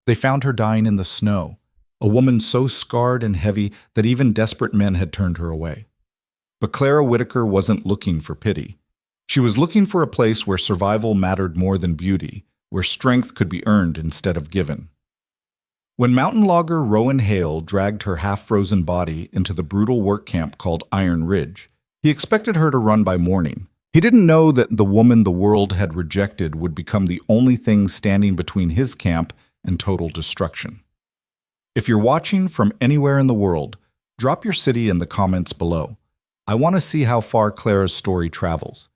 They found her dying in the snow, a woman so scarred and heavy that even desperate men had turned her away. But Clara Whitaker wasn't looking for pity. She was looking for a place where survival mattered more than beauty, where strength could be earned instead of given. When mountain logger Rowan Hale dragged her half-frozen body into the brutal work camp called Iron Ridge, he expected her to run by morning. He didn't know that the woman the world had rejected would become the only thing standing between his camp and total destruction. If you're watching from anywhere in the world, drop your city in the comments below. I want to see how far Clara's story travels.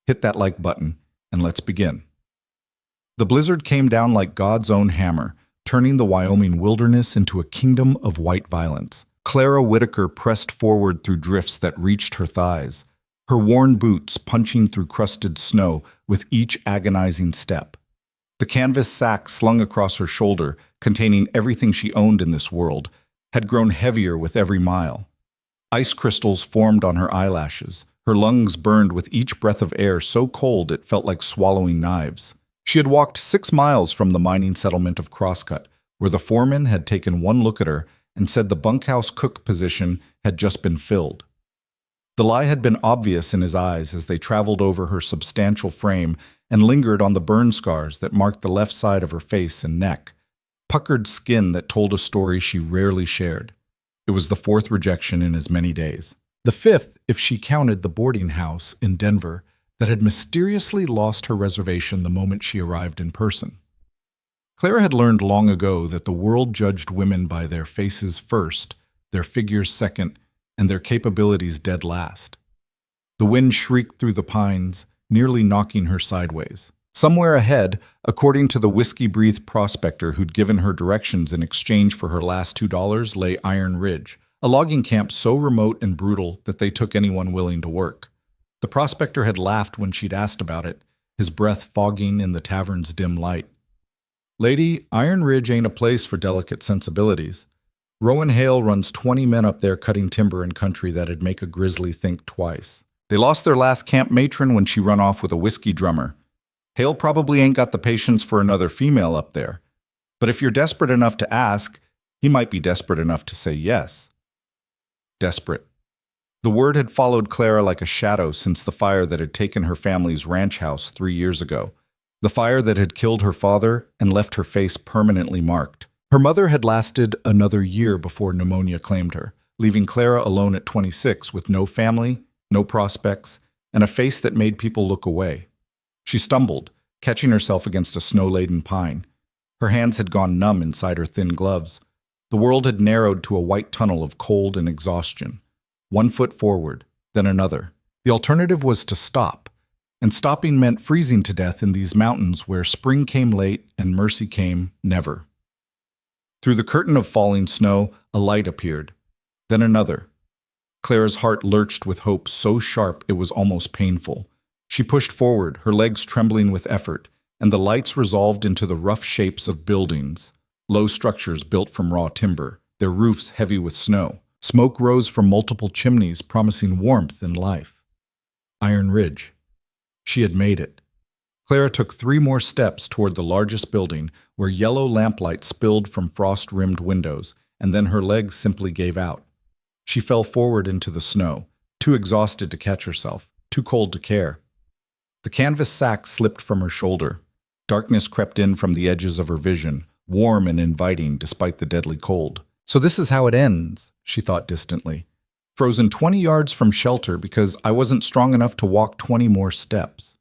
Hit that like button, and let's begin. The blizzard came down like God's own hammer, turning the Wyoming wilderness into a kingdom of white violence. Clara Whitaker pressed forward through drifts that reached her thighs, her worn boots punching through crusted snow with each agonizing step. The canvas sack slung across her shoulder, containing everything she owned in this world, had grown heavier with every mile. Ice crystals formed on her eyelashes. Her lungs burned with each breath of air so cold it felt like swallowing knives. She had walked 6 miles from the mining settlement of Crosscut, where the foreman had taken one look at her and said the bunkhouse cook position had just been filled. The lie had been obvious in his eyes as they traveled over her substantial frame and lingered on the burn scars that marked the left side of her face and neck, puckered skin that told a story she rarely shared. It was the 4th rejection in as many days. The 5th, if she counted the boarding house in Denver that had mysteriously lost her reservation the moment she arrived in person. Clara had learned long ago that the world judged women by their faces first, their figures second, and their capabilities dead last. The wind shrieked through the pines, nearly knocking her sideways. Somewhere ahead, according to the whiskey-breathed prospector who'd given her directions in exchange for her last $2, lay Iron Ridge, a logging camp so remote and brutal that they took anyone willing to work. The prospector had laughed when she'd asked about it, his breath fogging in the tavern's dim light. "Lady, Iron Ridge ain't a place for delicate sensibilities. Rowan Hale runs 20 men up there cutting timber in country that'd make a grizzly think twice. They lost their last camp matron when she run off with a whiskey drummer. Hale probably ain't got the patience for another female up there. But if you're desperate enough to ask, he might be desperate enough to say yes." Desperate. The word had followed Clara like a shadow since the fire that had taken her family's ranch house 3 years ago. The fire that had killed her father and left her face permanently marked. Her mother had lasted another year before pneumonia claimed her, leaving Clara alone at 26 with no family, no prospects, and a face that made people look away. She stumbled, catching herself against a snow-laden pine. Her hands had gone numb inside her thin gloves. The world had narrowed to a white tunnel of cold and exhaustion. 1 foot forward, then another. The alternative was to stop, and stopping meant freezing to death in these mountains where spring came late and mercy came never. Through the curtain of falling snow, a light appeared, then another. Clara's heart lurched with hope so sharp it was almost painful. She pushed forward, her legs trembling with effort, and the lights resolved into the rough shapes of buildings, low structures built from raw timber, their roofs heavy with snow. Smoke rose from multiple chimneys, promising warmth and life. Iron Ridge. She had made it. Clara took 3 more steps toward the largest building, where yellow lamplight spilled from frost-rimmed windows, and then her legs simply gave out. She fell forward into the snow, too exhausted to catch herself, too cold to care. The canvas sack slipped from her shoulder. Darkness crept in from the edges of her vision, warm and inviting despite the deadly cold. "So this is how it ends," she thought distantly. "Frozen 20 yards from shelter because I wasn't strong enough to walk 20 more steps."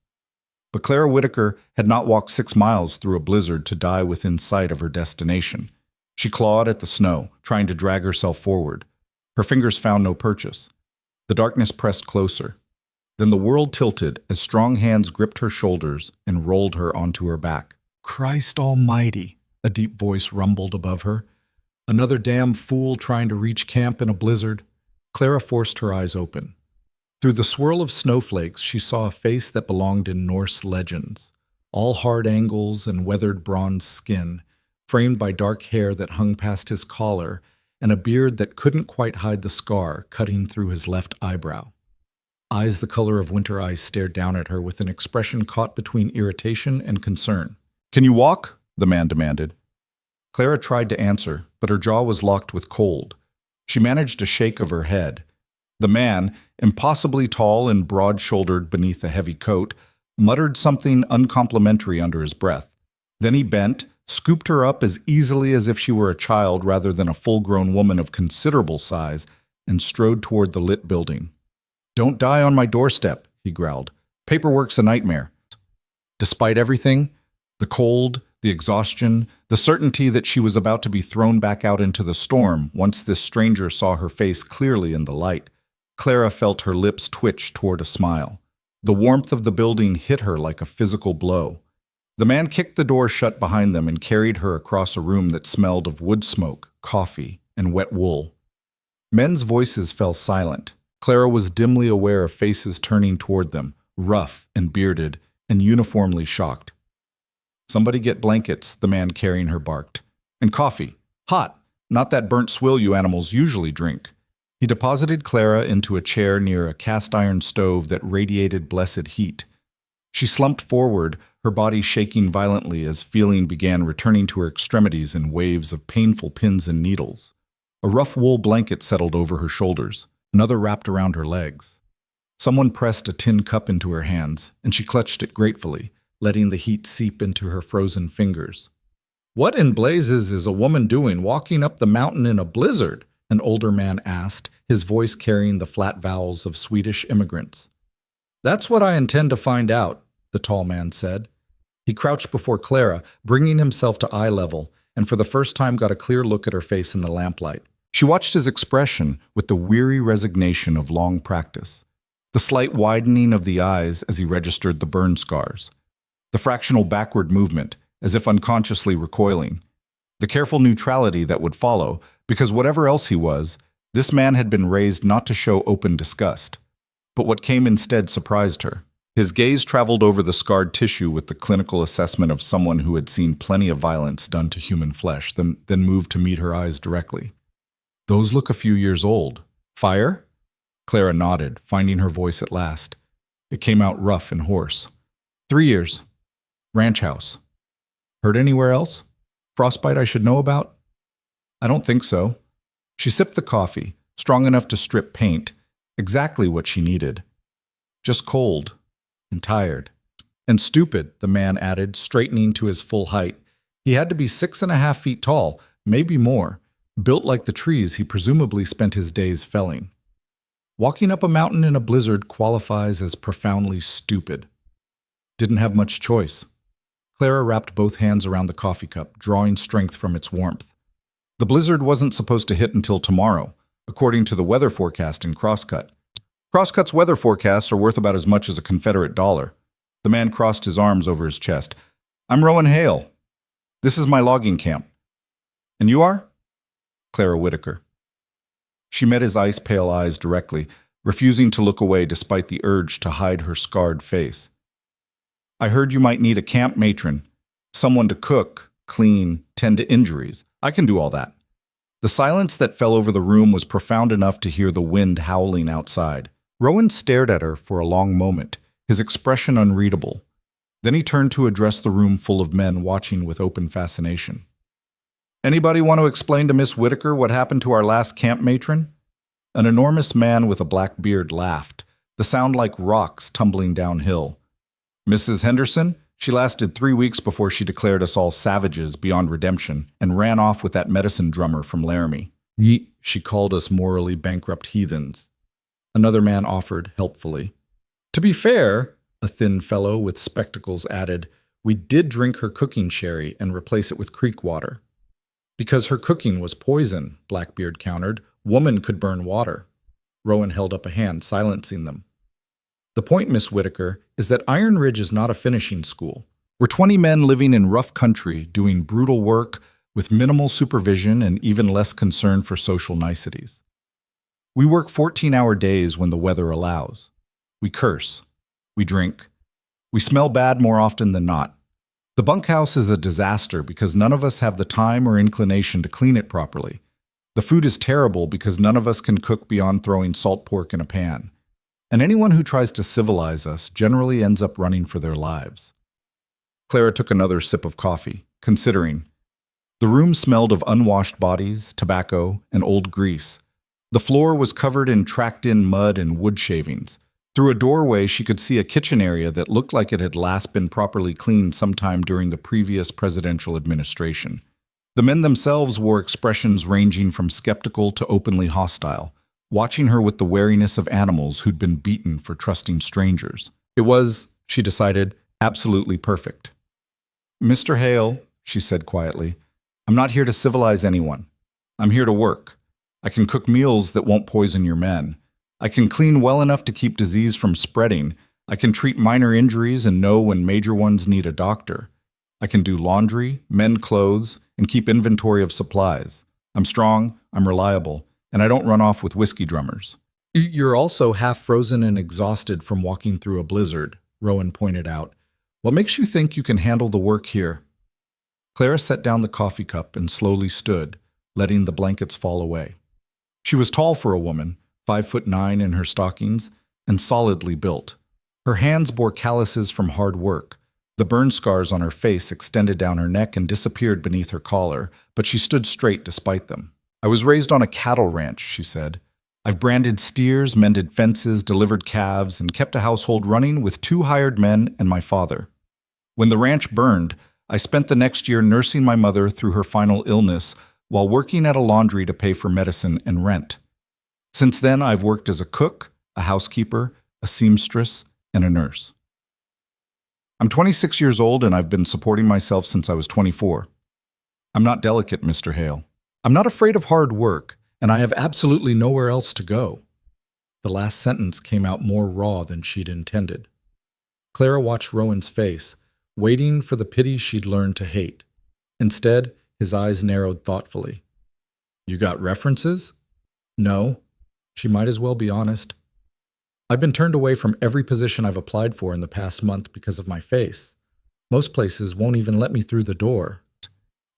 But Clara Whitaker had not walked 6 miles through a blizzard to die within sight of her destination. She clawed at the snow, trying to drag herself forward. Her fingers found no purchase. The darkness pressed closer. Then the world tilted as strong hands gripped her shoulders and rolled her onto her back. "Christ almighty," a deep voice rumbled above her. "Another damn fool trying to reach camp in a blizzard." Clara forced her eyes open. Through the swirl of snowflakes, she saw a face that belonged in Norse legends, all hard angles and weathered bronze skin, framed by dark hair that hung past his collar and a beard that couldn't quite hide the scar cutting through his left eyebrow. Eyes the color of winter ice stared down at her with an expression caught between irritation and concern. "Can you walk?" the man demanded. Clara tried to answer, but her jaw was locked with cold. She managed a shake of her head. The man, impossibly tall and broad-shouldered beneath a heavy coat, muttered something uncomplimentary under his breath. Then he bent, scooped her up as easily as if she were a child rather than a full-grown woman of considerable size, and strode toward the lit building. "Don't die on my doorstep," he growled. "Paperwork's a nightmare." Despite everything, the cold, the exhaustion, the certainty that she was about to be thrown back out into the storm once this stranger saw her face clearly in the light, Clara felt her lips twitch toward a smile. The warmth of the building hit her like a physical blow. The man kicked the door shut behind them and carried her across a room that smelled of wood smoke, coffee, and wet wool. Men's voices fell silent. Clara was dimly aware of faces turning toward them, rough and bearded, and uniformly shocked. "Somebody get blankets," the man carrying her barked. "And coffee. Hot, not that burnt swill you animals usually drink." He deposited Clara into a chair near a cast-iron stove that radiated blessed heat. She slumped forward, her body shaking violently as feeling began returning to her extremities in waves of painful pins and needles. A rough wool blanket settled over her shoulders, another wrapped around her legs. Someone pressed a tin cup into her hands, and she clutched it gratefully, letting the heat seep into her frozen fingers. "What in blazes is a woman doing walking up the mountain in a blizzard?" an older man asked, his voice carrying the flat vowels of Swedish immigrants. "That's what I intend to find out," the tall man said. He crouched before Clara, bringing himself to eye level, and for the first time got a clear look at her face in the lamplight. She watched his expression with the weary resignation of long practice, the slight widening of the eyes as he registered the burn scars, the fractional backward movement, as if unconsciously recoiling, the careful neutrality that would follow, because whatever else he was, this man had been raised not to show open disgust. But what came instead surprised her. His gaze traveled over the scarred tissue with the clinical assessment of someone who had seen plenty of violence done to human flesh, then moved to meet her eyes directly. "Those look a few years old. Fire?" Clara nodded, finding her voice at last. It came out rough and hoarse. 3 years. Ranch house. Hurt anywhere else? Frostbite I should know about? I don't think so. She sipped the coffee, strong enough to strip paint, exactly what she needed. Just cold and tired. And stupid, the man added, straightening to his full height. He had to be 6.5 feet tall, maybe more, built like the trees he presumably spent his days felling. Walking up a mountain in a blizzard qualifies as profoundly stupid. Didn't have much choice. Clara wrapped both hands around the coffee cup, drawing strength from its warmth. The blizzard wasn't supposed to hit until tomorrow, according to the weather forecast in Crosscut. Crosscut's weather forecasts are worth about as much as a Confederate dollar. The man crossed his arms over his chest. "I'm Rowan Hale. This is my logging camp." "And you are?" "Clara Whitaker." She met his ice-pale eyes directly, refusing to look away despite the urge to hide her scarred face. "I heard you might need a camp matron, someone to cook, clean, tend to injuries. I can do all that." The silence that fell over the room was profound enough to hear the wind howling outside. Rowan stared at her for a long moment, his expression unreadable. Then he turned to address the room full of men watching with open fascination. "Anybody want to explain to Miss Whitaker what happened to our last camp matron?" An enormous man with a black beard laughed, the sound like rocks tumbling downhill. "Mrs. Henderson? She lasted 3 weeks before she declared us all savages beyond redemption and ran off with that medicine drummer from Laramie. She called us morally bankrupt heathens." Another man offered helpfully. "To be fair," a thin fellow with spectacles added, "we did drink her cooking sherry and replace it with creek water." "Because her cooking was poison," Blackbeard countered. "Woman could burn water." Rowan held up a hand, silencing them. "The point, Miss Whitaker, is that Iron Ridge is not a finishing school. We're 20 men living in rough country, doing brutal work with minimal supervision and even less concern for social niceties. We work 14-hour days when the weather allows. We curse. We drink. We smell bad more often than not. The bunkhouse is a disaster because none of us have the time or inclination to clean it properly. The food is terrible because none of us can cook beyond throwing salt pork in a pan. And anyone who tries to civilize us generally ends up running for their lives." Clara took another sip of coffee, considering. The The room smelled of unwashed bodies, tobacco, and old grease. The floor was covered in tracked-in mud and wood shavings. Through a doorway, she could see a kitchen area that looked like it had last been properly cleaned sometime during the previous presidential administration. The men themselves wore expressions ranging from skeptical to openly hostile, watching her with the wariness of animals who'd been beaten for trusting strangers. It was, she decided, absolutely perfect. "Mr. Hale," she said quietly, "I'm not here to civilize anyone. I'm here to work. I can cook meals that won't poison your men. I can clean well enough to keep disease from spreading. I can treat minor injuries and know when major ones need a doctor. I can do laundry, mend clothes, and keep inventory of supplies. I'm strong, I'm reliable, and I don't run off with whiskey drummers." "You're also half frozen and exhausted from walking through a blizzard," Rowan pointed out. "What makes you think you can handle the work here?" Clara set down the coffee cup and slowly stood, letting the blankets fall away. She was tall for a woman, 5'9" in her stockings, and solidly built. Her hands bore calluses from hard work. The burn scars on her face extended down her neck and disappeared beneath her collar, but she stood straight despite them. "I was raised on a cattle ranch," she said. "I've branded steers, mended fences, delivered calves, and kept a household running with 2 hired men and my father. When the ranch burned, I spent the next year nursing my mother through her final illness while working at a laundry to pay for medicine and rent. Since then, I've worked as a cook, a housekeeper, a seamstress, and a nurse. I'm 26 years old and I've been supporting myself since I was 24. I'm not delicate, Mr. Hale. I'm not afraid of hard work, and I have absolutely nowhere else to go." The last sentence came out more raw than she'd intended. Clara watched Rowan's face, waiting for the pity she'd learned to hate. Instead, his eyes narrowed thoughtfully. "You got references?" "No." She might as well be honest. "I've been turned away from every position I've applied for in the past month because of my face. Most places won't even let me through the door."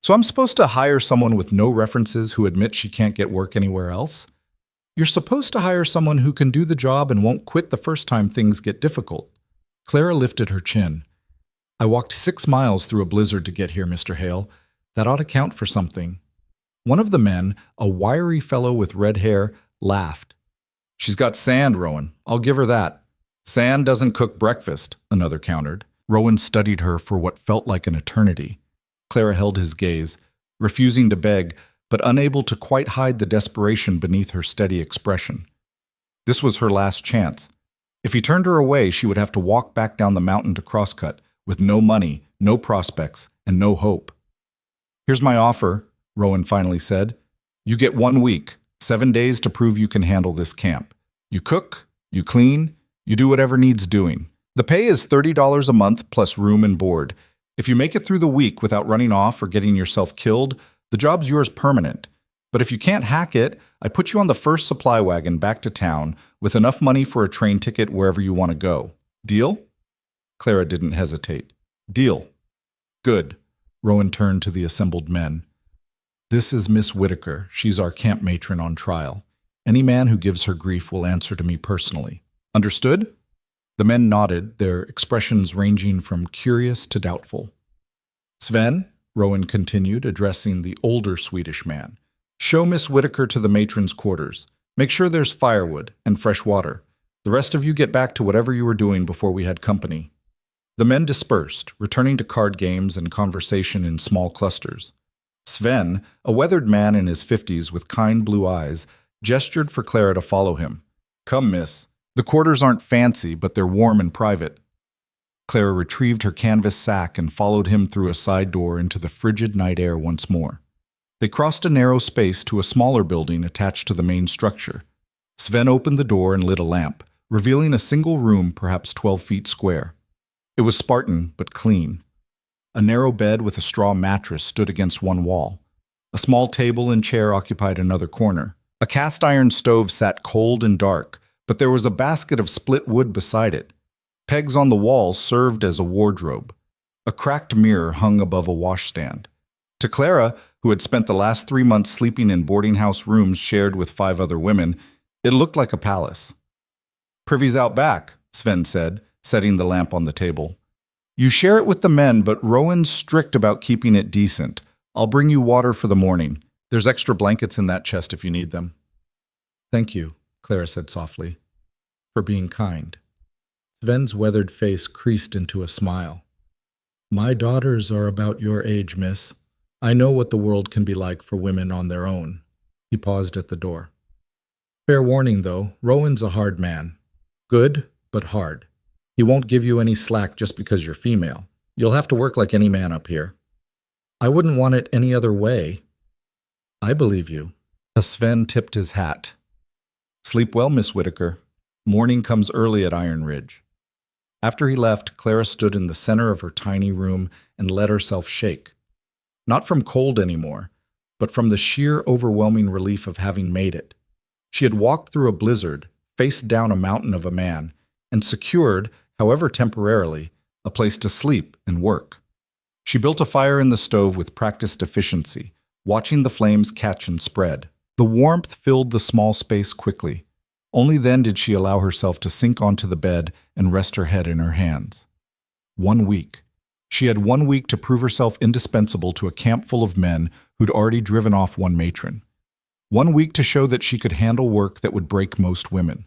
"So I'm supposed to hire someone with no references who admits she can't get work anywhere else? You're supposed to hire someone who can do the job and won't quit the first time things get difficult." Clara lifted her chin. "I walked 6 miles through a blizzard to get here, Mr. Hale. That ought to count for something." One of the men, a wiry fellow with red hair, laughed. "She's got sand, Rowan. I'll give her that." "Sand doesn't cook breakfast," another countered. Rowan studied her for what felt like an eternity. Clara held his gaze, refusing to beg, but unable to quite hide the desperation beneath her steady expression. This was her last chance. If he turned her away, she would have to walk back down the mountain to Crosscut, with no money, no prospects, and no hope. "Here's my offer," Rowan finally said. "You get 1 week. 7 days to prove you can handle this camp. You cook, you clean, you do whatever needs doing. The pay is $30 a month plus room and board. If you make it through the week without running off or getting yourself killed, the job's yours permanent. But if you can't hack it, I put you on the first supply wagon back to town with enough money for a train ticket wherever you want to go. Deal?" Clara didn't hesitate. "Deal." "Good." Rowan turned to the assembled men. "This is Miss Whitaker. She's our camp matron on trial. Any man who gives her grief will answer to me personally. Understood?" The men nodded, their expressions ranging from curious to doubtful. "Sven," Rowan continued, addressing the older Swedish man, "show Miss Whitaker to the matron's quarters. Make sure there's firewood and fresh water. The rest of you get back to whatever you were doing before we had company." The men dispersed, returning to card games and conversation in small clusters. Sven, a weathered man in his 50s with kind blue eyes, gestured for Clara to follow him. "Come, miss. The quarters aren't fancy, but they're warm and private." Clara retrieved her canvas sack and followed him through a side door into the frigid night air once more. They crossed a narrow space to a smaller building attached to the main structure. Sven opened the door and lit a lamp, revealing a single room perhaps 12 feet square. It was Spartan, but clean. A narrow bed with a straw mattress stood against one wall. A small table and chair occupied another corner. A cast-iron stove sat cold and dark, but there was a basket of split wood beside it. Pegs on the wall served as a wardrobe. A cracked mirror hung above a washstand. To Clara, who had spent the last 3 months sleeping in boarding house rooms shared with 5 other women, it looked like a palace. "Privy's out back," Sven said, setting the lamp on the table. "You share it with the men, but Rowan's strict about keeping it decent. I'll bring you water for the morning. There's extra blankets in that chest if you need them. Thank you, Clara said softly, for being kind. Sven's weathered face creased into a smile. My daughters are about your age, miss. I know what the world can be like for women on their own. He paused at the door. Fair warning, though, Rowan's a hard man. Good, but hard. He won't give you any slack just because you're female. You'll have to work like any man up here. I wouldn't want it any other way. I believe you. Sven tipped his hat. Sleep well, Miss Whitaker. Morning comes early at Iron Ridge. After he left, Clara stood in the center of her tiny room and let herself shake. Not from cold anymore, but from the sheer overwhelming relief of having made it. She had walked through a blizzard, faced down a mountain of a man, and secured, however temporarily, a place to sleep and work. She built a fire in the stove with practiced efficiency, watching the flames catch and spread. The warmth filled the small space quickly. Only then did she allow herself to sink onto the bed and rest her head in her hands. 1 week. She had 1 week to prove herself indispensable to a camp full of men who'd already driven off one matron. 1 week to show that she could handle work that would break most women.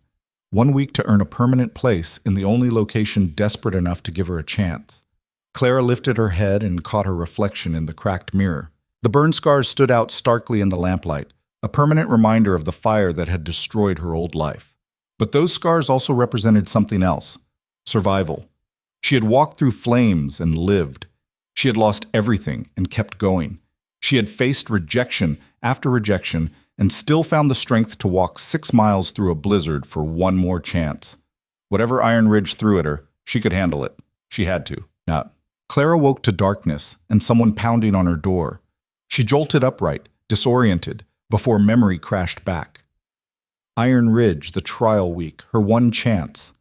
1 week to earn a permanent place in the only location desperate enough to give her a chance. Clara lifted her head and caught her reflection in the cracked mirror. The burn scars stood out starkly in the lamplight, a permanent reminder of the fire that had destroyed her old life. But those scars also represented something else: survival. She had walked through flames and lived. She had lost everything and kept going. She had faced rejection after rejection and still found the strength to walk 6 miles through a blizzard for one more chance. Whatever Iron Ridge threw at her, she could handle it. She had to. Not. Clara woke to darkness and someone pounding on her door. She jolted upright, disoriented, before memory crashed back. Iron Ridge, the trial week, her one chance.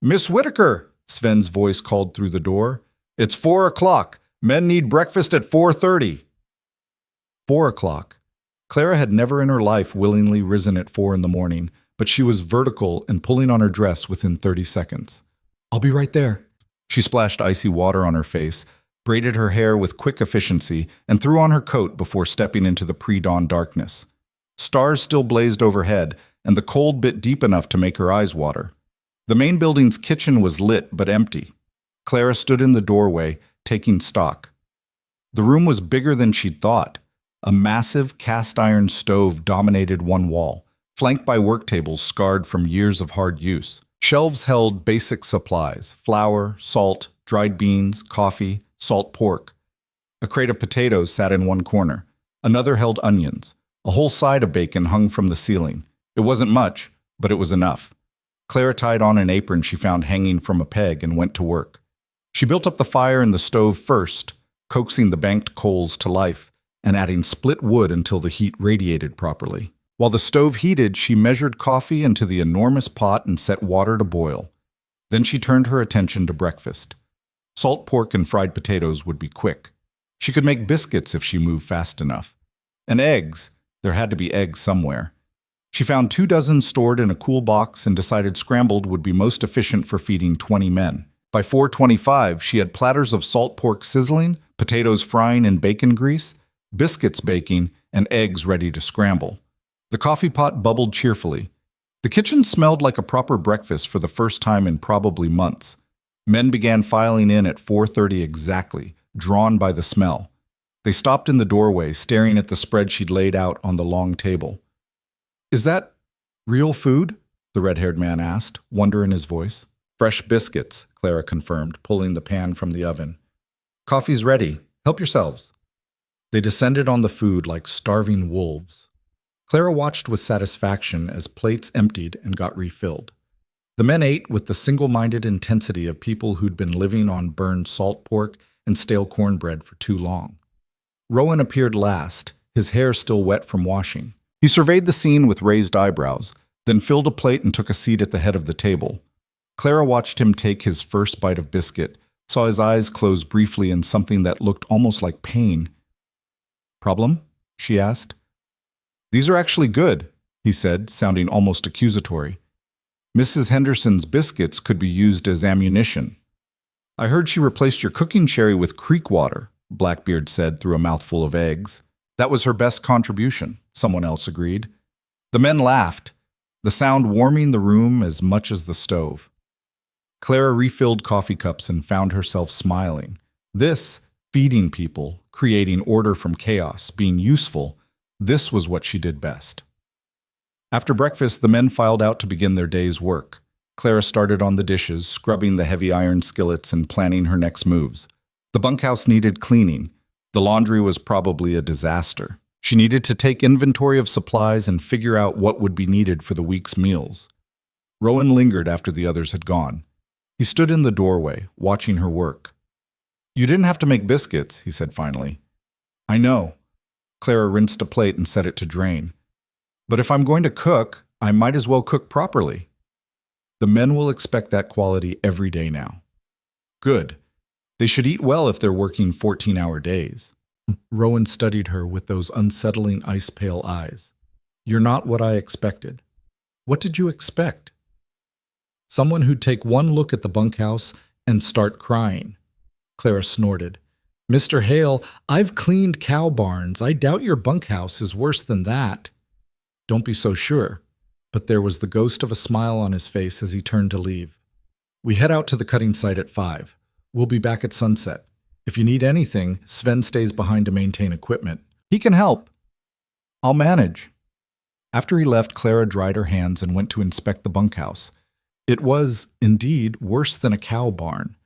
Miss Whitaker, Sven's voice called through the door. It's 4 o'clock. Men need breakfast at 4:30. 4 o'clock. Clara had never in her life willingly risen at 4 in the morning, but she was vertical and pulling on her dress within 30 seconds. I'll be right there. She splashed icy water on her face, braided her hair with quick efficiency, and threw on her coat before stepping into the pre-dawn darkness. Stars still blazed overhead, and the cold bit deep enough to make her eyes water. The main building's kitchen was lit but empty. Clara stood in the doorway, taking stock. The room was bigger than she'd thought. A massive cast-iron stove dominated one wall, flanked by work tables scarred from years of hard use. Shelves held basic supplies: flour, salt, dried beans, coffee, salt pork. A crate of potatoes sat in one corner. Another held onions. A whole side of bacon hung from the ceiling. It wasn't much, but it was enough. Clara tied on an apron she found hanging from a peg and went to work. She built up the fire in the stove first, coaxing the banked coals to life and adding split wood until the heat radiated properly. While the stove heated, she measured coffee into the enormous pot and set water to boil. Then she turned her attention to breakfast. Salt pork and fried potatoes would be quick. She could make biscuits if she moved fast enough. And eggs. There had to be eggs somewhere. She found 2 dozen stored in a cool box and decided scrambled would be most efficient for feeding 20 men. By 4:25, she had platters of salt pork sizzling, potatoes frying in bacon grease, biscuits baking, and eggs ready to scramble. The coffee pot bubbled cheerfully. The kitchen smelled like a proper breakfast for the first time in probably months. Men began filing in at 4:30 exactly, drawn by the smell. They stopped in the doorway, staring at the spread she'd laid out on the long table. Is that real food? The red-haired man asked, wonder in his voice. Fresh biscuits, Clara confirmed, pulling the pan from the oven. Coffee's ready. Help yourselves. They descended on the food like starving wolves. Clara watched with satisfaction as plates emptied and got refilled. The men ate with the single-minded intensity of people who'd been living on burned salt pork and stale cornbread for too long. Rowan appeared last, his hair still wet from washing. He surveyed the scene with raised eyebrows, then filled a plate and took a seat at the head of the table. Clara watched him take his first bite of biscuit, saw his eyes close briefly in something that looked almost like pain. Problem? She asked. These are actually good, he said, sounding almost accusatory. Mrs. Henderson's biscuits could be used as ammunition. I heard she replaced your cooking sherry with creek water, Blackbeard said through a mouthful of eggs. That was her best contribution, someone else agreed. The men laughed, the sound warming the room as much as the stove. Clara refilled coffee cups and found herself smiling. This, feeding people, creating order from chaos, being useful, this was what she did best. After breakfast, the men filed out to begin their day's work. Clara started on the dishes, scrubbing the heavy iron skillets and planning her next moves. The bunkhouse needed cleaning. The laundry was probably a disaster. She needed to take inventory of supplies and figure out what would be needed for the week's meals. Rowan lingered after the others had gone. He stood in the doorway, watching her work. "You didn't have to make biscuits," he said finally. "I know." Clara rinsed a plate and set it to drain. "But if I'm going to cook, I might as well cook properly." The men will expect that quality every day now. Good. They should eat well if they're working 14-hour days. Rowan studied her with those unsettling ice-pale eyes. "You're not what I expected." "What did you expect?" "Someone who'd take one look at the bunkhouse and start crying." Clara snorted. "Mr. Hale, I've cleaned cow barns. I doubt your bunkhouse is worse than that." "Don't be so sure." But there was the ghost of a smile on his face as he turned to leave. "We head out to the cutting site at 5. We'll be back at sunset. If you need anything, Sven stays behind to maintain equipment. He can help." "I'll manage." After he left, Clara dried her hands and went to inspect the bunkhouse. It was, indeed, worse than a cow barn.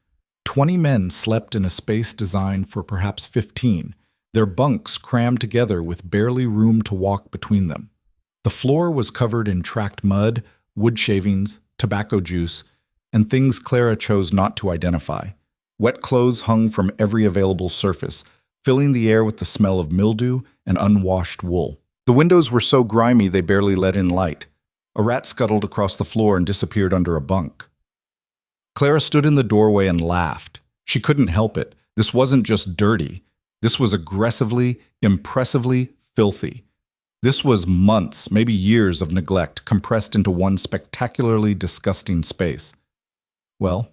20 men slept in a space designed for perhaps 15, their bunks crammed together with barely room to walk between them. The floor was covered in tracked mud, wood shavings, tobacco juice, and things Clara chose not to identify. Wet clothes hung from every available surface, filling the air with the smell of mildew and unwashed wool. The windows were so grimy they barely let in light. A rat scuttled across the floor and disappeared under a bunk. Clara stood in the doorway and laughed. She couldn't help it. This wasn't just dirty. This was aggressively, impressively filthy. This was months, maybe years of neglect compressed into one spectacularly disgusting space. Well,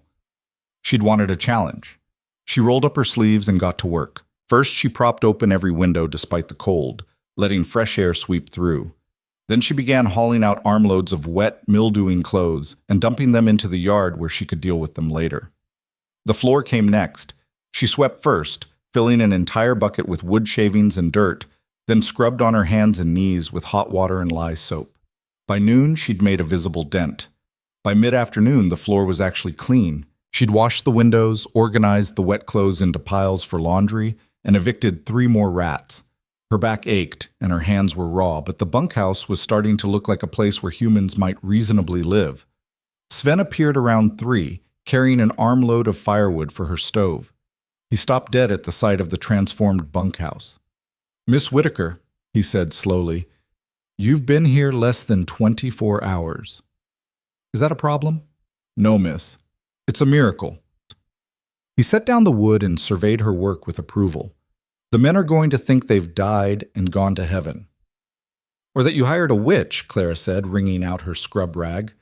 she'd wanted a challenge. She rolled up her sleeves and got to work. First, she propped open every window despite the cold, letting fresh air sweep through. Then she began hauling out armloads of wet, mildewing clothes and dumping them into the yard where she could deal with them later. The floor came next. She swept first, filling an entire bucket with wood shavings and dirt, then scrubbed on her hands and knees with hot water and lye soap. By noon, she'd made a visible dent. By mid-afternoon, the floor was actually clean. She'd washed the windows, organized the wet clothes into piles for laundry, and evicted 3 more rats. Her back ached, and her hands were raw, but the bunkhouse was starting to look like a place where humans might reasonably live. Sven appeared around 3, carrying an armload of firewood for her stove. He stopped dead at the sight of the transformed bunkhouse. "Miss Whitaker," he said slowly, "you've been here less than 24 hours. Is that a problem?" "No, miss. It's a miracle." He set down the wood and surveyed her work with approval. "The men are going to think they've died and gone to heaven." "Or that you hired a witch," Clara said, wringing out her scrub rag.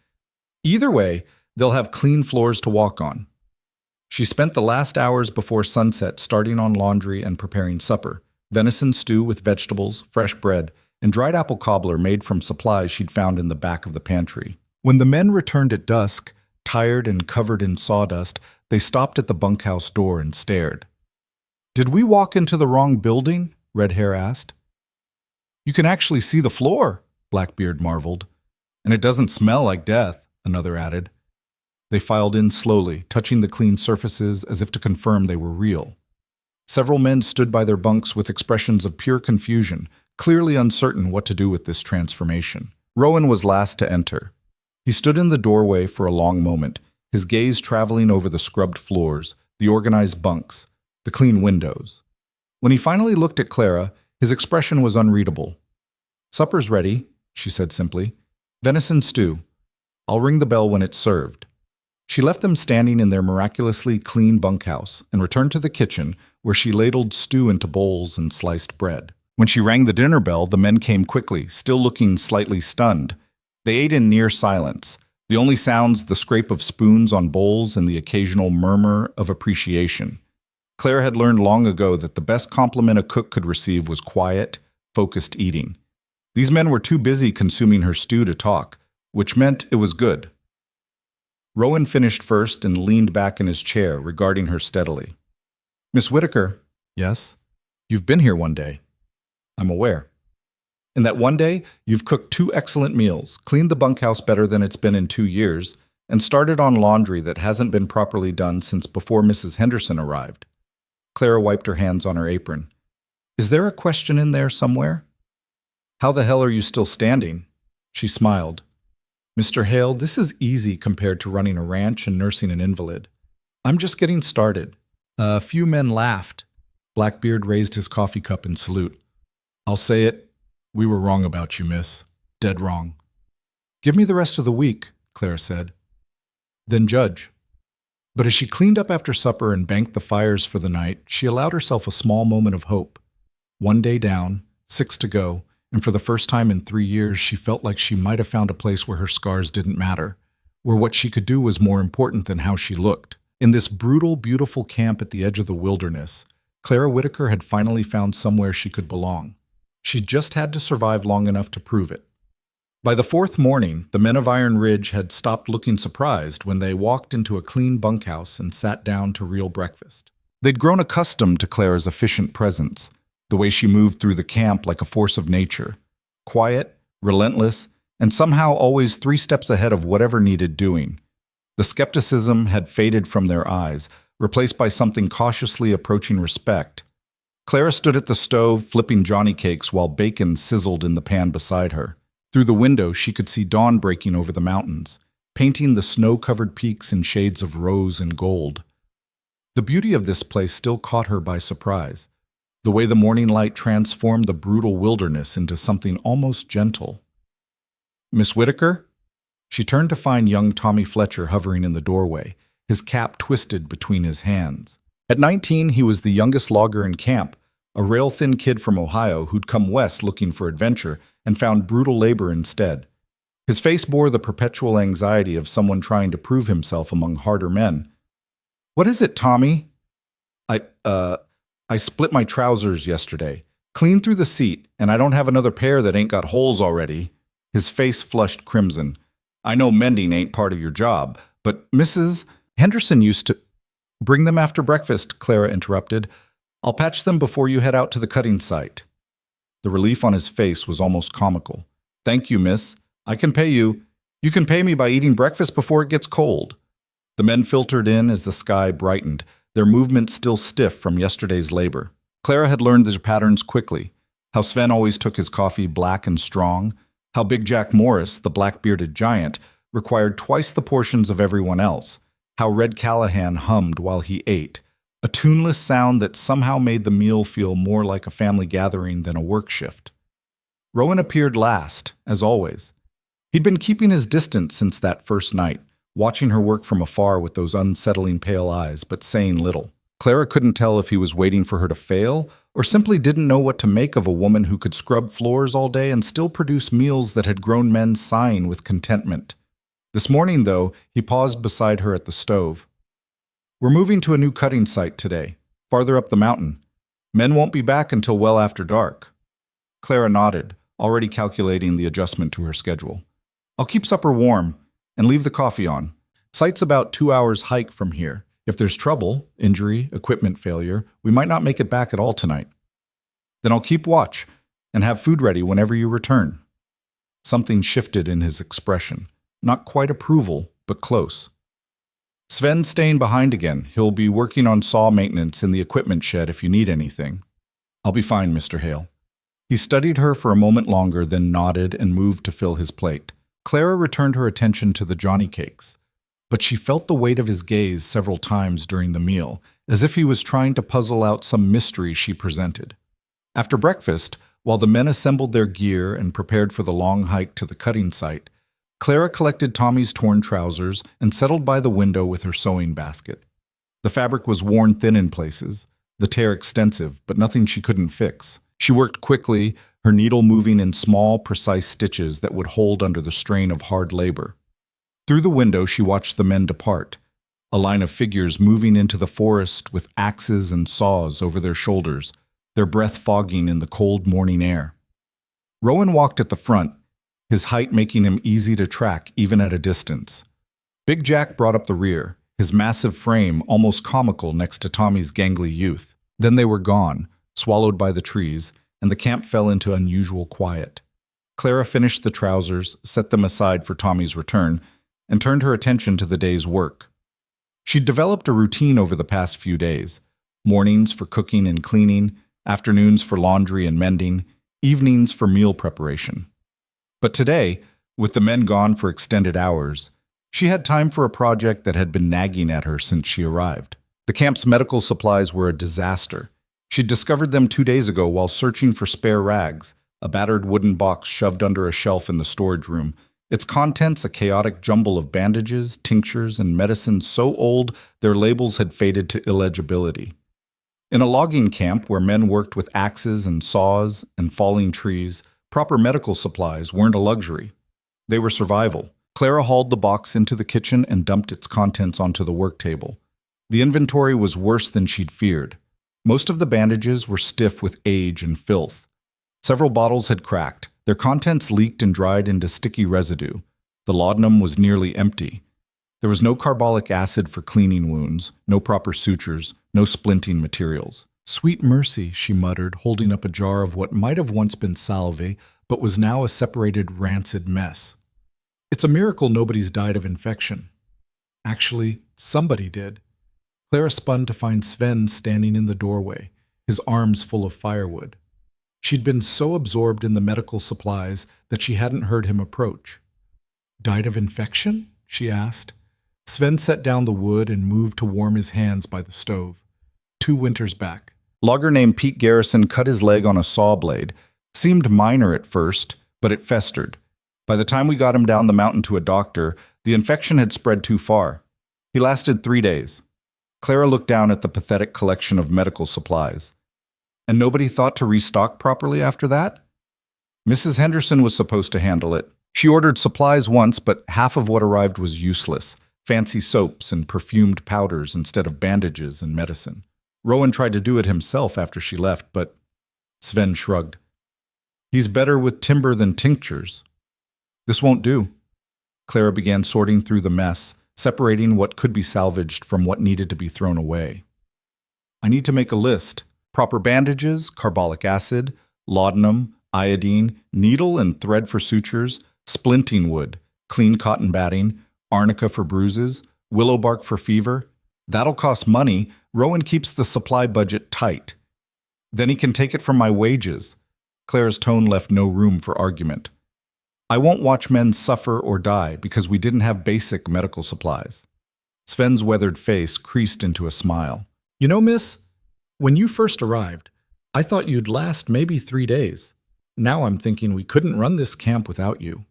"Either way, they'll have clean floors to walk on." She spent the last hours before sunset starting on laundry and preparing supper. Venison stew with vegetables, fresh bread, and dried apple cobbler made from supplies she'd found in the back of the pantry. When the men returned at dusk, tired and covered in sawdust, they stopped at the bunkhouse door and stared. "Did we walk into the wrong building?" Redhair asked. "You can actually see the floor," Blackbeard marveled. "And it doesn't smell like death," another added. They filed in slowly, touching the clean surfaces as if to confirm they were real. Several men stood by their bunks with expressions of pure confusion, clearly uncertain what to do with this transformation. Rowan was last to enter. He stood in the doorway for a long moment, his gaze traveling over the scrubbed floors, the organized bunks, the clean windows. When he finally looked at Clara, his expression was unreadable. "Supper's ready," she said simply. "Venison stew. I'll ring the bell when it's served." She left them standing in their miraculously clean bunkhouse and returned to the kitchen, where she ladled stew into bowls and sliced bread. When she rang the dinner bell, the men came quickly, still looking slightly stunned. They ate in near silence, the only sounds the scrape of spoons on bowls and the occasional murmur of appreciation. Claire had learned long ago that the best compliment a cook could receive was quiet, focused eating. These men were too busy consuming her stew to talk, which meant it was good. Rowan finished first and leaned back in his chair, regarding her steadily. "Miss Whitaker." "Yes?" "You've been here one day." "I'm aware." "In that one day, you've cooked 2 excellent meals, cleaned the bunkhouse better than it's been in 2 years, and started on laundry that hasn't been properly done since before Mrs. Henderson arrived." Clara wiped her hands on her apron. "Is there a question in there somewhere?" "How the hell are you still standing?" She smiled. "Mr. Hale, this is easy compared to running a ranch and nursing an invalid. I'm just getting started." A few men laughed. Blackbeard raised his coffee cup in salute. "I'll say it. We were wrong about you, miss. Dead wrong." "Give me the rest of the week," Clara said. "Then judge." But as she cleaned up after supper and banked the fires for the night, she allowed herself a small moment of hope. 1 day down, 6 to go, and for the first time in 3 years, she felt like she might have found a place where her scars didn't matter, where what she could do was more important than how she looked. In this brutal, beautiful camp at the edge of the wilderness, Clara Whitaker had finally found somewhere she could belong. She just had to survive long enough to prove it. By the 4th morning, the men of Iron Ridge had stopped looking surprised when they walked into a clean bunkhouse and sat down to real breakfast. They'd grown accustomed to Clara's efficient presence, the way she moved through the camp like a force of nature, quiet, relentless, and somehow always 3 steps ahead of whatever needed doing. The skepticism had faded from their eyes, replaced by something cautiously approaching respect. Clara stood at the stove flipping Johnny cakes while bacon sizzled in the pan beside her. Through the window, she could see dawn breaking over the mountains, painting the snow-covered peaks in shades of rose and gold. The beauty of this place still caught her by surprise, the way the morning light transformed the brutal wilderness into something almost gentle. "Miss Whitaker?" She turned to find young Tommy Fletcher hovering in the doorway, his cap twisted between his hands. At 19, he was the youngest logger in camp, a rail-thin kid from Ohio who'd come west looking for adventure and found brutal labor instead. His face bore the perpetual anxiety of someone trying to prove himself among harder men. "What is it, Tommy?" I split my trousers yesterday. Clean through the seat, and I don't have another pair that ain't got holes already." His face flushed crimson. "I know mending ain't part of your job, but Mrs. Henderson used to—" "Bring them after breakfast," Clara interrupted. "I'll patch them before you head out to the cutting site." The relief on his face was almost comical. "Thank you, miss. I can pay you. You can pay me by eating breakfast before it gets cold." The men filtered in as the sky brightened, their movements still stiff from yesterday's labor. Clara had learned their patterns quickly, how Sven always took his coffee black and strong, how Big Jack Morris, the black-bearded giant, required twice the portions of everyone else, how Red Callahan hummed while he ate, a tuneless sound that somehow made the meal feel more like a family gathering than a work shift. Rowan appeared last, as always. He'd been keeping his distance since that first night, watching her work from afar with those unsettling pale eyes, but saying little. Clara couldn't tell if he was waiting for her to fail, or simply didn't know what to make of a woman who could scrub floors all day and still produce meals that had grown men sighing with contentment. This morning, though, he paused beside her at the stove. "We're moving to a new cutting site today, farther up the mountain. Men won't be back until well after dark." Clara nodded, already calculating the adjustment to her schedule. "I'll keep supper warm and leave the coffee on. Site's about 2 hours hike from here. If there's trouble, injury, equipment failure, we might not make it back at all tonight. Then I'll keep watch and have food ready whenever you return." Something shifted in his expression. Not quite approval, but close. "Sven's staying behind again. He'll be working on saw maintenance in the equipment shed if you need anything." "I'll be fine, Mr. Hale." He studied her for a moment longer, then nodded and moved to fill his plate. Clara returned her attention to the Johnny cakes, but she felt the weight of his gaze several times during the meal, as if he was trying to puzzle out some mystery she presented. After breakfast, while the men assembled their gear and prepared for the long hike to the cutting site, Clara collected Tommy's torn trousers and settled by the window with her sewing basket. The fabric was worn thin in places, the tear extensive, but nothing she couldn't fix. She worked quickly, her needle moving in small, precise stitches that would hold under the strain of hard labor. Through the window, she watched the men depart. a line of figures moving into the forest with axes and saws over their shoulders, their breath fogging in the cold morning air. Rowan walked at the front, his height making him easy to track even at a distance. Big Jack brought up the rear, his massive frame almost comical next to Tommy's gangly youth. Then they were gone, swallowed by the trees, and the camp fell into unusual quiet. Clara finished the trousers, set them aside for Tommy's return, and turned her attention to the day's work. She'd developed a routine over the past few days: mornings for cooking and cleaning, afternoons for laundry and mending, evenings for meal preparation. But today, with the men gone for extended hours, she had time for a project that had been nagging at her since she arrived. The camp's medical supplies were a disaster. She'd discovered them 2 days ago while searching for spare rags, a battered wooden box shoved under a shelf in the storage room, its contents a chaotic jumble of bandages, tinctures, and medicines so old their labels had faded to illegibility. In a logging camp where men worked with axes and saws and falling trees, proper medical supplies weren't a luxury. They were survival. Clara hauled the box into the kitchen and dumped its contents onto the work table. The inventory was worse than she'd feared. Most of the bandages were stiff with age and filth. Several bottles had cracked. Their contents leaked and dried into sticky residue. The laudanum was nearly empty. There was no carbolic acid for cleaning wounds, no proper sutures, no splinting materials. "Sweet mercy," she muttered, holding up a jar of what might have once been salve, but was now a separated, rancid mess. "It's a miracle nobody's died of infection." Actually, somebody did. Clara spun to find Sven standing in the doorway, his arms full of firewood. She'd been so absorbed in the medical supplies that she hadn't heard him approach. "Died of infection?" she asked. Sven set down the wood and moved to warm his hands by the stove. 2 winters back. Logger named Pete Garrison cut his leg on a saw blade. Seemed minor at first, but it festered. By the time we got him down the mountain to a doctor, the infection had spread too far. He lasted 3 days. Clara looked down at the pathetic collection of medical supplies. And nobody thought to restock properly after that? Mrs. Henderson was supposed to handle it. She ordered supplies once, but half of what arrived was useless. Fancy soaps and perfumed powders instead of bandages and medicine. Rowan tried to do it himself after she left, but Sven shrugged. "He's better with timber than tinctures." "This won't do." Clara began sorting through the mess, separating what could be salvaged from what needed to be thrown away. "I need to make a list. Proper bandages, carbolic acid, laudanum, iodine, needle and thread for sutures, splinting wood, clean cotton batting, arnica for bruises, willow bark for fever. That'll cost money. Rowan keeps the supply budget tight. Then he can take it from my wages." Clara's tone left no room for argument. "I won't watch men suffer or die because we didn't have basic medical supplies." Sven's weathered face creased into a smile. "You know, miss, when you first arrived, I thought you'd last maybe 3 days. Now I'm thinking we couldn't run this camp without you."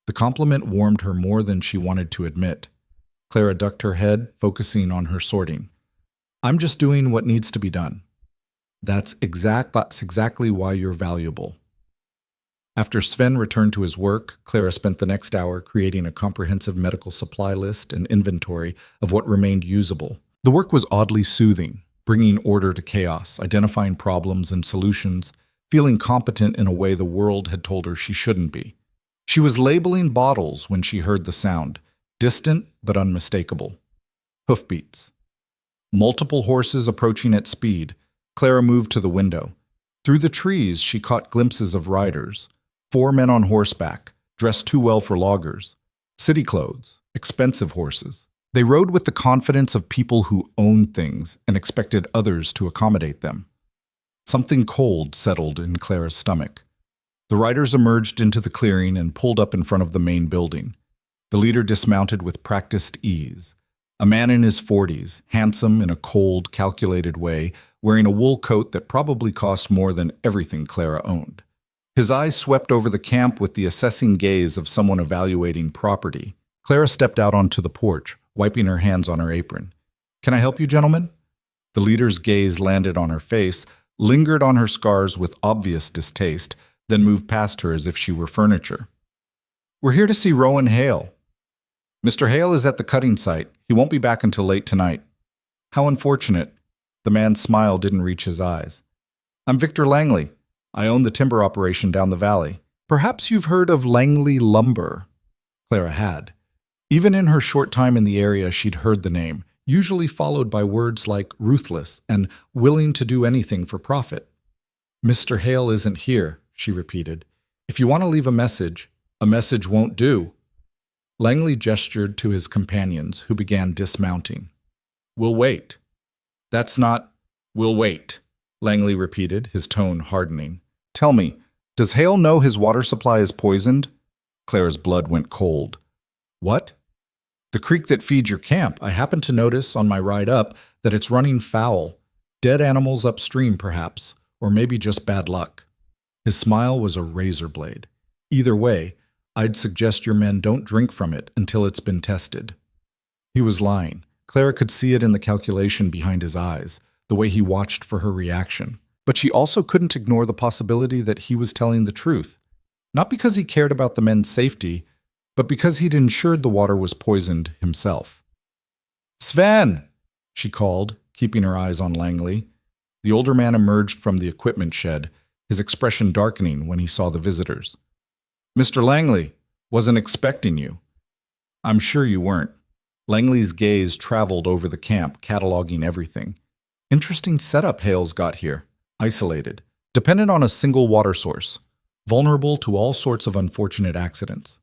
The compliment warmed her more than she wanted to admit. Clara ducked her head, focusing on her sorting. "I'm just doing what needs to be done." That's exactly why you're valuable." After Sven returned to his work, Clara spent the next hour creating a comprehensive medical supply list and inventory of what remained usable. The work was oddly soothing, bringing order to chaos, identifying problems and solutions, feeling competent in a way the world had told her she shouldn't be. She was labeling bottles when she heard the sound, distant but unmistakable. Hoofbeats. Multiple horses approaching at speed. Clara moved to the window. Through the trees, she caught glimpses of riders. 4 men on horseback, dressed too well for loggers. City clothes, expensive horses. They rode with the confidence of people who owned things and expected others to accommodate them. Something cold settled in Clara's stomach. The riders emerged into the clearing and pulled up in front of the main building. The leader dismounted with practiced ease. A man in his 40s, handsome in a cold, calculated way, wearing a wool coat that probably cost more than everything Clara owned. His eyes swept over the camp with the assessing gaze of someone evaluating property. Clara stepped out onto the porch, wiping her hands on her apron. "Can I help you, gentlemen?" The leader's gaze landed on her face, lingered on her scars with obvious distaste, then moved past her as if she were furniture. "We're here to see Rowan Hale." Mr. Hale is at the cutting site. He won't be back until late tonight. How unfortunate. The man's smile didn't reach his eyes. I'm Victor Langley. I own the timber operation down the valley. Perhaps you've heard of Langley Lumber. Clara had. Even in her short time in the area, she'd heard the name, usually followed by words like ruthless and willing to do anything for profit. Mr. Hale isn't here, she repeated. If you want to leave a message won't do. Langley gestured to his companions, who began dismounting. We'll wait. That's not... We'll wait, Langley repeated, his tone hardening. Tell me, does Hale know his water supply is poisoned? Clara's blood went cold. What? The creek that feeds your camp. I happened to notice on my ride up that it's running foul. Dead animals upstream, perhaps, or maybe just bad luck. His smile was a razor blade. Either way, I'd suggest your men don't drink from it until it's been tested. He was lying. Clara could see it in the calculation behind his eyes, the way he watched for her reaction. But she also couldn't ignore the possibility that he was telling the truth. Not because he cared about the men's safety, but because he'd ensured the water was poisoned himself. Sven! She called, keeping her eyes on Langley. The older man emerged from the equipment shed, his expression darkening when he saw the visitors. Mr. Langley, wasn't expecting you. I'm sure you weren't. Langley's gaze traveled over the camp, cataloging everything. Interesting setup Hale's got here. Isolated, dependent on a single water source, vulnerable to all sorts of unfortunate accidents.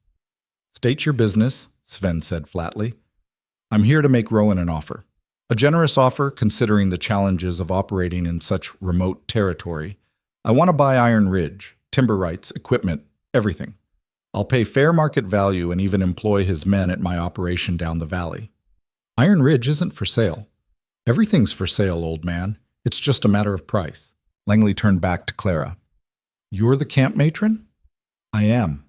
State your business, Sven said flatly. I'm here to make Rowan an offer. A generous offer considering the challenges of operating in such remote territory. I want to buy Iron Ridge, timber rights, equipment, everything. I'll pay fair market value and even employ his men at my operation down the valley. Iron Ridge isn't for sale. Everything's for sale, old man. It's just a matter of price. Langley turned back to Clara. You're the camp matron? I am.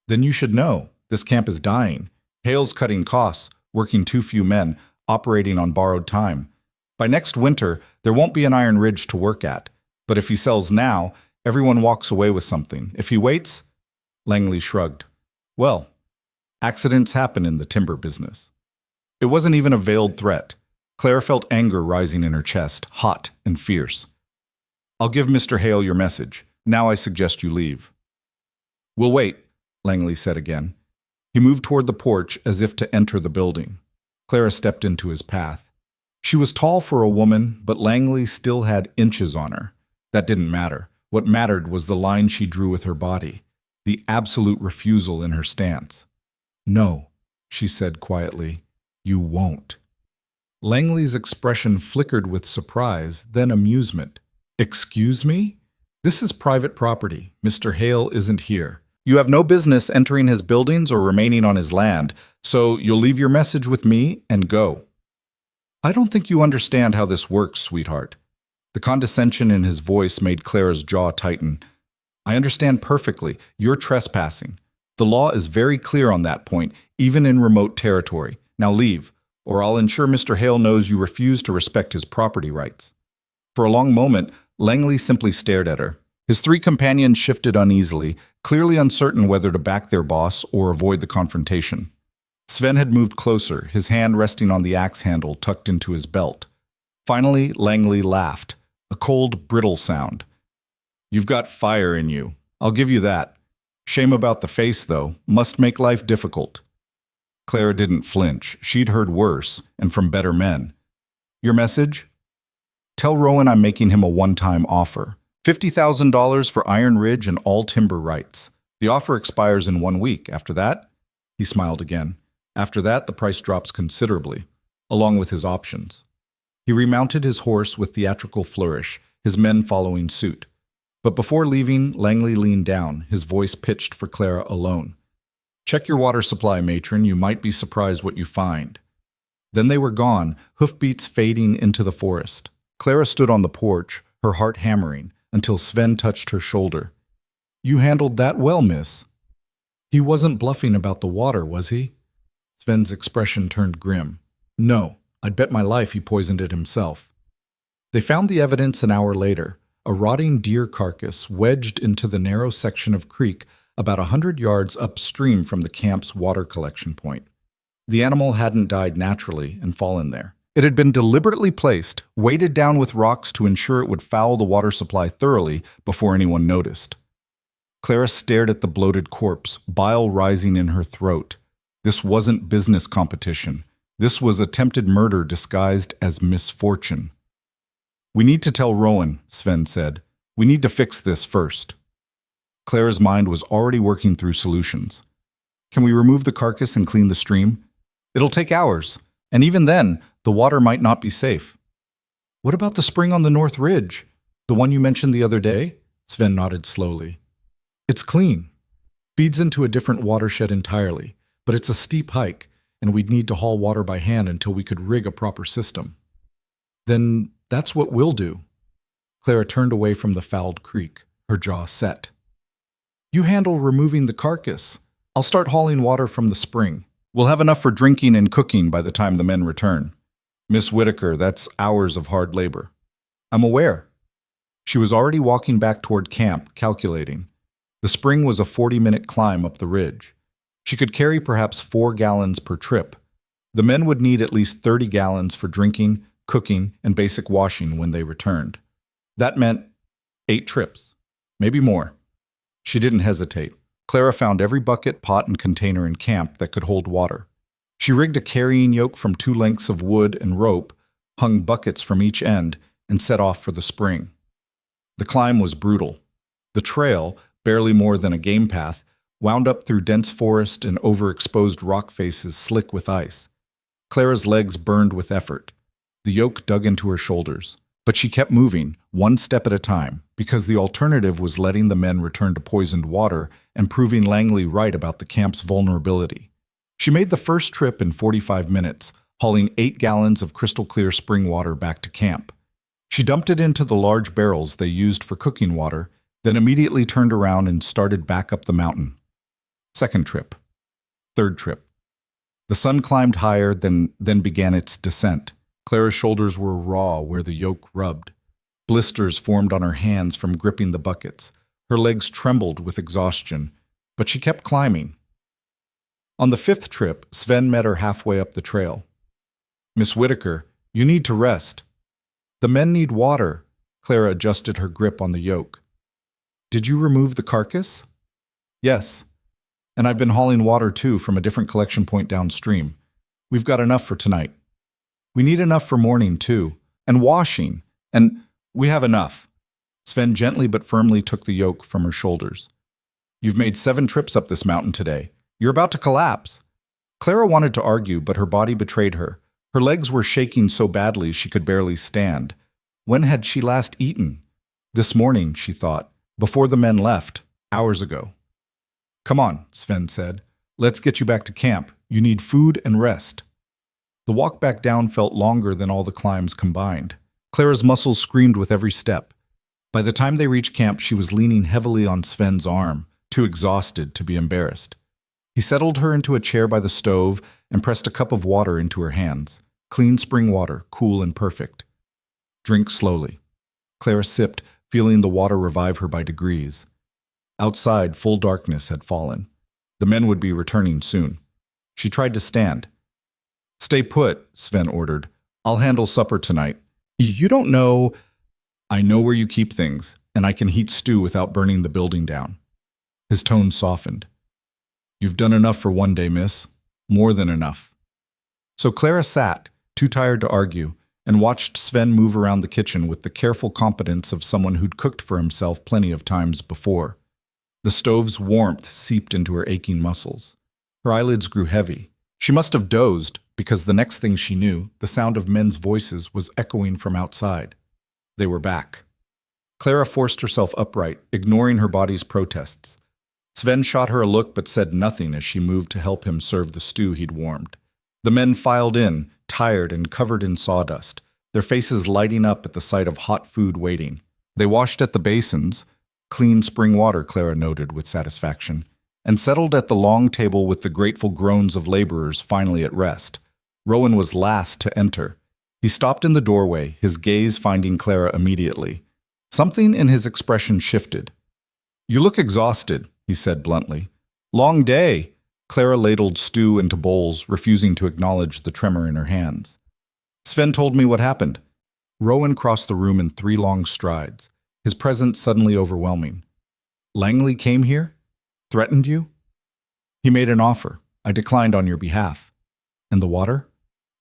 Then you should know. This camp is dying. Hale's cutting costs, working too few men, operating on borrowed time. By next winter, there won't be an Iron Ridge to work at. But if he sells now, everyone walks away with something. If he waits... Langley shrugged. Well, accidents happen in the timber business. It wasn't even a veiled threat. Clara felt anger rising in her chest, hot and fierce. I'll give Mr. Hale your message. Now I suggest you leave. We'll wait, Langley said again. He moved toward the porch as if to enter the building. Clara stepped into his path. She was tall for a woman, but Langley still had inches on her. That didn't matter. What mattered was the line she drew with her body, the absolute refusal in her stance. No, she said quietly, you won't. Langley's expression flickered with surprise, then amusement. Excuse me? This is private property. Mr. Hale isn't here. You have no business entering his buildings or remaining on his land, so you'll leave your message with me and go. I don't think you understand how this works, sweetheart. The condescension in his voice made Clara's jaw tighten. I understand perfectly. You're trespassing. The law is very clear on that point, even in remote territory. Now leave, or I'll ensure Mr. Hale knows you refuse to respect his property rights. For a long moment, Langley simply stared at her. His three companions shifted uneasily, clearly uncertain whether to back their boss or avoid the confrontation. Sven had moved closer, his hand resting on the axe handle tucked into his belt. Finally, Langley laughed, a cold, brittle sound. You've got fire in you. I'll give you that. Shame about the face, though. Must make life difficult. Clara didn't flinch. She'd heard worse, and from better men. Your message? Tell Rowan I'm making him a one-time offer. $50,000 for Iron Ridge and all timber rights. The offer expires in 1 week. After that, he smiled again. After that, the price drops considerably, along with his options. He remounted his horse with theatrical flourish, his men following suit. But before leaving, Langley leaned down, his voice pitched for Clara alone. Check your water supply, matron. You might be surprised what you find. Then they were gone, hoofbeats fading into the forest. Clara stood on the porch, her heart hammering, until Sven touched her shoulder. You handled that well, miss. He wasn't bluffing about the water, was he? Sven's expression turned grim. No, I'd bet my life he poisoned it himself. They found the evidence an hour later, a rotting deer carcass wedged into the narrow section of creek about 100 yards upstream from the camp's water collection point. The animal hadn't died naturally and fallen there. It had been deliberately placed, weighted down with rocks to ensure it would foul the water supply thoroughly before anyone noticed. Clara stared at the bloated corpse, bile rising in her throat. This wasn't business competition. This was attempted murder disguised as misfortune. "We need to tell Rowan," Sven said. "We need to fix this first." Clara's mind was already working through solutions. "Can we remove the carcass and clean the stream? It'll take hours, and even then, the water might not be safe." "What about the spring on the North Ridge? The one you mentioned the other day?" Sven nodded slowly. "It's clean. Feeds into a different watershed entirely, but it's a steep hike, and we'd need to haul water by hand until we could rig a proper system." "Then that's what we'll do." Clara turned away from the fouled creek, her jaw set. "You handle removing the carcass. I'll start hauling water from the spring. We'll have enough for drinking and cooking by the time the men return. Miss Whitaker, that's hours of hard labor." "I'm aware." She was already walking back toward camp, calculating. The spring was a 40-minute climb up the ridge. She could carry perhaps 4 gallons per trip. The men would need at least 30 gallons for drinking, cooking, and basic washing when they returned. That meant 8 trips, maybe more. She didn't hesitate. Clara found every bucket, pot, and container in camp that could hold water. She rigged a carrying yoke from 2 lengths of wood and rope, hung buckets from each end, and set off for the spring. The climb was brutal. The trail, barely more than a game path, wound up through dense forest and overexposed rock faces slick with ice. Clara's legs burned with effort. The yoke dug into her shoulders. But she kept moving, one step at a time, because the alternative was letting the men return to poisoned water and proving Langley right about the camp's vulnerability. She made the first trip in 45 minutes, hauling 8 gallons of crystal-clear spring water back to camp. She dumped it into the large barrels they used for cooking water, then immediately turned around and started back up the mountain. Second trip. Third trip. The sun climbed higher, then began its descent. Clara's shoulders were raw where the yoke rubbed. Blisters formed on her hands from gripping the buckets. Her legs trembled with exhaustion, but she kept climbing. On the 5th trip, Sven met her halfway up the trail. "Miss Whitaker, you need to rest." "The men need water." Clara adjusted her grip on the yoke. "Did you remove the carcass?" "Yes. And I've been hauling water too from a different collection point downstream. We've got enough for tonight. We need enough for morning too, and washing, and we have enough." Sven gently but firmly took the yoke from her shoulders. "You've made 7 trips up this mountain today. You're about to collapse." Clara wanted to argue, but her body betrayed her. Her legs were shaking so badly she could barely stand. When had she last eaten? This morning, she thought, before the men left, hours ago. "Come on," Sven said. "Let's get you back to camp. You need food and rest." The walk back down felt longer than all the climbs combined. Clara's muscles screamed with every step. By the time they reached camp, she was leaning heavily on Sven's arm, too exhausted to be embarrassed. He settled her into a chair by the stove and pressed a cup of water into her hands. Clean spring water, cool and perfect. "Drink slowly." Clara sipped, feeling the water revive her by degrees. Outside, full darkness had fallen. The men would be returning soon. She tried to stand. "Stay put," Sven ordered. "I'll handle supper tonight. You don't know—" "I know where you keep things, and I can heat stew without burning the building down." His tone softened. "You've done enough for one day, miss. More than enough." So Clara sat, too tired to argue, and watched Sven move around the kitchen with the careful competence of someone who'd cooked for himself plenty of times before. The stove's warmth seeped into her aching muscles. Her eyelids grew heavy. She must have dozed, because the next thing she knew, the sound of men's voices was echoing from outside. They were back. Clara forced herself upright, ignoring her body's protests. Sven shot her a look but said nothing as she moved to help him serve the stew he'd warmed. The men filed in, tired and covered in sawdust, their faces lighting up at the sight of hot food waiting. They washed at the basins, clean spring water, Clara noted with satisfaction, and settled at the long table with the grateful groans of laborers finally at rest. Rowan was last to enter. He stopped in the doorway, his gaze finding Clara immediately. Something in his expression shifted. "You look exhausted," he said bluntly. "Long day." Clara ladled stew into bowls, refusing to acknowledge the tremor in her hands. Sven told me what happened. Rowan crossed the room in 3 long strides, his presence suddenly overwhelming. Langley came here? Threatened you? He made an offer. I declined on your behalf. And the water?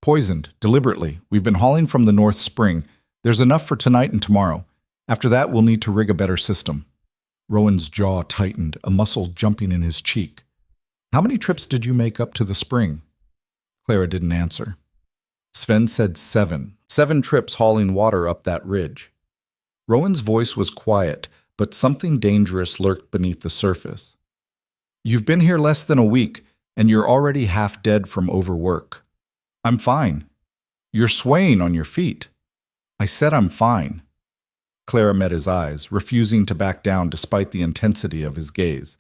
Poisoned, deliberately. We've been hauling from the North Spring. There's enough for tonight and tomorrow. After that, we'll need to rig a better system. Rowan's jaw tightened, a muscle jumping in his cheek. How many trips did you make up to the spring? Clara didn't answer. Sven said 7. 7 trips hauling water up that ridge. Rowan's voice was quiet, but something dangerous lurked beneath the surface. You've been here less than a week, and you're already half dead from overwork. I'm fine. You're swaying on your feet. I said I'm fine. Clara met his eyes, refusing to back down despite the intensity of his gaze.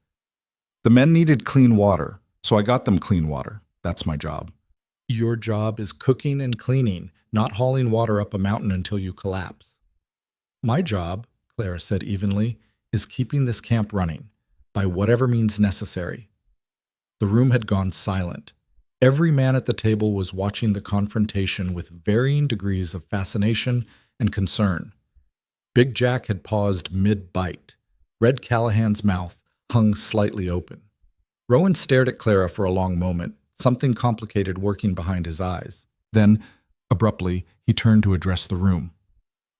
The men needed clean water, so I got them clean water. That's my job. Your job is cooking and cleaning, not hauling water up a mountain until you collapse. My job, Clara said evenly, is keeping this camp running, by whatever means necessary. The room had gone silent. Every man at the table was watching the confrontation with varying degrees of fascination and concern. Big Jack had paused mid-bite. Red Callahan's mouth hung slightly open. Rowan stared at Clara for a long moment, something complicated working behind his eyes. Then, abruptly, he turned to address the room.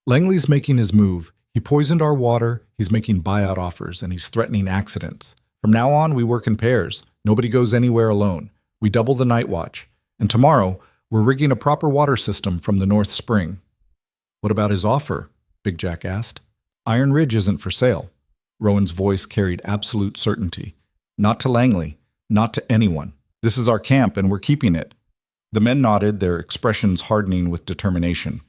Langley's making his move. He poisoned our water, he's making buyout offers, and he's threatening accidents. From now on, we work in pairs. Nobody goes anywhere alone. We double the night watch. And tomorrow, we're rigging a proper water system from the North Spring. What about his offer? Big Jack asked. Iron Ridge isn't for sale. Rowan's voice carried absolute certainty. Not to Langley, not to anyone. This is our camp, and we're keeping it. The men nodded, their expressions hardening with determination.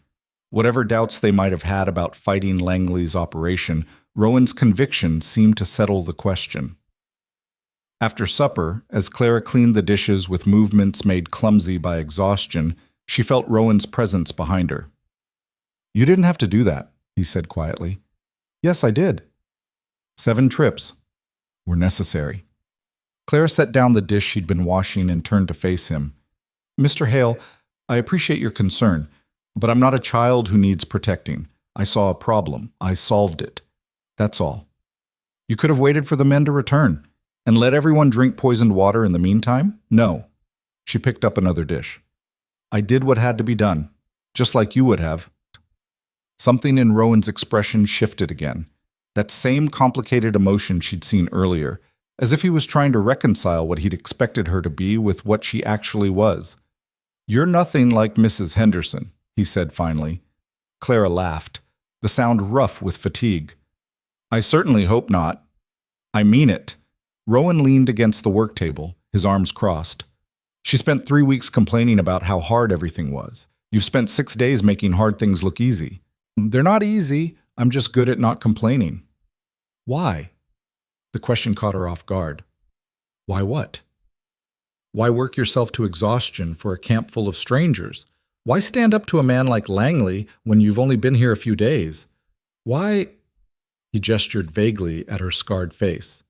Whatever doubts they might have had about fighting Langley's operation, Rowan's conviction seemed to settle the question. After supper, as Clara cleaned the dishes with movements made clumsy by exhaustion, she felt Rowan's presence behind her. You didn't have to do that, he said quietly. Yes, I did. 7 trips were necessary. Clara set down the dish she'd been washing and turned to face him. Mr. Hale, I appreciate your concern, but I'm not a child who needs protecting. I saw a problem. I solved it. That's all. You could have waited for the men to return and let everyone drink poisoned water in the meantime? No. She picked up another dish. I did what had to be done, just like you would have. Something in Rowan's expression shifted again. That same complicated emotion she'd seen earlier, as if he was trying to reconcile what he'd expected her to be with what she actually was. You're nothing like Mrs. Henderson, he said finally. Clara laughed, the sound rough with fatigue. I certainly hope not. I mean it. Rowan leaned against the work table, his arms crossed. She spent 3 weeks complaining about how hard everything was. You've spent 6 days making hard things look easy. They're not easy. I'm just good at not complaining. Why? The question caught her off guard. Why what? Why work yourself to exhaustion for a camp full of strangers? Why stand up to a man like Langley when you've only been here a few days? Why? He gestured vaguely at her scarred face.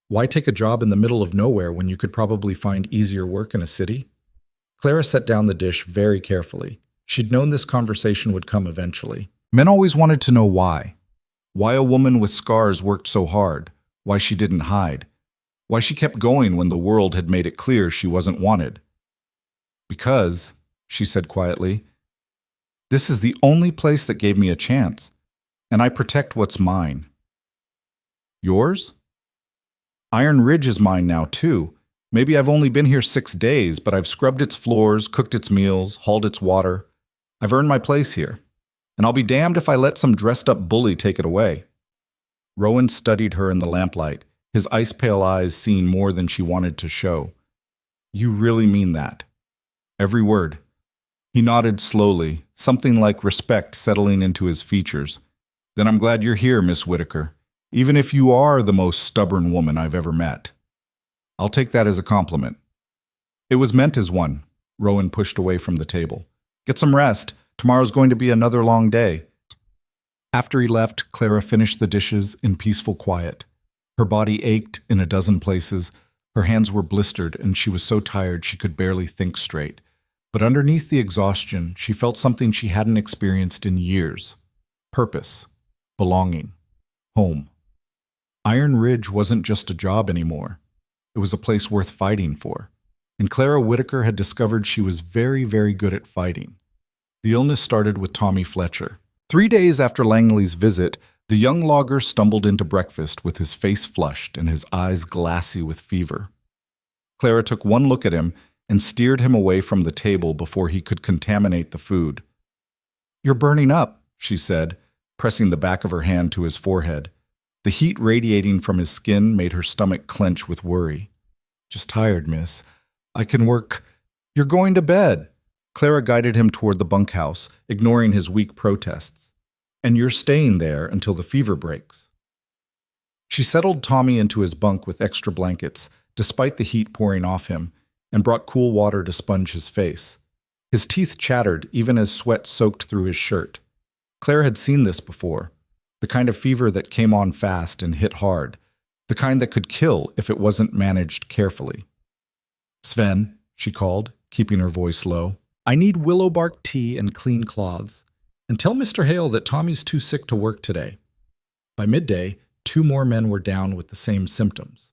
Why take a job in the middle of nowhere when you could probably find easier work in a city? Clara set down the dish very carefully. She'd known this conversation would come eventually. Men always wanted to know why. Why a woman with scars worked so hard. Why she didn't hide. Why she kept going when the world had made it clear she wasn't wanted. Because, she said quietly, this is the only place that gave me a chance, and I protect what's mine. Yours? Iron Ridge is mine now, too. Maybe I've only been here 6 days, but I've scrubbed its floors, cooked its meals, hauled its water. I've earned my place here, and I'll be damned if I let some dressed-up bully take it away. Rowan studied her in the lamplight, his ice-pale eyes seeing more than she wanted to show. You really mean that? Every word. He nodded slowly, something like respect settling into his features. Then I'm glad you're here, Miss Whitaker, even if you are the most stubborn woman I've ever met. I'll take that as a compliment. It was meant as one. Rowan pushed away from the table. Get some rest. Tomorrow's going to be another long day. After he left, Clara finished the dishes in peaceful quiet. Her body ached in a dozen places, Her hands were blistered, and she was so tired she could barely think straight. But underneath the exhaustion, she felt something she hadn't experienced in years. Purpose. Belonging. Home. Iron Ridge wasn't just a job anymore. It was a place worth fighting for. And Clara Whitaker had discovered she was very, very good at fighting. The illness started with Tommy Fletcher. 3 days after Langley's visit, the young logger stumbled into breakfast with his face flushed and his eyes glassy with fever. Clara took one look at him and steered him away from the table before he could contaminate the food. "You're burning up," she said, pressing the back of her hand to his forehead. The heat radiating from his skin made her stomach clench with worry. "Just tired, miss. I can work." "You're going to bed." Clara guided him toward the bunkhouse, ignoring his weak protests. "And you're staying there until the fever breaks." She settled Tommy into his bunk with extra blankets, despite the heat pouring off him, and brought cool water to sponge his face. His teeth chattered even as sweat soaked through his shirt. Clara had seen this before, the kind of fever that came on fast and hit hard, the kind that could kill if it wasn't managed carefully. "Sven," she called, keeping her voice low, "I need willow bark tea and clean cloths. And tell Mr. Hale that Tommy's too sick to work today." By midday, 2 more men were down with the same symptoms.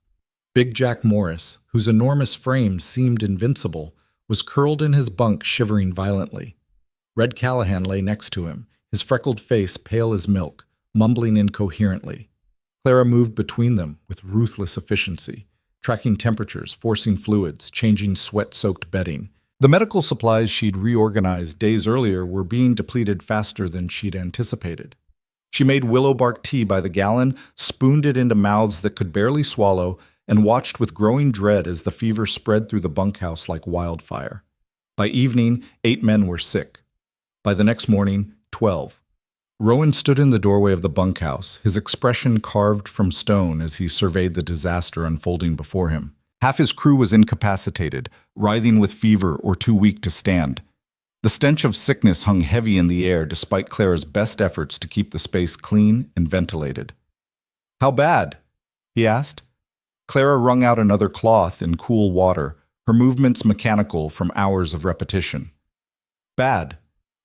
Big Jack Morris, whose enormous frame seemed invincible, was curled in his bunk shivering violently. Red Callahan lay next to him, his freckled face pale as milk, mumbling incoherently. Clara moved between them with ruthless efficiency, tracking temperatures, forcing fluids, changing sweat-soaked bedding. The medical supplies she'd reorganized days earlier were being depleted faster than she'd anticipated. She made willow bark tea by the gallon, spooned it into mouths that could barely swallow, and watched with growing dread as the fever spread through the bunkhouse like wildfire. By evening, 8 men were sick. By the next morning, 12. Rowan stood in the doorway of the bunkhouse, his expression carved from stone as he surveyed the disaster unfolding before him. Half his crew was incapacitated, writhing with fever or too weak to stand. The stench of sickness hung heavy in the air despite Clara's best efforts to keep the space clean and ventilated. "How bad?" he asked. Clara wrung out another cloth in cool water, her movements mechanical from hours of repetition. "Bad.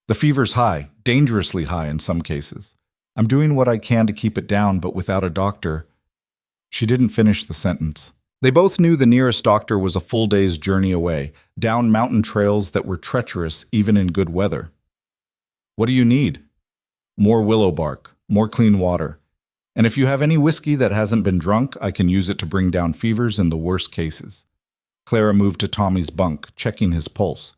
The fever's high, dangerously high in some cases. I'm doing what I can to keep it down, but without a doctor." She didn't finish the sentence. They both knew the nearest doctor was a full day's journey away, down mountain trails that were treacherous even in good weather. "What do you need?" "More willow bark, more clean water. And if you have any whiskey that hasn't been drunk, I can use it to bring down fevers in the worst cases." Clara moved to Tommy's bunk, checking his pulse.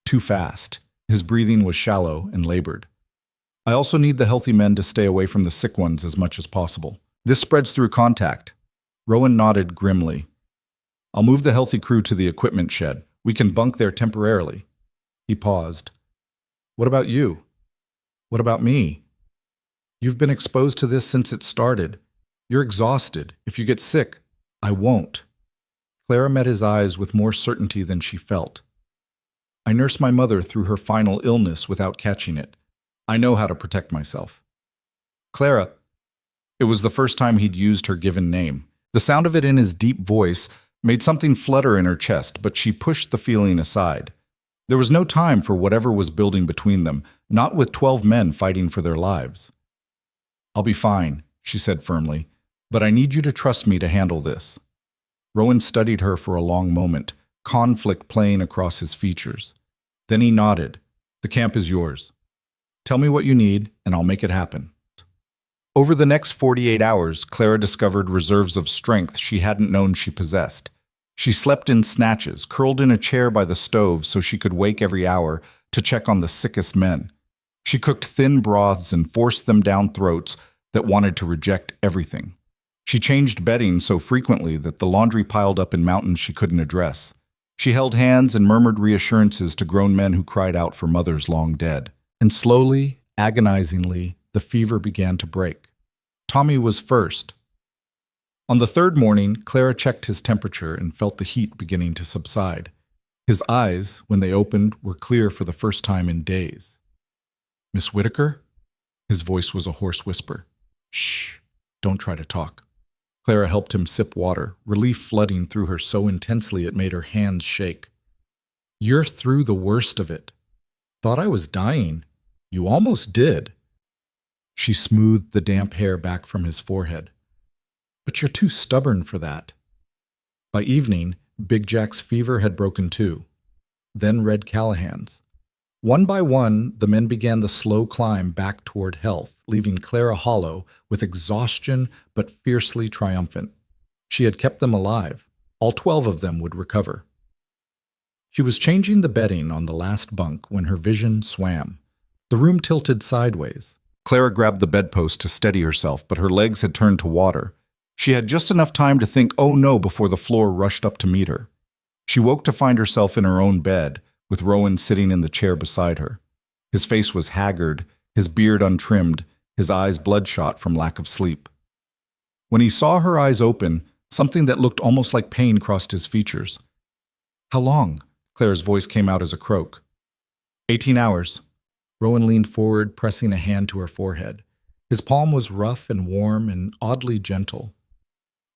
Too fast. His breathing was shallow and labored. "I also need the healthy men to stay away from the sick ones as much as possible. This spreads through contact." Rowan nodded grimly. "I'll move the healthy crew to the equipment shed. We can bunk there temporarily." He paused. "What about you? What about me? You've been exposed to this since it started. You're exhausted. If you get sick, I won't." Clara met his eyes with more certainty than she felt. "I nursed my mother through her final illness without catching it. I know how to protect myself." "Clara." It was the first time he'd used her given name. The sound of it in his deep voice made something flutter in her chest, but she pushed the feeling aside. There was no time for whatever was building between them, not with 12 men fighting for their lives. "I'll be fine," she said firmly, "but I need you to trust me to handle this." Rowan studied her for a long moment, conflict playing across his features. Then he nodded. "The camp is yours. Tell me what you need, and I'll make it happen." Over the next 48 hours, Clara discovered reserves of strength she hadn't known she possessed. She slept in snatches, curled in a chair by the stove so she could wake every hour to check on the sickest men. She cooked thin broths and forced them down throats that wanted to reject everything. She changed bedding so frequently that the laundry piled up in mountains she couldn't address. She held hands and murmured reassurances to grown men who cried out for mothers long dead. And slowly, agonizingly, the fever began to break. Tommy was first. On the 3rd morning, Clara checked his temperature and felt the heat beginning to subside. His eyes, when they opened, were clear for the first time in days. "Miss Whitaker?" His voice was a hoarse whisper. "Shh, don't try to talk." Clara helped him sip water, relief flooding through her so intensely it made her hands shake. You're through the worst of it. Thought I was dying. You almost did. She smoothed the damp hair back from his forehead. But you're too stubborn for that. By evening, Big Jack's fever had broken too. Then Red Callahan's. One by one, the men began the slow climb back toward health, leaving Clara hollow with exhaustion but fiercely triumphant. She had kept them alive. All 12 of them would recover. She was changing the bedding on the last bunk when her vision swam. The room tilted sideways. Clara grabbed the bedpost to steady herself, but her legs had turned to water. She had just enough time to think, oh no, before the floor rushed up to meet her. She woke to find herself in her own bed, with Rowan sitting in the chair beside her. His face was haggard, his beard untrimmed, his eyes bloodshot from lack of sleep. When he saw her eyes open, something that looked almost like pain crossed his features. How long? Claire's voice came out as a croak. 18 hours. Rowan leaned forward, pressing a hand to her forehead. His palm was rough and warm and oddly gentle.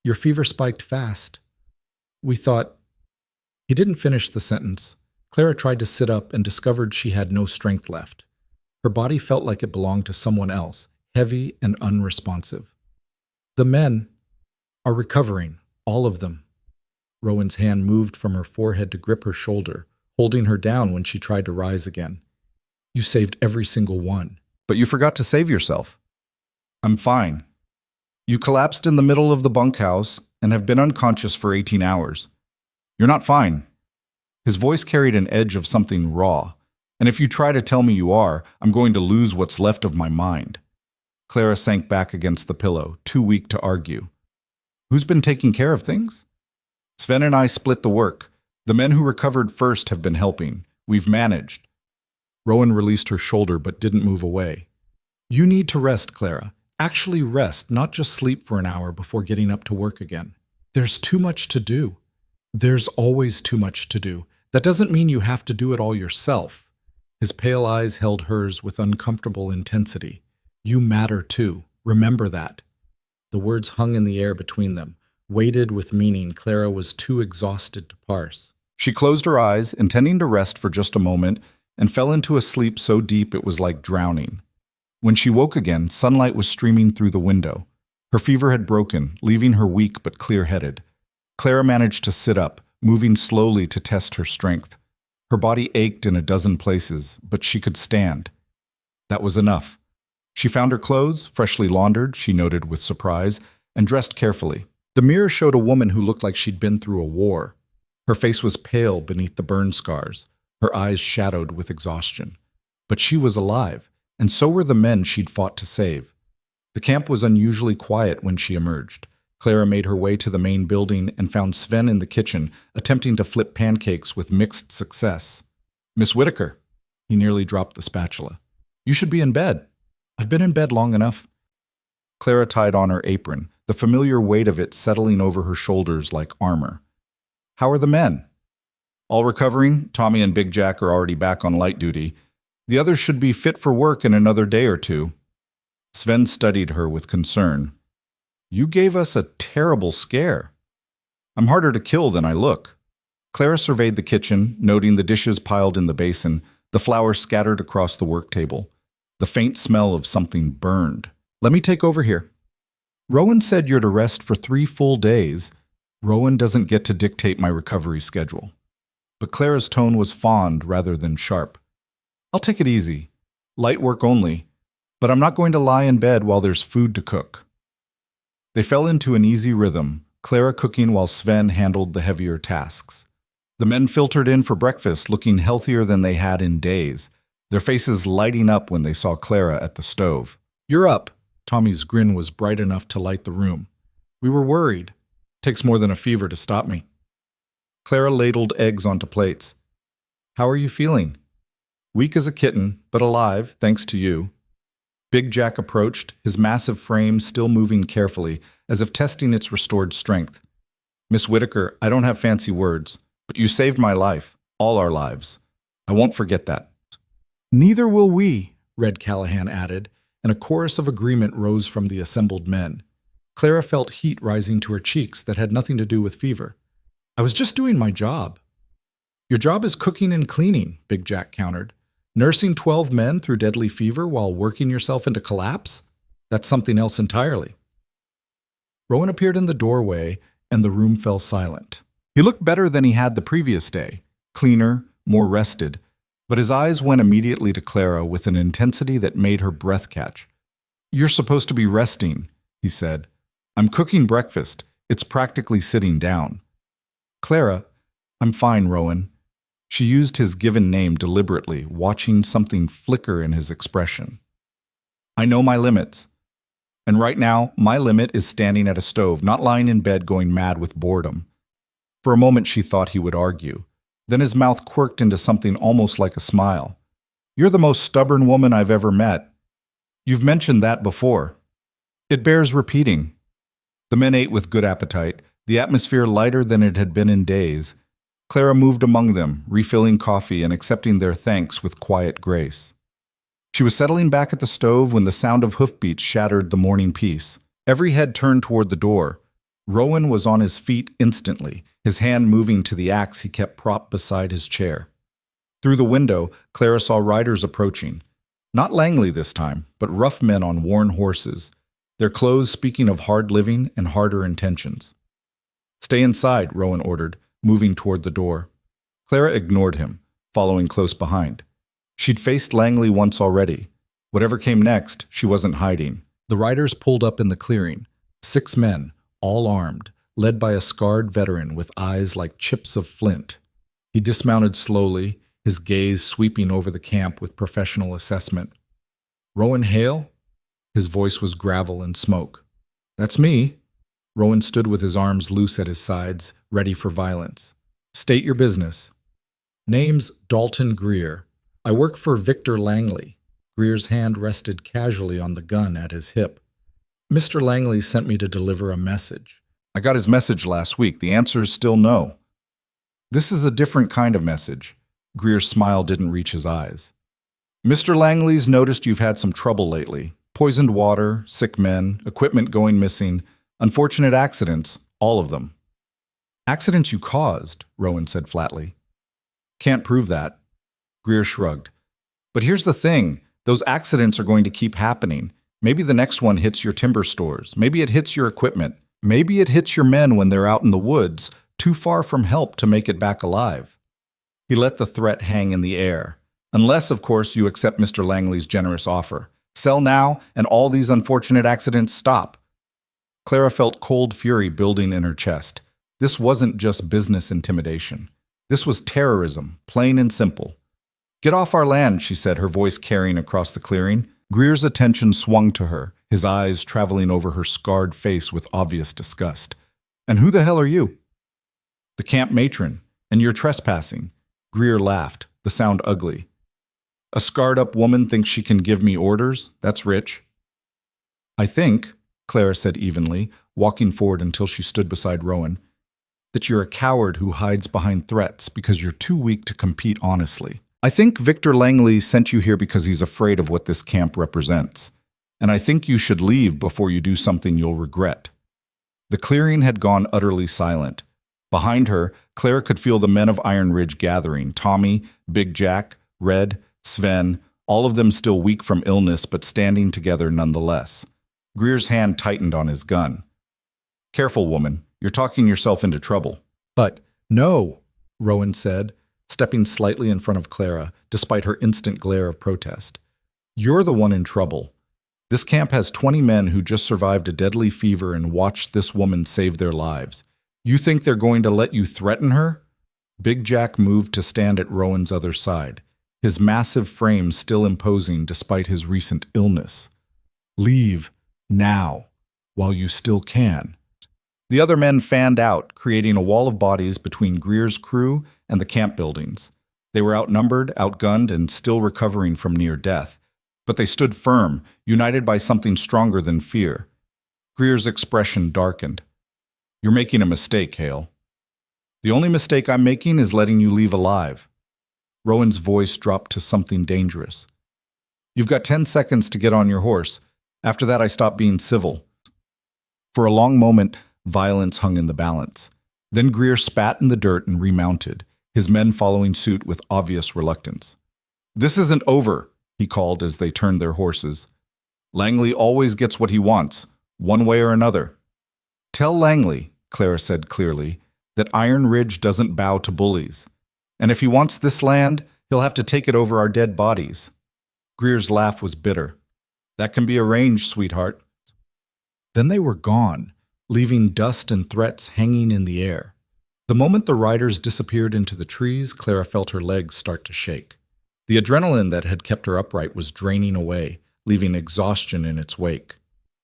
Your fever spiked fast. We thought... He didn't finish the sentence. Clara tried to sit up and discovered she had no strength left. Her body felt like it belonged to someone else, heavy and unresponsive. The men are recovering, all of them. Rowan's hand moved from her forehead to grip her shoulder, holding her down when she tried to rise again. You saved every single one. But you forgot to save yourself. I'm fine. You collapsed in the middle of the bunkhouse and have been unconscious for 18 hours. You're not fine. His voice carried an edge of something raw, and if you try to tell me you are, I'm going to lose what's left of my mind. Clara sank back against the pillow, too weak to argue. Who's been taking care of things? Sven and I split the work. The men who recovered first have been helping. We've managed. Rowan released her shoulder but didn't move away. You need to rest, Clara. Actually rest, not just sleep for an hour before getting up to work again. There's too much to do. There's always too much to do. That doesn't mean you have to do it all yourself. His pale eyes held hers with uncomfortable intensity. You matter too. Remember that. The words hung in the air between them, weighted with meaning Clara was too exhausted to parse. She closed her eyes, intending to rest for just a moment, and fell into a sleep so deep it was like drowning. When she woke again, sunlight was streaming through the window. Her fever had broken, leaving her weak but clear-headed. Clara managed to sit up, moving slowly to test her strength. Her body ached in a dozen places, but she could stand. That was enough. She found her clothes, freshly laundered, she noted with surprise, and dressed carefully. The mirror showed a woman who looked like she'd been through a war. Her face was pale beneath the burn scars, her eyes shadowed with exhaustion. But she was alive, and so were the men she'd fought to save. The camp was unusually quiet when she emerged. Clara made her way to the main building and found Sven in the kitchen, attempting to flip pancakes with mixed success. Miss Whitaker. He nearly dropped the spatula. You should be in bed. I've been in bed long enough. Clara tied on her apron, the familiar weight of it settling over her shoulders like armor. How are the men? All recovering. Tommy and Big Jack are already back on light duty. The others should be fit for work in another day or two. Sven studied her with concern. You gave us a terrible scare. I'm harder to kill than I look. Clara surveyed the kitchen, noting the dishes piled in the basin, the flour scattered across the work table, the faint smell of something burned. Let me take over here. Rowan said you're to rest for 3 full days. Rowan doesn't get to dictate my recovery schedule. But Clara's tone was fond rather than sharp. I'll take it easy. Light work only. But I'm not going to lie in bed while there's food to cook. They fell into an easy rhythm, Clara cooking while Sven handled the heavier tasks. The men filtered in for breakfast, looking healthier than they had in days, their faces lighting up when they saw Clara at the stove. You're up. Tommy's grin was bright enough to light the room. We were worried. Takes more than a fever to stop me. Clara ladled eggs onto plates. How are you feeling? Weak as a kitten, but alive, thanks to you. Big Jack approached, his massive frame still moving carefully, as if testing its restored strength. Miss Whitaker, I don't have fancy words, but you saved my life, all our lives. I won't forget that. Neither will we, Red Callahan added, and a chorus of agreement rose from the assembled men. Clara felt heat rising to her cheeks that had nothing to do with fever. I was just doing my job. Your job is cooking and cleaning, Big Jack countered. Nursing 12 men through deadly fever while working yourself into collapse? That's something else entirely. Rowan appeared in the doorway, and the room fell silent. He looked better than he had the previous day, cleaner, more rested, but his eyes went immediately to Clara with an intensity that made her breath catch. You're supposed to be resting, he said. I'm cooking breakfast. It's practically sitting down. Clara, I'm fine, Rowan. She used his given name deliberately, watching something flicker in his expression. I know my limits. And right now, my limit is standing at a stove, not lying in bed going mad with boredom. For a moment she thought he would argue. Then his mouth quirked into something almost like a smile. You're the most stubborn woman I've ever met. You've mentioned that before. It bears repeating. The men ate with good appetite, the atmosphere lighter than it had been in days. Clara moved among them, refilling coffee and accepting their thanks with quiet grace. She was settling back at the stove when the sound of hoofbeats shattered the morning peace. Every head turned toward the door. Rowan was on his feet instantly, his hand moving to the axe he kept propped beside his chair. Through the window, Clara saw riders approaching. Not Langley this time, but rough men on worn horses, their clothes speaking of hard living and harder intentions. Stay inside, Rowan ordered, moving toward the door. Clara ignored him, following close behind. She'd faced Langley once already. Whatever came next, she wasn't hiding. The riders pulled up in the clearing. 6 men, all armed, led by a scarred veteran with eyes like chips of flint. He dismounted slowly, his gaze sweeping over the camp with professional assessment. Rowan Hale? His voice was gravel and smoke. That's me. Rowan stood with his arms loose at his sides, ready for violence. State your business. Name's Dalton Greer. I work for Victor Langley. Greer's hand rested casually on the gun at his hip. Mr. Langley sent me to deliver a message. I got his message last week. The answer is still no. This is a different kind of message. Greer's smile didn't reach his eyes. Mr. Langley's noticed you've had some trouble lately. Poisoned water, sick men, equipment going missing, unfortunate accidents, all of them. Accidents you caused, Rowan said flatly. Can't prove that. Greer shrugged. But here's the thing. Those accidents are going to keep happening. Maybe the next one hits your timber stores. Maybe it hits your equipment. Maybe it hits your men when they're out in the woods, too far from help to make it back alive. He let the threat hang in the air. Unless, of course, you accept Mr. Langley's generous offer. Sell now, and all these unfortunate accidents stop. Clara felt cold fury building in her chest. This wasn't just business intimidation. This was terrorism, plain and simple. Get off our land, she said, her voice carrying across the clearing. Greer's attention swung to her, his eyes traveling over her scarred face with obvious disgust. And who the hell are you? The camp matron, and you're trespassing. Greer laughed, the sound ugly. A scarred-up woman thinks she can give me orders? That's rich. I think, Clara said evenly, walking forward until she stood beside Rowan, that you're a coward who hides behind threats because you're too weak to compete honestly. I think Victor Langley sent you here because he's afraid of what this camp represents. And I think you should leave before you do something you'll regret. The clearing had gone utterly silent. Behind her, Clara could feel the men of Iron Ridge gathering, Tommy, Big Jack, Red, Sven, all of them still weak from illness but standing together nonetheless. Greer's hand tightened on his gun. Careful, woman. You're talking yourself into trouble. But, no, Rowan said, stepping slightly in front of Clara, despite her instant glare of protest. You're the one in trouble. This camp has 20 men who just survived a deadly fever and watched this woman save their lives. You think they're going to let you threaten her? Big Jack moved to stand at Rowan's other side, his massive frame still imposing despite his recent illness. Leave, now, while you still can. The other men fanned out, creating a wall of bodies between Greer's crew and the camp buildings. They were outnumbered, outgunned, and still recovering from near death. But they stood firm, united by something stronger than fear. Greer's expression darkened. You're making a mistake, Hale. The only mistake I'm making is letting you leave alive. Rowan's voice dropped to something dangerous. You've got 10 seconds to get on your horse. After that, I stop being civil. For a long moment, violence hung in the balance. Then Greer spat in the dirt and remounted, his men following suit with obvious reluctance. "This isn't over," he called as they turned their horses. "Langley always gets what he wants, one way or another." "Tell Langley," Clara said clearly, "that Iron Ridge doesn't bow to bullies. And if he wants this land, he'll have to take it over our dead bodies." Greer's laugh was bitter. "That can be arranged, sweetheart." Then they were gone, leaving dust and threats hanging in the air. The moment the riders disappeared into the trees, Clara felt her legs start to shake. The adrenaline that had kept her upright was draining away, leaving exhaustion in its wake.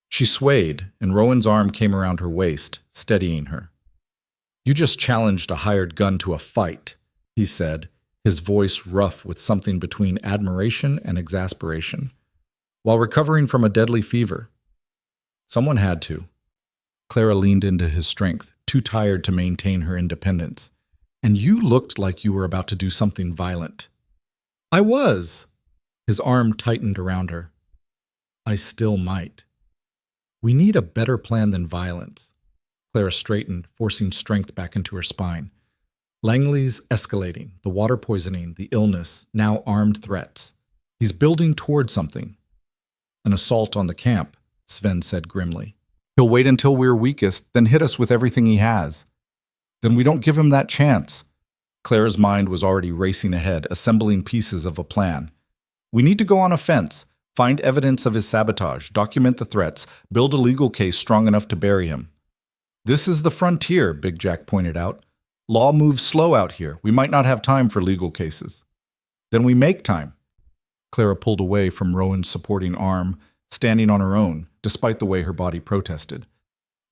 She swayed, and Rowan's arm came around her waist, steadying her. "You just challenged a hired gun to a fight," he said, his voice rough with something between admiration and exasperation, "while recovering from a deadly fever." "Someone had to." Clara leaned into his strength, too tired to maintain her independence. "And you looked like you were about to do something violent." "I was." His arm tightened around her. "I still might." "We need a better plan than violence." Clara straightened, forcing strength back into her spine. "Langley's escalating, the water poisoning, the illness, now armed threats. He's building toward something." "An assault on the camp," Sven said grimly. "He'll wait until we're weakest, then hit us with everything he has." "Then we don't give him that chance." Clara's mind was already racing ahead, assembling pieces of a plan. "We need to go on a fence, find evidence of his sabotage, document the threats, build a legal case strong enough to bury him." "This is the frontier," Big Jack pointed out. "Law moves slow out here. We might not have time for legal cases." "Then we make time." Clara pulled away from Rowan's supporting arm, standing on her own, despite the way her body protested.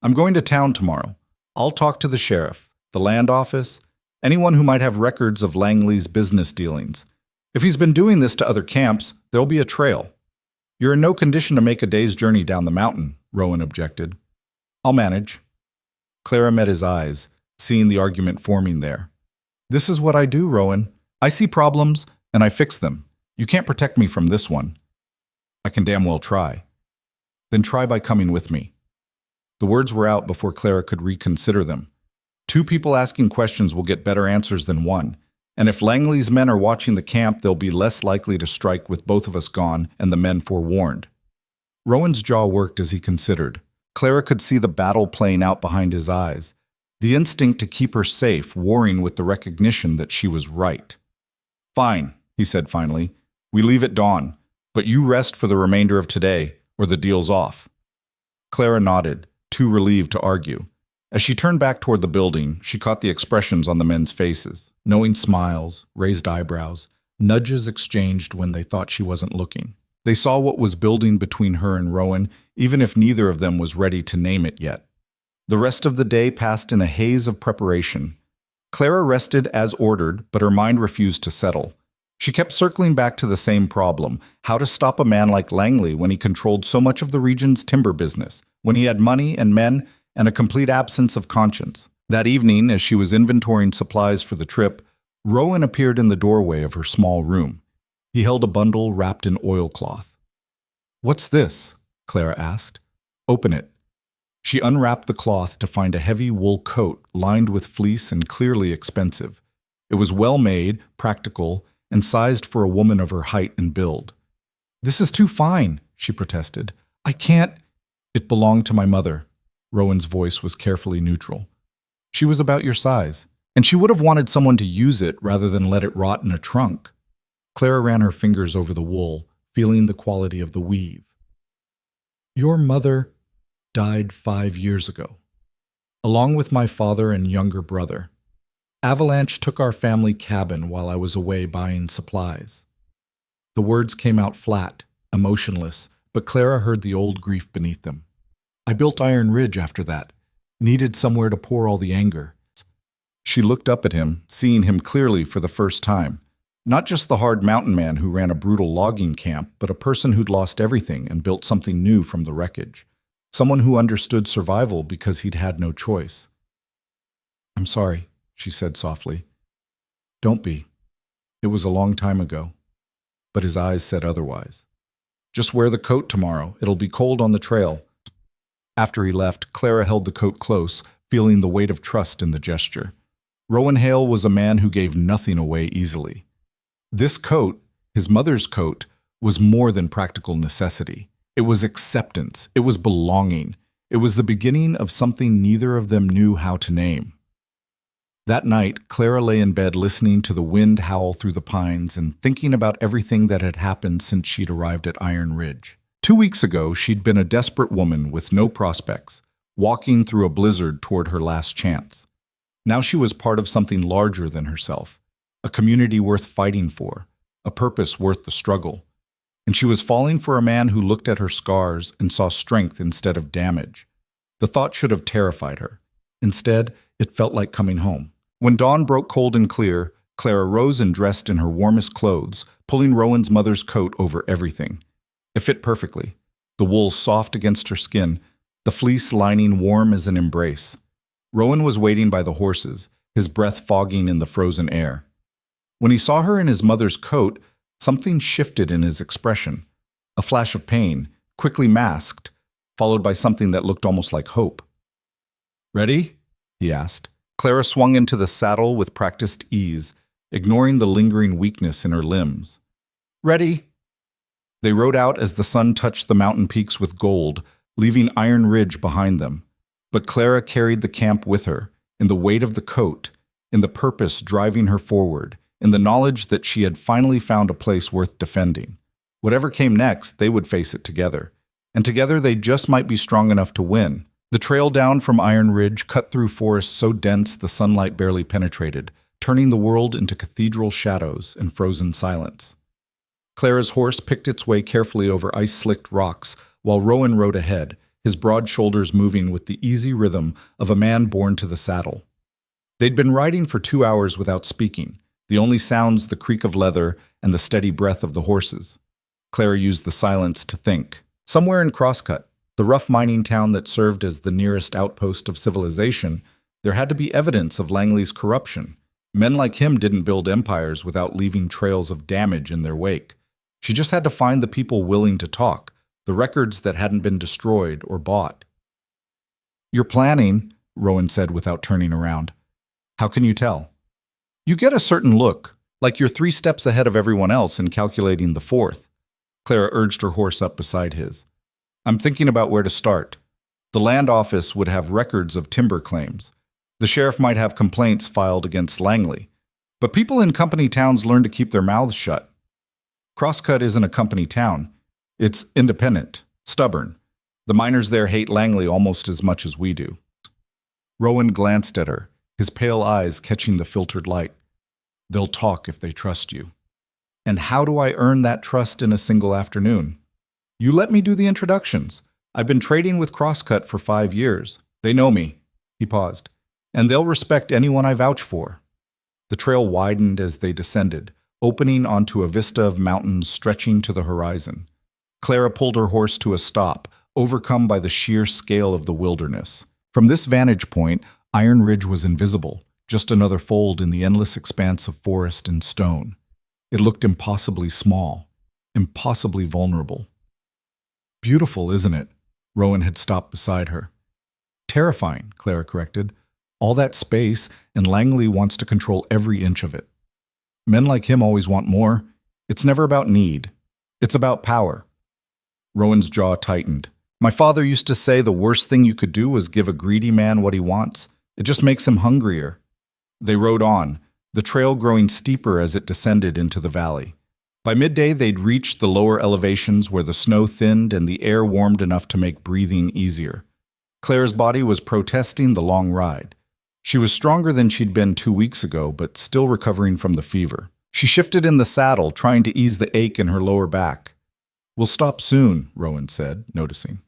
"I'm going to town tomorrow. I'll talk to the sheriff, the land office, anyone who might have records of Langley's business dealings. If he's been doing this to other camps, there'll be a trail." "You're in no condition to make a day's journey down the mountain," Rowan objected. "I'll manage." Clara met his eyes, seeing the argument forming there. "This is what I do, Rowan. I see problems, and I fix them. You can't protect me from this one." "I can damn well try." "Then try by coming with me." The words were out before Clara could reconsider them. Two people asking questions will get better answers than one, and if Langley's men are watching the camp, they'll be less likely to strike with both of us gone and the men forewarned. Rowan's jaw worked as he considered. Clara could see the battle playing out behind his eyes, the instinct to keep her safe warring with the recognition that she was right. "Fine," he said finally. "We leave at dawn, but you rest for the remainder of today, or the deal's off." Clara nodded, too relieved to argue. As she turned back toward the building, she caught the expressions on the men's faces, knowing smiles, raised eyebrows, nudges exchanged when they thought she wasn't looking. They saw what was building between her and Rowan, even if neither of them was ready to name it yet. The rest of the day passed in a haze of preparation. Clara rested as ordered, but her mind refused to settle. She kept circling back to the same problem: how to stop a man like Langley when he controlled so much of the region's timber business, when he had money and men and a complete absence of conscience. That evening, as she was inventorying supplies for the trip, Rowan appeared in the doorway of her small room. He held a bundle wrapped in oilcloth. "What's this?" Clara asked. "Open it." She unwrapped the cloth to find a heavy wool coat lined with fleece and clearly expensive. It was well made, practical, and sized for a woman of her height and build. "This is too fine," she protested. "I can't—" "It belonged to my mother." Rowan's voice was carefully neutral. "She was about your size, and she would have wanted someone to use it rather than let it rot in a trunk." Clara ran her fingers over the wool, feeling the quality of the weave. "Your mother died 5 years ago, along with my father and younger brother. Avalanche took our family cabin while I was away buying supplies." The words came out flat, emotionless, but Clara heard the old grief beneath them. "I built Iron Ridge after that. Needed somewhere to pour all the anger." She looked up at him, seeing him clearly for the first time. Not just the hard mountain man who ran a brutal logging camp, but a person who'd lost everything and built something new from the wreckage. Someone who understood survival because he'd had no choice. "I'm sorry," she said softly. "Don't be. It was a long time ago." But his eyes said otherwise. "Just wear the coat tomorrow. It'll be cold on the trail." After he left, Clara held the coat close, feeling the weight of trust in the gesture. Rowan Hale was a man who gave nothing away easily. This coat, his mother's coat, was more than practical necessity. It was acceptance. It was belonging. It was the beginning of something neither of them knew how to name. That night, Clara lay in bed listening to the wind howl through the pines and thinking about everything that had happened since she'd arrived at Iron Ridge. 2 weeks ago, she'd been a desperate woman with no prospects, walking through a blizzard toward her last chance. Now she was part of something larger than herself, a community worth fighting for, a purpose worth the struggle. And she was falling for a man who looked at her scars and saw strength instead of damage. The thought should have terrified her. Instead, it felt like coming home. When dawn broke cold and clear, Clara rose and dressed in her warmest clothes, pulling Rowan's mother's coat over everything. It fit perfectly, the wool soft against her skin, the fleece lining warm as an embrace. Rowan was waiting by the horses, his breath fogging in the frozen air. When he saw her in his mother's coat, something shifted in his expression. A flash of pain, quickly masked, followed by something that looked almost like hope. "Ready?" he asked. Clara swung into the saddle with practiced ease, ignoring the lingering weakness in her limbs. "Ready?" They rode out as the sun touched the mountain peaks with gold, leaving Iron Ridge behind them. But Clara carried the camp with her, in the weight of the coat, in the purpose driving her forward, in the knowledge that she had finally found a place worth defending. Whatever came next, they would face it together. And together they just might be strong enough to win. The trail down from Iron Ridge cut through forest so dense the sunlight barely penetrated, turning the world into cathedral shadows and frozen silence. Clara's horse picked its way carefully over ice-slicked rocks, while Rowan rode ahead, his broad shoulders moving with the easy rhythm of a man born to the saddle. They'd been riding for 2 hours without speaking, the only sounds the creak of leather and the steady breath of the horses. Clara used the silence to think. Somewhere in Crosscut, the rough mining town that served as the nearest outpost of civilization, there had to be evidence of Langley's corruption. Men like him didn't build empires without leaving trails of damage in their wake. She just had to find the people willing to talk, the records that hadn't been destroyed or bought. "You're planning," Rowan said without turning around. "How can you tell?" "You get a certain look, like you're 3 steps ahead of everyone else and calculating the 4th. Clara urged her horse up beside his. "I'm thinking about where to start. The land office would have records of timber claims. The sheriff might have complaints filed against Langley. But people in company towns learn to keep their mouths shut. Crosscut isn't a company town. It's independent, stubborn. The miners there hate Langley almost as much as we do." Rowan glanced at her, his pale eyes catching the filtered light. "They'll talk if they trust you." "And how do I earn that trust in a single afternoon?" "You let me do the introductions. I've been trading with Crosscut for 5 years. They know me." He paused. "And they'll respect anyone I vouch for." The trail widened as they descended, opening onto a vista of mountains stretching to the horizon. Clara pulled her horse to a stop, overcome by the sheer scale of the wilderness. From this vantage point, Iron Ridge was invisible, just another fold in the endless expanse of forest and stone. It looked impossibly small, impossibly vulnerable. "Beautiful, isn't it?" Rowan had stopped beside her. "Terrifying," Clara corrected. "All that space, and Langley wants to control every inch of it. Men like him always want more. It's never about need. It's about power." Rowan's jaw tightened. "My father used to say the worst thing you could do was give a greedy man what he wants. It just makes him hungrier." They rode on, the trail growing steeper as it descended into the valley. By midday, they'd reached the lower elevations where the snow thinned and the air warmed enough to make breathing easier. Claire's body was protesting the long ride. She was stronger than she'd been 2 weeks ago, but still recovering from the fever. She shifted in the saddle, trying to ease the ache in her lower back. "We'll stop soon," Rowan said, noticing.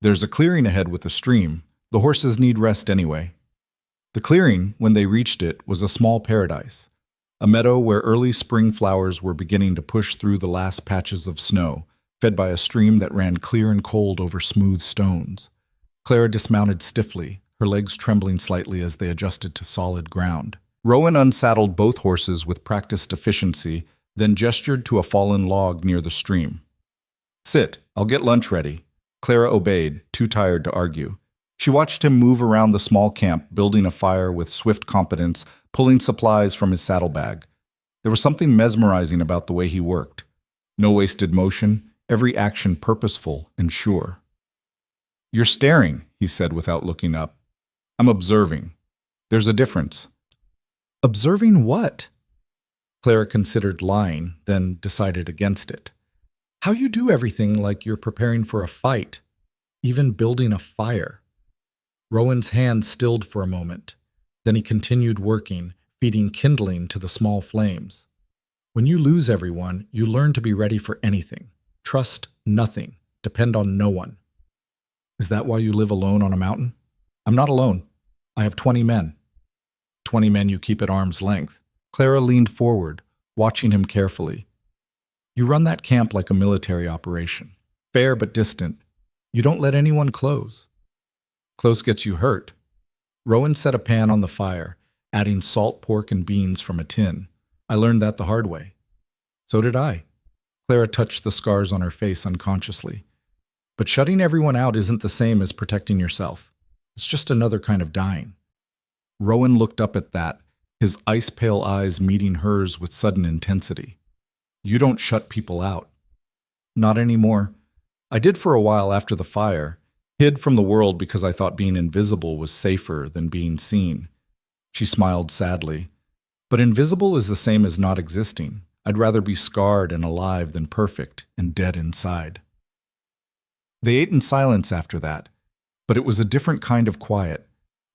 "There's a clearing ahead with a stream. The horses need rest anyway." The clearing, when they reached it, was a small paradise. A meadow where early spring flowers were beginning to push through the last patches of snow, fed by a stream that ran clear and cold over smooth stones. Clara dismounted stiffly, her legs trembling slightly as they adjusted to solid ground. Rowan unsaddled both horses with practiced efficiency, then gestured to a fallen log near the stream. "Sit, I'll get lunch ready." Clara obeyed, too tired to argue. She watched him move around the small camp, building a fire with swift competence, pulling supplies from his saddlebag. There was something mesmerizing about the way he worked. No wasted motion, every action purposeful and sure. "You're staring," he said without looking up. "I'm observing. There's a difference." "Observing what?" Clara considered lying, then decided against it. "How you do everything like you're preparing for a fight, even building a fire." Rowan's hand stilled for a moment. Then he continued working, feeding kindling to the small flames. "When you lose everyone, you learn to be ready for anything. Trust nothing. Depend on no one." "Is that why you live alone on a mountain?" "I'm not alone. I have 20 men. 20 men you keep at arm's length." Clara leaned forward, watching him carefully. "You run that camp like a military operation. Fair but distant. You don't let anyone close. Close gets you hurt." Rowan set a pan on the fire, adding salt pork and beans from a tin. "I learned that the hard way." "So did I." Clara touched the scars on her face unconsciously. "But shutting everyone out isn't the same as protecting yourself. It's just another kind of dying." Rowan looked up at that, his ice-pale eyes meeting hers with sudden intensity. "You don't shut people out." "Not anymore. I did for a while after the fire, hid from the world because I thought being invisible was safer than being seen." She smiled sadly. "But invisible is the same as not existing. I'd rather be scarred and alive than perfect and dead inside." They ate in silence after that, but it was a different kind of quiet,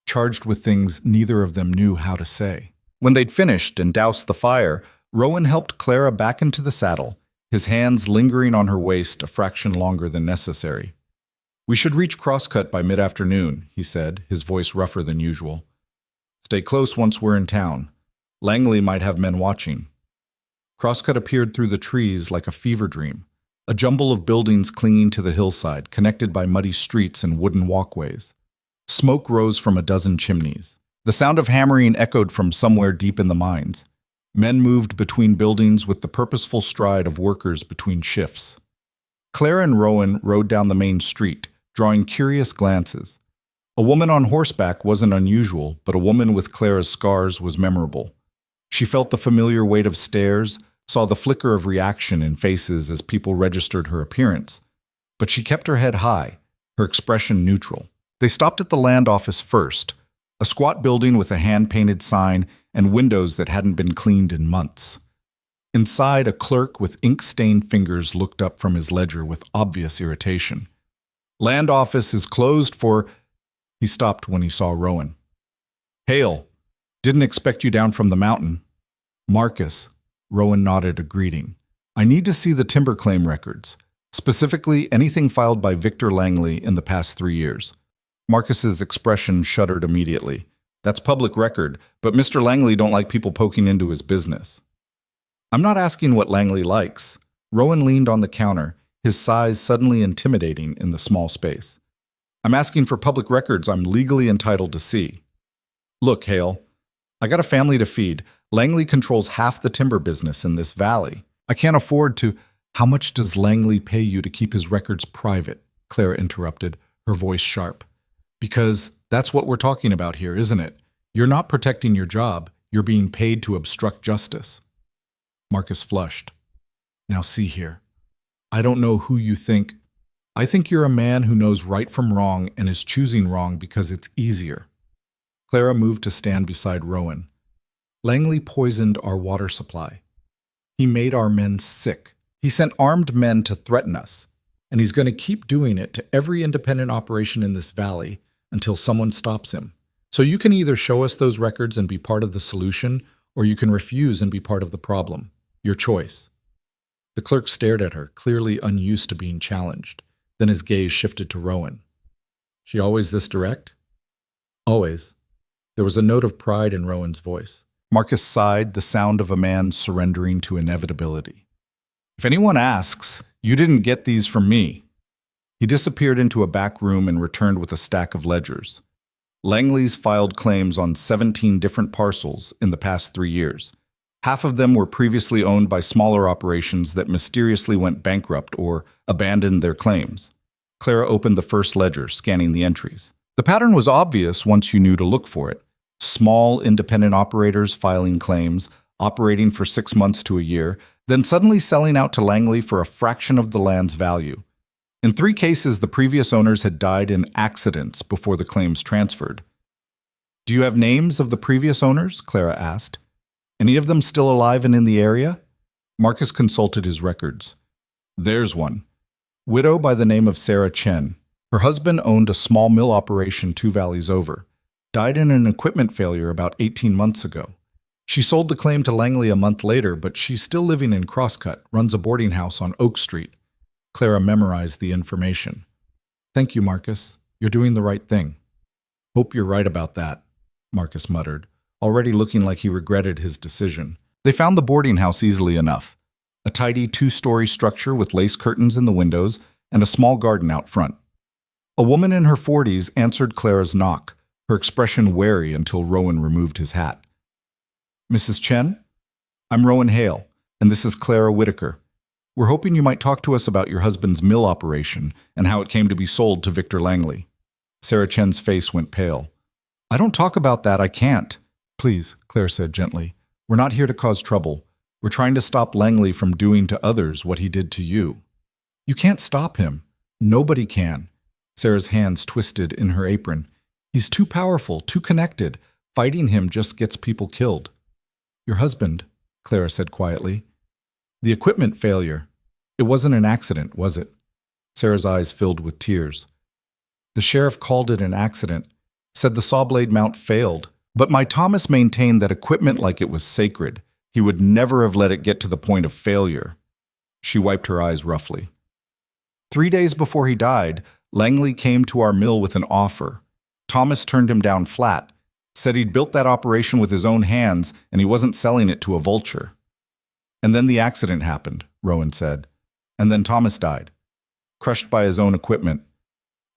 charged with things neither of them knew how to say. When they'd finished and doused the fire, Rowan helped Clara back into the saddle, his hands lingering on her waist a fraction longer than necessary. "We should reach Crosscut by mid-afternoon," he said, his voice rougher than usual. "Stay close once we're in town. Langley might have men watching." Crosscut appeared through the trees like a fever dream, a jumble of buildings clinging to the hillside, connected by muddy streets and wooden walkways. Smoke rose from a dozen chimneys. The sound of hammering echoed from somewhere deep in the mines. Men moved between buildings with the purposeful stride of workers between shifts. Clara and Rowan rode down the main street, drawing curious glances. A woman on horseback wasn't unusual, but a woman with Clara's scars was memorable. She felt the familiar weight of stares, saw the flicker of reaction in faces as people registered her appearance. But she kept her head high, her expression neutral. They stopped at the land office first, a squat building with a hand-painted sign and windows that hadn't been cleaned in months. Inside, a clerk with ink-stained fingers looked up from his ledger with obvious irritation. "Land office is closed for—" He stopped when he saw Rowan. "Hail. Didn't expect you down from the mountain." "Marcus." Rowan nodded a greeting. "I need to see the timber claim records, specifically anything filed by Victor Langley in the past 3 years." Marcus's expression shuddered immediately. "That's public record, but Mr. Langley don't like people poking into his business." "I'm not asking what Langley likes." Rowan leaned on the counter, his size suddenly intimidating in the small space. "I'm asking for public records I'm legally entitled to see." "Look, Hale, I got a family to feed. Langley controls half the timber business in this valley. I can't afford to—" "How much does Langley pay you to keep his records private?" Clara interrupted, her voice sharp. "Because that's what we're talking about here, isn't it? You're not protecting your job, you're being paid to obstruct justice." Marcus flushed. "Now see here. I don't know who you think. I think you're a man who knows right from wrong and is choosing wrong because it's easier." Clara moved to stand beside Rowan. "Langley poisoned our water supply. He made our men sick. He sent armed men to threaten us, and he's going to keep doing it to every independent operation in this valley until someone stops him. So you can either show us those records and be part of the solution, or you can refuse and be part of the problem. Your choice." The clerk stared at her, clearly unused to being challenged. Then his gaze shifted to Rowan. "She always this direct?" "Always." There was a note of pride in Rowan's voice. Marcus sighed, the sound of a man surrendering to inevitability. "If anyone asks, you didn't get these from me." He disappeared into a back room and returned with a stack of ledgers. Langley's filed claims on 17 different parcels in the past 3 years. Half of them were previously owned by smaller operations that mysteriously went bankrupt or abandoned their claims. Clara opened the first ledger, scanning the entries. The pattern was obvious once you knew to look for it. Small, independent operators filing claims, operating for 6 months to a year, then suddenly selling out to Langley for a fraction of the land's value. In 3 cases, the previous owners had died in accidents before the claims transferred. "Do you have names of the previous owners?" Clara asked. "Any of them still alive and in the area?" Marcus consulted his records. "There's one. Widow by the name of Sarah Chen. Her husband owned a small mill operation 2 valleys over. Died in an equipment failure about 18 months ago. She sold the claim to Langley a month later, but she's still living in Crosscut, runs a boarding house on Oak Street." Clara memorized the information. "Thank you, Marcus. You're doing the right thing." "Hope you're right about that," Marcus muttered, already looking like he regretted his decision. They found the boarding house easily enough. A tidy 2-story structure with lace curtains in the windows and a small garden out front. A woman in her 40s answered Clara's knock, her expression wary until Rowan removed his hat. "Mrs. Chen? I'm Rowan Hale, and this is Clara Whitaker. We're hoping you might talk to us about your husband's mill operation and how it came to be sold to Victor Langley." Sarah Chen's face went pale. "I don't talk about that, I can't." "Please," Claire said gently. "We're not here to cause trouble. We're trying to stop Langley from doing to others what he did to you." "You can't stop him. Nobody can." Sarah's hands twisted in her apron. "He's too powerful, too connected. Fighting him just gets people killed." "Your husband," Clara said quietly. "The equipment failure. It wasn't an accident, was it?" Sarah's eyes filled with tears. "The sheriff called it an accident, said the saw blade mount failed, but my Thomas maintained that equipment like it was sacred. He would never have let it get to the point of failure." She wiped her eyes roughly. 3 days before he died, Langley came to our mill with an offer. Thomas turned him down flat, said he'd built that operation with his own hands and he wasn't selling it to a vulture. "And then the accident happened," Rowan said. "And then Thomas died, crushed by his own equipment."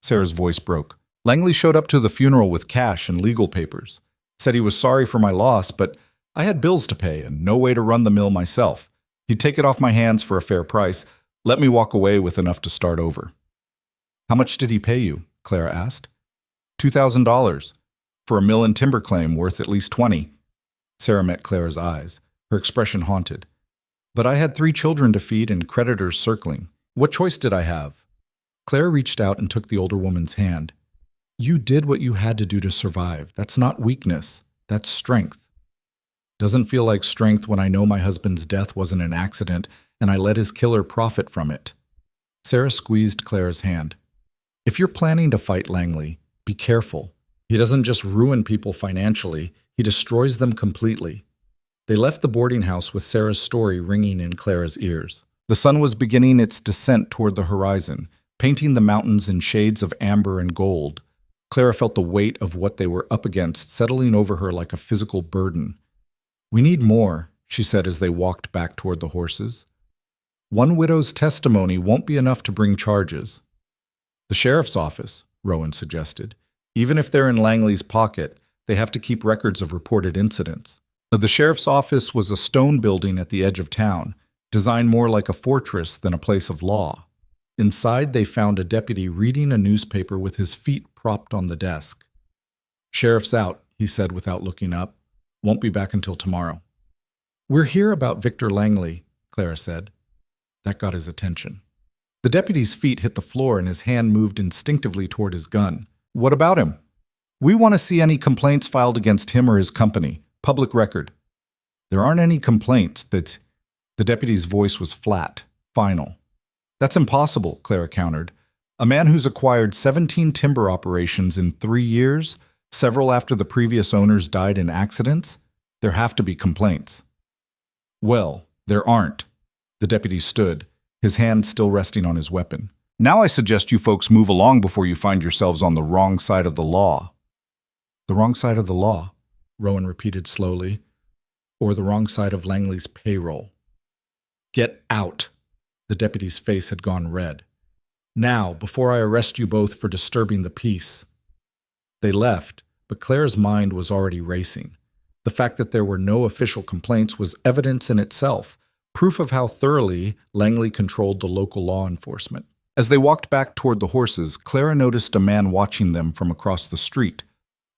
Sarah's voice broke. "Langley showed up to the funeral with cash and legal papers. Said he was sorry for my loss, but I had bills to pay and no way to run the mill myself. He'd take it off my hands for a fair price, let me walk away with enough to start over." "How much did he pay you?" Clara asked. $2,000, for a mill and timber claim worth at least 20. Sarah met Clara's eyes, her expression haunted. "But I had 3 children to feed and creditors circling. What choice did I have?" Clara reached out and took the older woman's hand. "You did what you had to do to survive. That's not weakness. That's strength." "Doesn't feel like strength when I know my husband's death wasn't an accident and I let his killer profit from it." Sarah squeezed Clara's hand. "If you're planning to fight Langley, be careful. He doesn't just ruin people financially, he destroys them completely." They left the boarding house with Sarah's story ringing in Clara's ears. The sun was beginning its descent toward the horizon, painting the mountains in shades of amber and gold. Clara felt the weight of what they were up against settling over her like a physical burden. "We need more," she said as they walked back toward the horses. "One widow's testimony won't be enough to bring charges." "The sheriff's office," Rowan suggested. "Even if they're in Langley's pocket, they have to keep records of reported incidents." The sheriff's office was a stone building at the edge of town, designed more like a fortress than a place of law. Inside, they found a deputy reading a newspaper with his feet propped on the desk. "Sheriff's out," he said without looking up. "Won't be back until tomorrow." "We're here about Victor Langley," Clara said. That got his attention. The deputy's feet hit the floor and his hand moved instinctively toward his gun. "What about him?" "We want to see any complaints filed against him or his company. Public record." "There aren't any complaints, but—" The deputy's voice was flat, final. "That's impossible," Clara countered. "A man who's acquired 17 timber operations in 3 years, several after the previous owners died in accidents? There have to be complaints." "Well, there aren't." The deputy stood, his hand still resting on his weapon. "Now I suggest you folks move along before you find yourselves on the wrong side of the law." "The wrong side of the law," Rowan repeated slowly, "or the wrong side of Langley's payroll." "Get out." The deputy's face had gone red. "Now, before I arrest you both for disturbing the peace." They left, but Clara's mind was already racing. The fact that there were no official complaints was evidence in itself, proof of how thoroughly Langley controlled the local law enforcement. As they walked back toward the horses, Clara noticed a man watching them from across the street.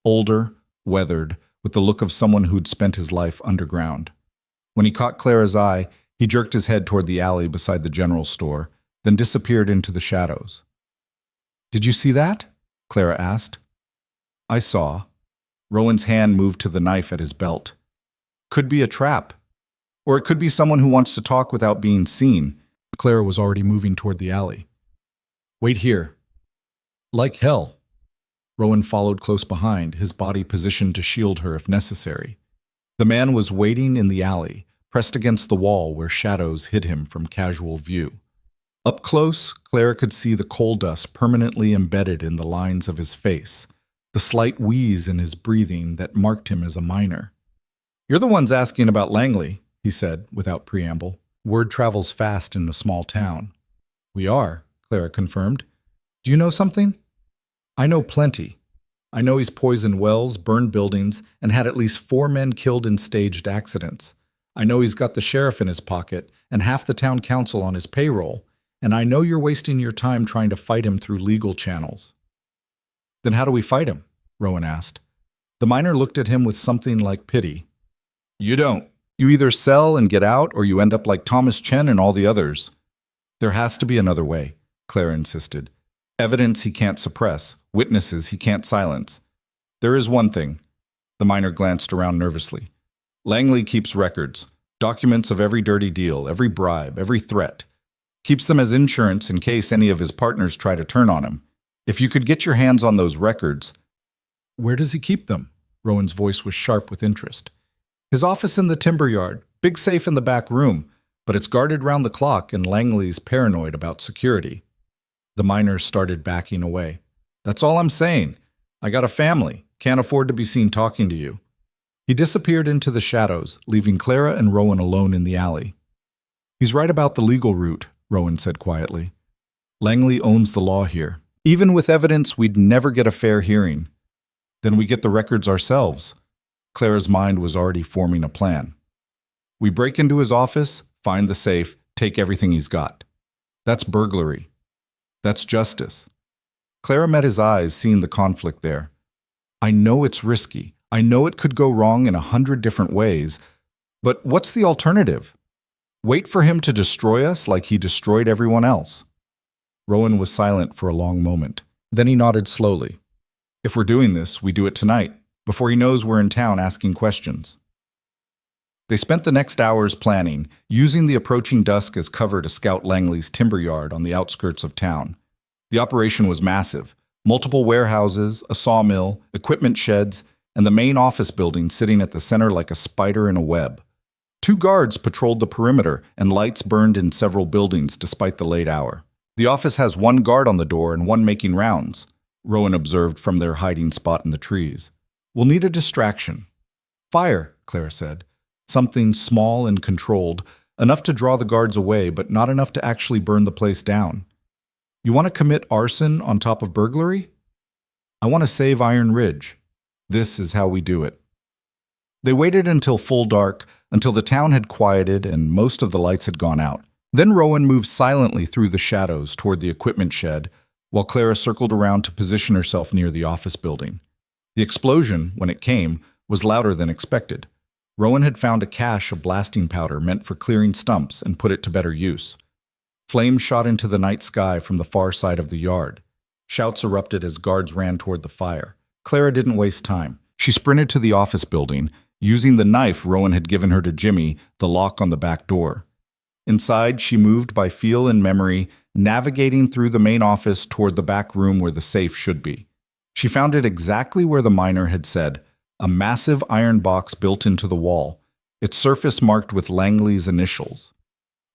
Older, weathered, with the look of someone who'd spent his life underground. When he caught Clara's eye, he jerked his head toward the alley beside the general store, then disappeared into the shadows. "Did you see that?" Clara asked. "I saw." Rowan's hand moved to the knife at his belt. "Could be a trap. Or it could be someone who wants to talk without being seen." Clara was already moving toward the alley. "Wait here." Like hell. Rowan followed close behind, his body positioned to shield her if necessary. The man was waiting in the alley, pressed against the wall where shadows hid him from casual view. Up close, Clara could see the coal dust permanently embedded in the lines of his face, the slight wheeze in his breathing that marked him as a miner. "You're the ones asking about Langley," he said, without preamble. "Word travels fast in a small town." "We are," Clara confirmed. "Do you know something?" "I know plenty. I know he's poisoned wells, burned buildings, and had at least 4 men killed in staged accidents. I know he's got the sheriff in his pocket and half the town council on his payroll, and I know you're wasting your time trying to fight him through legal channels." "Then how do we fight him?" Rowan asked. The miner looked at him with something like pity. "You don't. You either sell and get out, or you end up like Thomas Chen and all the others." "There has to be another way," Clara insisted. "Evidence he can't suppress, witnesses he can't silence. There is one thing." The miner glanced around nervously. "Langley keeps records, documents of every dirty deal, every bribe, every threat. Keeps them as insurance in case any of his partners try to turn on him. If you could get your hands on those records—" "Where does he keep them?" Rowan's voice was sharp with interest. "His office in the timber yard, big safe in the back room, but it's guarded round the clock and Langley's paranoid about security." The miner started backing away. "That's all I'm saying. I got a family, can't afford to be seen talking to you." He disappeared into the shadows, leaving Clara and Rowan alone in the alley. "He's right about the legal route," Rowan said quietly. "Langley owns the law here. Even with evidence, we'd never get a fair hearing. Then we get the records ourselves." Clara's mind was already forming a plan. "We break into his office, find the safe, take everything he's got. That's burglary. That's justice." Clara met his eyes, seeing the conflict there. "I know it's risky. I know it could go wrong in 100 different ways. But what's the alternative? Wait for him to destroy us like he destroyed everyone else?" Rowan was silent for a long moment. Then he nodded slowly. "If we're doing this, we do it tonight, before he knows we're in town asking questions." They spent the next hours planning, using the approaching dusk as cover to scout Langley's timber yard on the outskirts of town. The operation was massive. Multiple warehouses, a sawmill, equipment sheds, and the main office building sitting at the center like a spider in a web. 2 guards patrolled the perimeter, and lights burned in several buildings despite the late hour. "The office has 1 guard on the door and 1 making rounds," Rowan observed from their hiding spot in the trees. "We'll need a distraction." "Fire," Clara said. "Something small and controlled, enough to draw the guards away, but not enough to actually burn the place down." "You want to commit arson on top of burglary?" "I want to save Iron Ridge. This is how we do it." They waited until full dark, until the town had quieted and most of the lights had gone out. Then Rowan moved silently through the shadows toward the equipment shed, while Clara circled around to position herself near the office building. The explosion, when it came, was louder than expected. Rowan had found a cache of blasting powder meant for clearing stumps and put it to better use. Flames shot into the night sky from the far side of the yard. Shouts erupted as guards ran toward the fire. Clara didn't waste time. She sprinted to the office building, using the knife Rowan had given her to Jimmy, the lock on the back door. Inside, she moved by feel and memory, navigating through the main office toward the back room where the safe should be. She found it exactly where the miner had said, a massive iron box built into the wall, its surface marked with Langley's initials.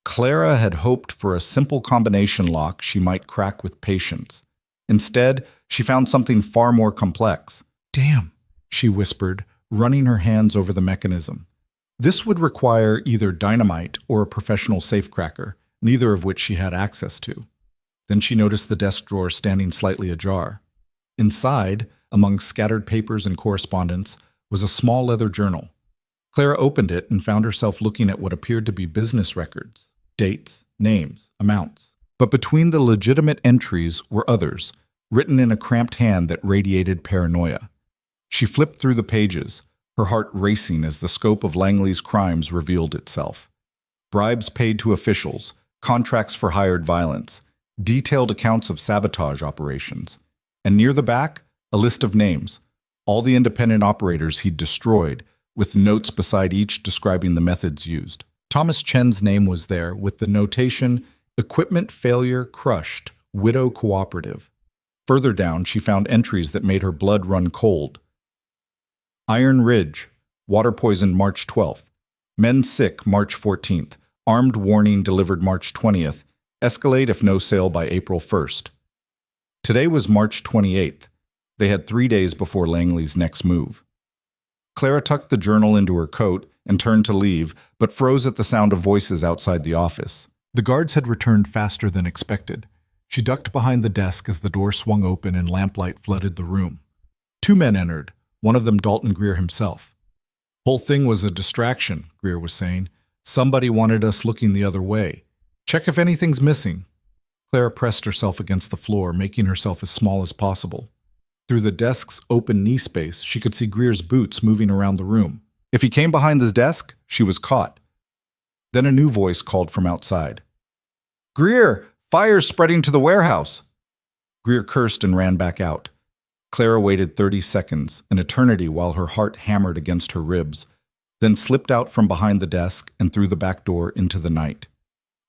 Clara had hoped for a simple combination lock she might crack with patience. Instead, she found something far more complex. "Damn," she whispered, running her hands over the mechanism. This would require either dynamite or a professional safecracker, neither of which she had access to. Then she noticed the desk drawer standing slightly ajar. Inside, among scattered papers and correspondence, was a small leather journal. Clara opened it and found herself looking at what appeared to be business records, dates, names, amounts. But between the legitimate entries were others, written in a cramped hand that radiated paranoia. She flipped through the pages, her heart racing as the scope of Langley's crimes revealed itself. Bribes paid to officials, contracts for hired violence, detailed accounts of sabotage operations, and near the back, a list of names, all the independent operators he'd destroyed, with notes beside each describing the methods used. Thomas Chen's name was there, with the notation, "Equipment failure crushed, widow cooperative." Further down, she found entries that made her blood run cold. Iron Ridge, water poisoned March 12th. Men sick March 14th. Armed warning delivered March 20th. Escalate if no sale by April 1st. Today was March 28th. They had 3 days before Langley's next move. Clara tucked the journal into her coat and turned to leave, but froze at the sound of voices outside the office. The guards had returned faster than expected. She ducked behind the desk as the door swung open and lamplight flooded the room. 2 men entered, one of them Dalton Greer himself. "Whole thing was a distraction," Greer was saying. "Somebody wanted us looking the other way. Check if anything's missing." Clara pressed herself against the floor, making herself as small as possible. Through the desk's open knee space, she could see Greer's boots moving around the room. If he came behind his desk, she was caught. Then a new voice called from outside. "Greer, fire's spreading to the warehouse." Greer cursed and ran back out. Clara waited 30 seconds, an eternity, while her heart hammered against her ribs, then slipped out from behind the desk and through the back door into the night.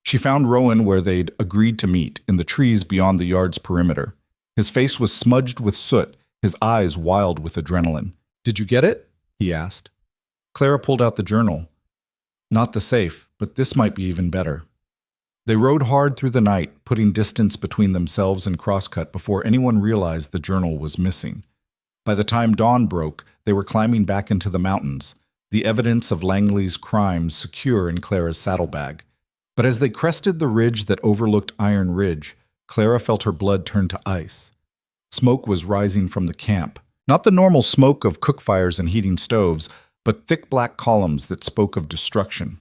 She found Rowan where they'd agreed to meet, in the trees beyond the yard's perimeter. His face was smudged with soot, his eyes wild with adrenaline. "Did you get it?" he asked. Clara pulled out the journal. Not the safe, but this might be even better. They rode hard through the night, putting distance between themselves and Crosscut before anyone realized the journal was missing. By the time dawn broke, they were climbing back into the mountains, the evidence of Langley's crimes secure in Clara's saddlebag. But as they crested the ridge that overlooked Iron Ridge, Clara felt her blood turn to ice. Smoke was rising from the camp, not the normal smoke of cook fires and heating stoves, but thick black columns that spoke of destruction.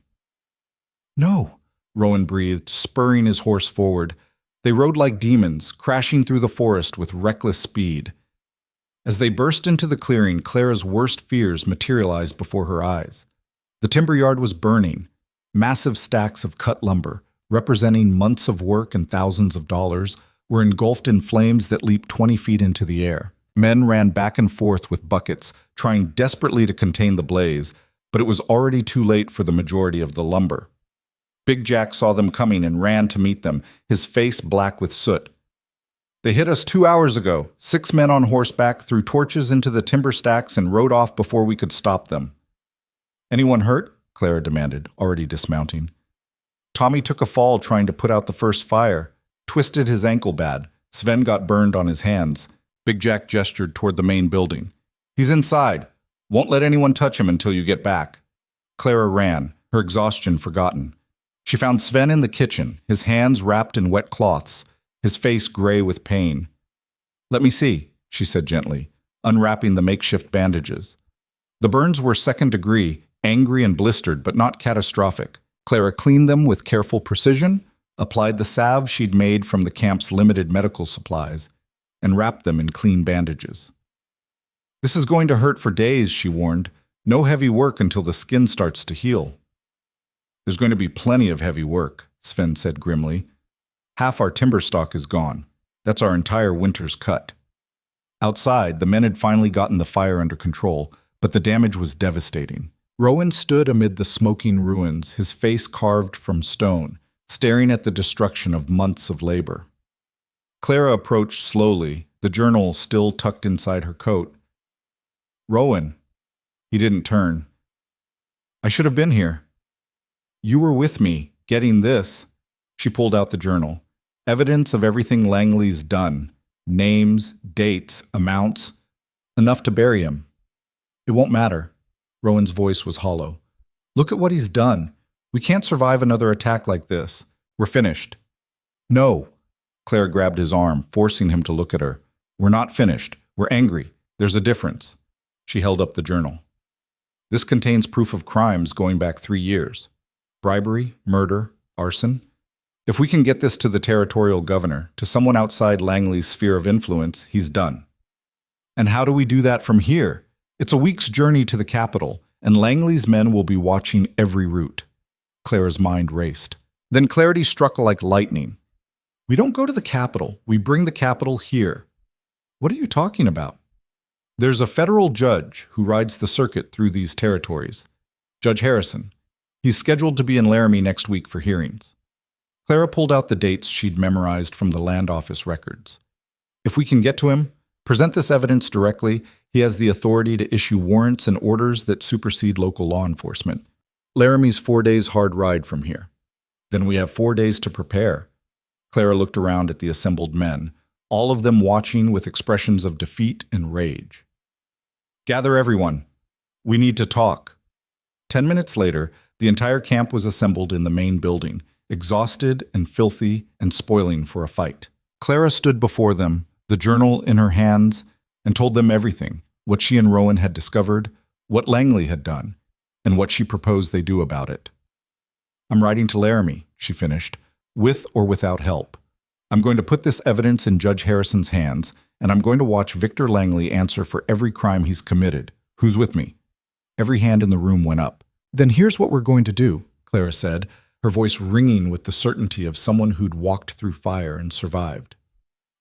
"No," Rowan breathed, spurring his horse forward. They rode like demons, crashing through the forest with reckless speed. As they burst into the clearing, Clara's worst fears materialized before her eyes. The timber yard was burning. Massive stacks of cut lumber, representing months of work and thousands of dollars, were engulfed in flames that leaped 20 feet into the air. Men ran back and forth with buckets, trying desperately to contain the blaze, but it was already too late for the majority of the lumber. Big Jack saw them coming and ran to meet them, his face black with soot. "They hit us 2 hours ago. 6 men on horseback threw torches into the timber stacks and rode off before we could stop them." "Anyone hurt?" Clara demanded, already dismounting. "Tommy took a fall trying to put out the first fire. Twisted his ankle bad. Sven got burned on his hands." Big Jack gestured toward the main building. "He's inside. Won't let anyone touch him until you get back." Clara ran, her exhaustion forgotten. She found Sven in the kitchen, his hands wrapped in wet cloths, his face gray with pain. "Let me see," she said gently, unwrapping the makeshift bandages. The burns were second degree, angry and blistered, but not catastrophic. Clara cleaned them with careful precision, applied the salve she'd made from the camp's limited medical supplies, and wrapped them in clean bandages. "This is going to hurt for days," she warned. "No heavy work until the skin starts to heal." "There's going to be plenty of heavy work," Sven said grimly. "Half our timber stock is gone. That's our entire winter's cut." Outside, the men had finally gotten the fire under control, but the damage was devastating. Rowan stood amid the smoking ruins, his face carved from stone, staring at the destruction of months of labor. Clara approached slowly, the journal still tucked inside her coat. "Rowan." He didn't turn. "I should have been here." "You were with me, getting this." She pulled out the journal. Evidence of everything Langley's done. Names, dates, amounts. Enough to bury him. "It won't matter." Rowan's voice was hollow. "Look at what he's done. We can't survive another attack like this. We're finished." "No." Claire grabbed his arm, forcing him to look at her. "We're not finished. We're angry. There's a difference." She held up the journal. "This contains proof of crimes going back 3 years. Bribery, murder, arson. If we can get this to the territorial governor, to someone outside Langley's sphere of influence, he's done. And how do we do that from here? It's a week's journey to the capital, and Langley's men will be watching every route. Clara's mind raced. Then clarity struck like lightning. We don't go to the capital. We bring the capital here. What are you talking about? There's a federal judge who rides the circuit through these territories. Judge Harrison. He's scheduled to be in Laramie next week for hearings. Clara pulled out the dates she'd memorized from the land office records. If we can get to him, present this evidence directly, he has the authority to issue warrants and orders that supersede local law enforcement. Laramie's 4 days hard ride from here. Then we have 4 days to prepare. Clara looked around at the assembled men, all of them watching with expressions of defeat and rage. Gather everyone. We need to talk. 10 minutes later, the entire camp was assembled in the main building, exhausted and filthy and spoiling for a fight. Clara stood before them, the journal in her hands, and told them everything, what she and Rowan had discovered, what Langley had done, and what she proposed they do about it. I'm writing to Laramie, she finished, with or without help. I'm going to put this evidence in Judge Harrison's hands, and I'm going to watch Victor Langley answer for every crime he's committed. Who's with me? Every hand in the room went up. Then here's what we're going to do, Clara said, her voice ringing with the certainty of someone who'd walked through fire and survived.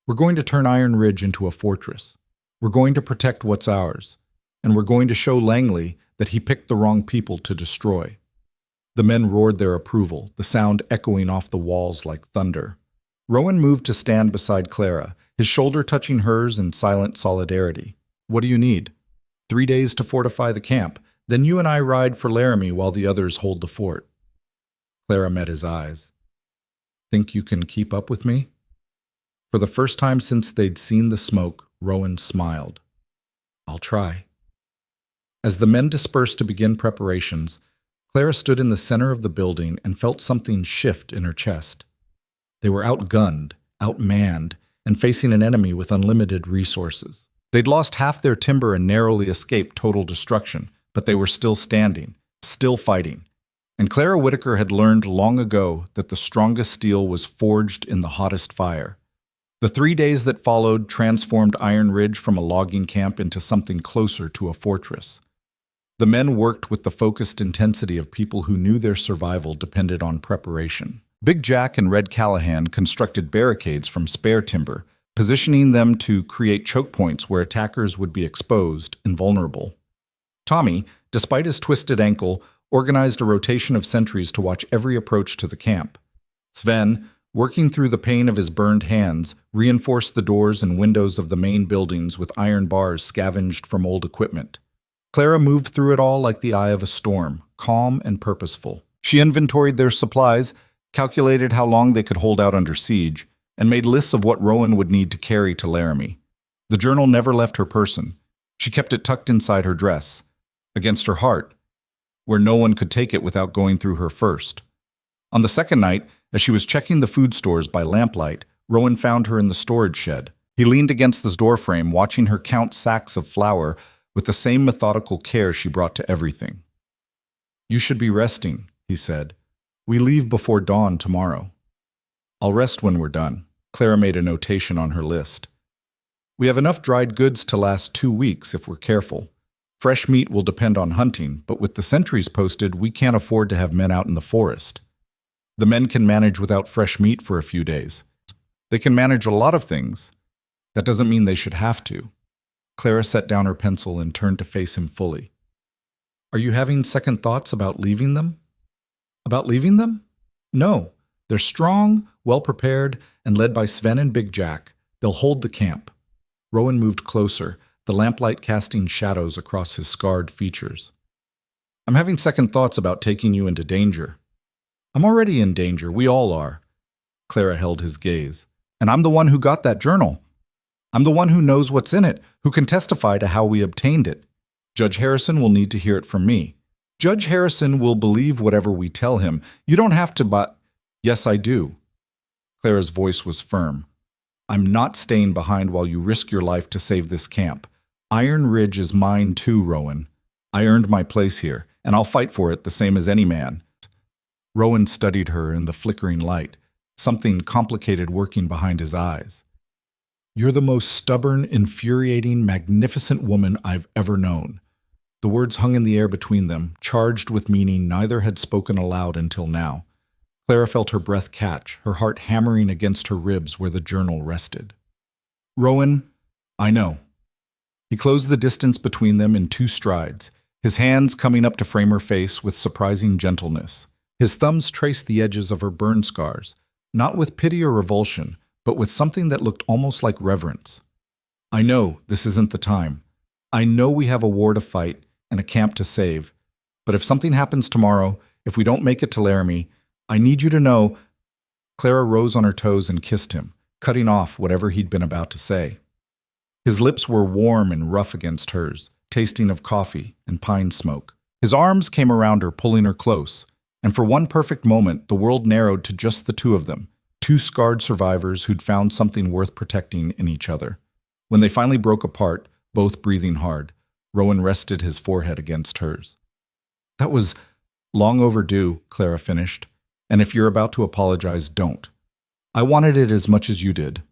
We're going to turn Iron Ridge into a fortress. We're going to protect what's ours, and we're going to show Langley that he picked the wrong people to destroy. The men roared their approval, the sound echoing off the walls like thunder. Rowan moved to stand beside Clara, his shoulder touching hers in silent solidarity. What do you need? 3 days to fortify the camp. Then you and I ride for Laramie while the others hold the fort. Clara met his eyes. Think you can keep up with me? For the first time since they'd seen the smoke, Rowan smiled. I'll try. As the men dispersed to begin preparations, Clara stood in the center of the building and felt something shift in her chest. They were outgunned, outmanned, and facing an enemy with unlimited resources. They'd lost half their timber and narrowly escaped total destruction, but they were still standing, still fighting. And Clara Whitaker had learned long ago that the strongest steel was forged in the hottest fire. The 3 days that followed transformed Iron Ridge from a logging camp into something closer to a fortress. The men worked with the focused intensity of people who knew their survival depended on preparation. Big Jack and Red Callahan constructed barricades from spare timber, positioning them to create choke points where attackers would be exposed and vulnerable. Tommy, despite his twisted ankle, organized a rotation of sentries to watch every approach to the camp. Sven, working through the pain of his burned hands, reinforced the doors and windows of the main buildings with iron bars scavenged from old equipment. Clara moved through it all like the eye of a storm, calm and purposeful. She inventoried their supplies, calculated how long they could hold out under siege, and made lists of what Rowan would need to carry to Laramie. The journal never left her person. She kept it tucked inside her dress, against her heart, where no one could take it without going through her first. On the second night, as she was checking the food stores by lamplight, Rowan found her in the storage shed. He leaned against the doorframe, watching her count sacks of flour with the same methodical care she brought to everything. You should be resting, he said. We leave before dawn tomorrow. I'll rest when we're done. Clara made a notation on her list. We have enough dried goods to last 2 weeks if we're careful. Fresh meat will depend on hunting, but with the sentries posted, we can't afford to have men out in the forest. The men can manage without fresh meat for a few days. They can manage a lot of things. That doesn't mean they should have to. Clara set down her pencil and turned to face him fully. Are you having second thoughts about leaving them? About leaving them? No. They're strong, well-prepared, and led by Sven and Big Jack. They'll hold the camp. Rowan moved closer, the lamplight casting shadows across his scarred features. I'm having second thoughts about taking you into danger. I'm already in danger. We all are. Clara held his gaze. And I'm the one who got that journal. I'm the one who knows what's in it, who can testify to how we obtained it. Judge Harrison will need to hear it from me. Judge Harrison will believe whatever we tell him. You don't have to, but... Yes, I do. Clara's voice was firm. I'm not staying behind while you risk your life to save this camp. Iron Ridge is mine too, Rowan. I earned my place here, and I'll fight for it the same as any man. Rowan studied her in the flickering light, something complicated working behind his eyes. "You're the most stubborn, infuriating, magnificent woman I've ever known." The words hung in the air between them, charged with meaning neither had spoken aloud until now. Clara felt her breath catch, her heart hammering against her ribs where the journal rested. "Rowan, I know." He closed the distance between them in 2 strides, his hands coming up to frame her face with surprising gentleness. His thumbs traced the edges of her burn scars, not with pity or revulsion, but with something that looked almost like reverence. "I know this isn't the time. I know we have a war to fight and a camp to save. But if something happens tomorrow, if we don't make it to Laramie, I need you to know—" Clara rose on her toes and kissed him, cutting off whatever he'd been about to say. His lips were warm and rough against hers, tasting of coffee and pine smoke. His arms came around her, pulling her close, and for one perfect moment the world narrowed to just the 2 of them, 2 scarred survivors who'd found something worth protecting in each other. When they finally broke apart, both breathing hard, Rowan rested his forehead against hers. "That was long overdue," Clara finished, "and if you're about to apologize, don't. I wanted it as much as you did."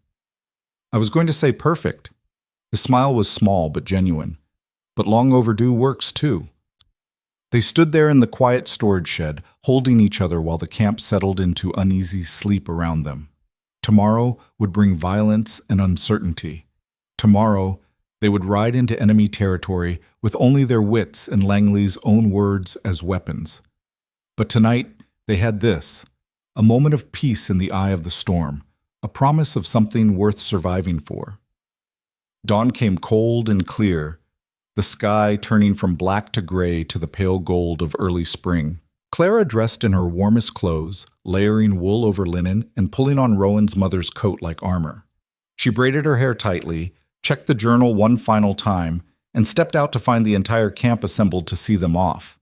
"I was going to say perfect." His smile was small but genuine. "But long overdue works too." They stood there in the quiet storage shed, holding each other while the camp settled into uneasy sleep around them. Tomorrow would bring violence and uncertainty. Tomorrow, they would ride into enemy territory with only their wits and Langley's own words as weapons. But tonight, they had this, a moment of peace in the eye of the storm, a promise of something worth surviving for. Dawn came cold and clear, the sky turning from black to gray to the pale gold of early spring. Clara dressed in her warmest clothes, layering wool over linen and pulling on Rowan's mother's coat like armor. She braided her hair tightly, checked the journal one final time, and stepped out to find the entire camp assembled to see them off.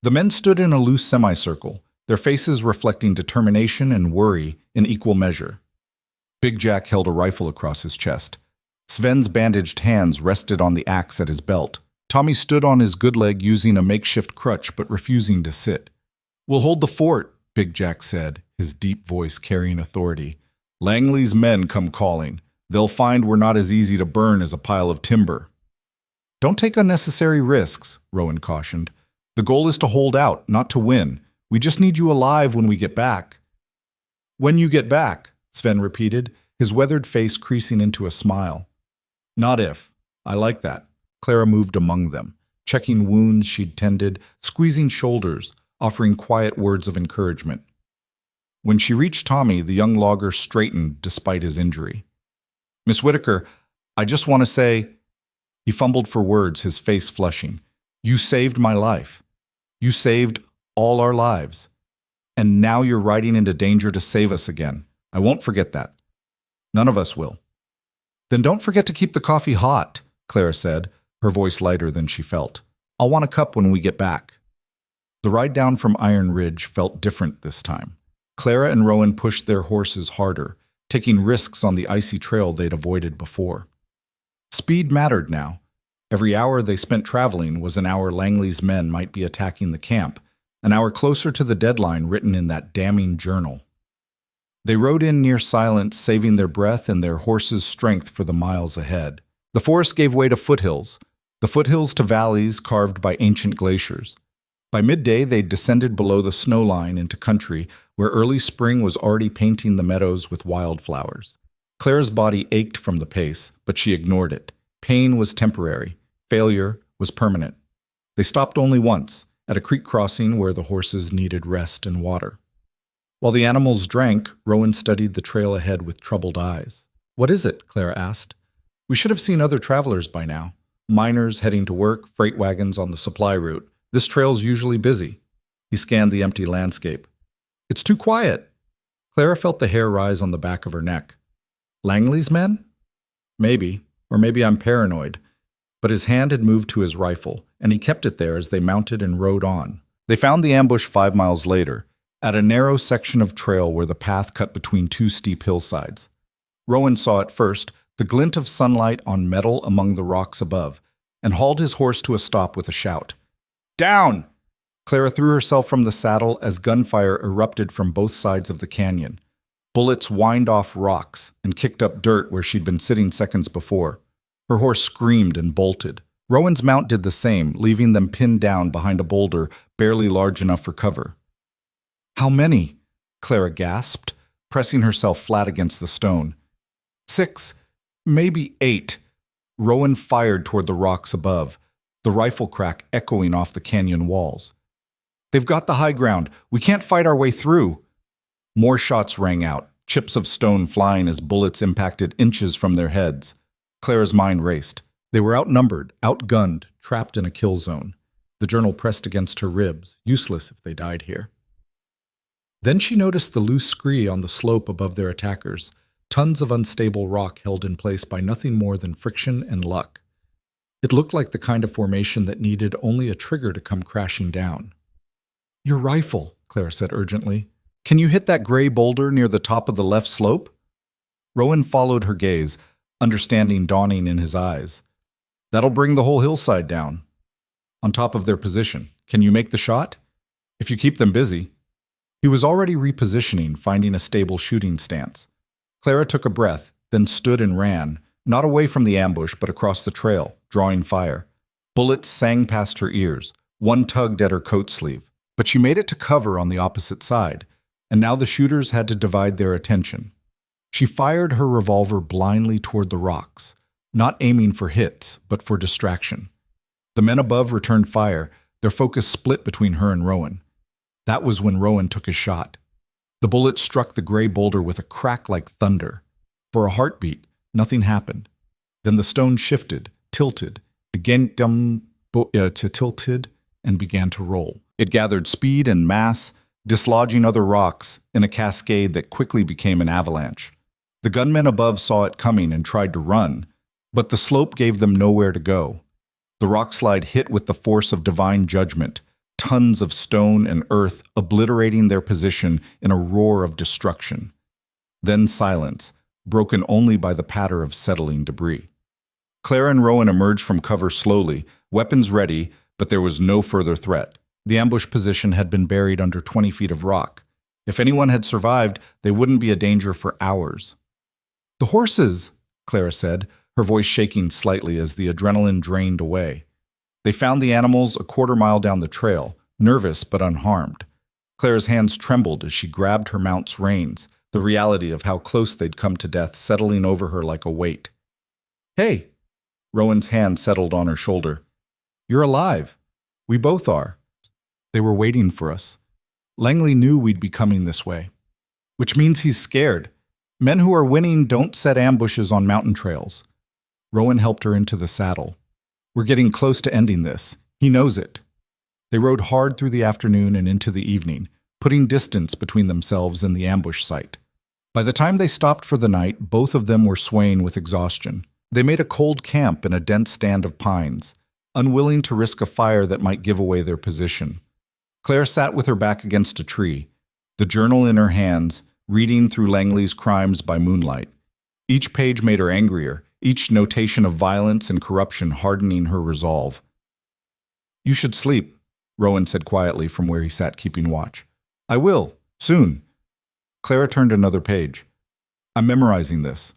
The men stood in a loose semicircle, their faces reflecting determination and worry in equal measure. Big Jack held a rifle across his chest. Sven's bandaged hands rested on the axe at his belt. Tommy stood on his good leg using a makeshift crutch but refusing to sit. "We'll hold the fort," Big Jack said, his deep voice carrying authority. "Langley's men come calling. They'll find we're not as easy to burn as a pile of timber." "Don't take unnecessary risks," Rowan cautioned. "The goal is to hold out, not to win. We just need you alive when we get back." "When you get back," Sven repeated, his weathered face creasing into a smile. "Not if. I like that." Clara moved among them, checking wounds she'd tended, squeezing shoulders, offering quiet words of encouragement. When she reached Tommy, the young logger straightened despite his injury. "Miss Whitaker, I just want to say—" He fumbled for words, his face flushing. "You saved my life. You saved all our lives. And now you're riding into danger to save us again. I won't forget that. None of us will." "Then don't forget to keep the coffee hot," Clara said, her voice lighter than she felt. "I'll want a cup when we get back." The ride down from Iron Ridge felt different this time. Clara and Rowan pushed their horses harder, taking risks on the icy trail they'd avoided before. Speed mattered now. Every hour they spent traveling was an hour Langley's men might be attacking the camp, an hour closer to the deadline written in that damning journal. They rode in near silence, saving their breath and their horses' strength for the miles ahead. The forest gave way to foothills, the foothills to valleys carved by ancient glaciers. By midday, they'd descended below the snow line into country where early spring was already painting the meadows with wildflowers. Clara's body ached from the pace, but she ignored it. Pain was temporary. Failure was permanent. They stopped only once, at a creek crossing where the horses needed rest and water. While the animals drank, Rowan studied the trail ahead with troubled eyes. "What is it?" Clara asked. "We should have seen other travelers by now. Miners heading to work, freight wagons on the supply route. This trail's usually busy." He scanned the empty landscape. "It's too quiet." Clara felt the hair rise on the back of her neck. "Langley's men?" "Maybe, or maybe I'm paranoid." But his hand had moved to his rifle, and he kept it there as they mounted and rode on. They found the ambush 5 miles later, at a narrow section of trail where the path cut between 2 steep hillsides. Rowan saw at first the glint of sunlight on metal among the rocks above, and hauled his horse to a stop with a shout. "Down!" Clara threw herself from the saddle as gunfire erupted from both sides of the canyon. Bullets whined off rocks and kicked up dirt where she'd been sitting seconds before. Her horse screamed and bolted. Rowan's mount did the same, leaving them pinned down behind a boulder barely large enough for cover. "How many?" Clara gasped, pressing herself flat against the stone. "6, maybe 8. Rowan fired toward the rocks above, the rifle crack echoing off the canyon walls. "They've got the high ground. We can't fight our way through." More shots rang out, chips of stone flying as bullets impacted inches from their heads. Clara's mind raced. They were outnumbered, outgunned, trapped in a kill zone. The journal pressed against her ribs, useless if they died here. Then she noticed the loose scree on the slope above their attackers, tons of unstable rock held in place by nothing more than friction and luck. It looked like the kind of formation that needed only a trigger to come crashing down. "Your rifle," Clara said urgently. "Can you hit that gray boulder near the top of the left slope?" Rowan followed her gaze, understanding dawning in his eyes. "That'll bring the whole hillside down. On top of their position. Can you make the shot? If you keep them busy." He was already repositioning, finding a stable shooting stance. Clara took a breath, then stood and ran, not away from the ambush but across the trail, drawing fire. Bullets sang past her ears. One tugged at her coat sleeve. But she made it to cover on the opposite side, and now the shooters had to divide their attention. She fired her revolver blindly toward the rocks, not aiming for hits, but for distraction. The men above returned fire, their focus split between her and Rowan. That was when Rowan took his shot. The bullet struck the gray boulder with a crack like thunder. For a heartbeat, nothing happened. Then the stone shifted, tilted, tilted, and began to roll. It gathered speed and mass, dislodging other rocks in a cascade that quickly became an avalanche. The gunmen above saw it coming and tried to run, but the slope gave them nowhere to go. The rockslide hit with the force of divine judgment, tons of stone and earth obliterating their position in a roar of destruction. Then silence, broken only by the patter of settling debris. Clara and Rowan emerged from cover slowly, weapons ready, but there was no further threat. The ambush position had been buried under 20 feet of rock. If anyone had survived, they wouldn't be a danger for hours. "The horses," Clara said, her voice shaking slightly as the adrenaline drained away. They found the animals a quarter-mile down the trail, nervous but unharmed. Clara's hands trembled as she grabbed her mount's reins, the reality of how close they'd come to death settling over her like a weight. "Hey!" Rowan's hand settled on her shoulder. "You're alive. We both are." They were waiting for us. Langley knew we'd be coming this way. Which means he's scared. Men who are winning don't set ambushes on mountain trails. Rowan helped her into the saddle. "We're getting close to ending this. He knows it." They rode hard through the afternoon and into the evening, putting distance between themselves and the ambush site. By the time they stopped for the night, both of them were swaying with exhaustion. They made a cold camp in a dense stand of pines, unwilling to risk a fire that might give away their position. Claire sat with her back against a tree, the journal in her hands, reading through Langley's crimes by moonlight. Each page made her angrier, each notation of violence and corruption hardening her resolve. "You should sleep," Rowan said quietly from where he sat keeping watch. "I will, soon." Clara turned another page. "I'm memorizing this.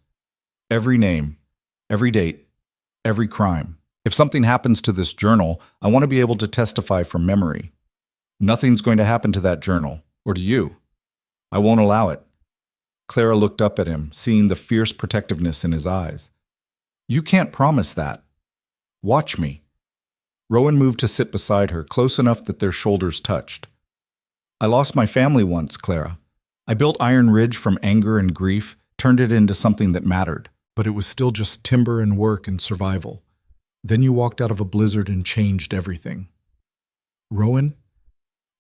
Every name, every date, every crime. If something happens to this journal, I want to be able to testify from memory. Nothing's going to happen to that journal, or to you. I won't allow it." Clara looked up at him, seeing the fierce protectiveness in his eyes. "You can't promise that. Watch me." Rowan moved to sit beside her, close enough that their shoulders touched. "I lost my family once, Clara. I built Iron Ridge from anger and grief, turned it into something that mattered, but it was still just timber and work and survival. Then you walked out of a blizzard and changed everything." "Rowan,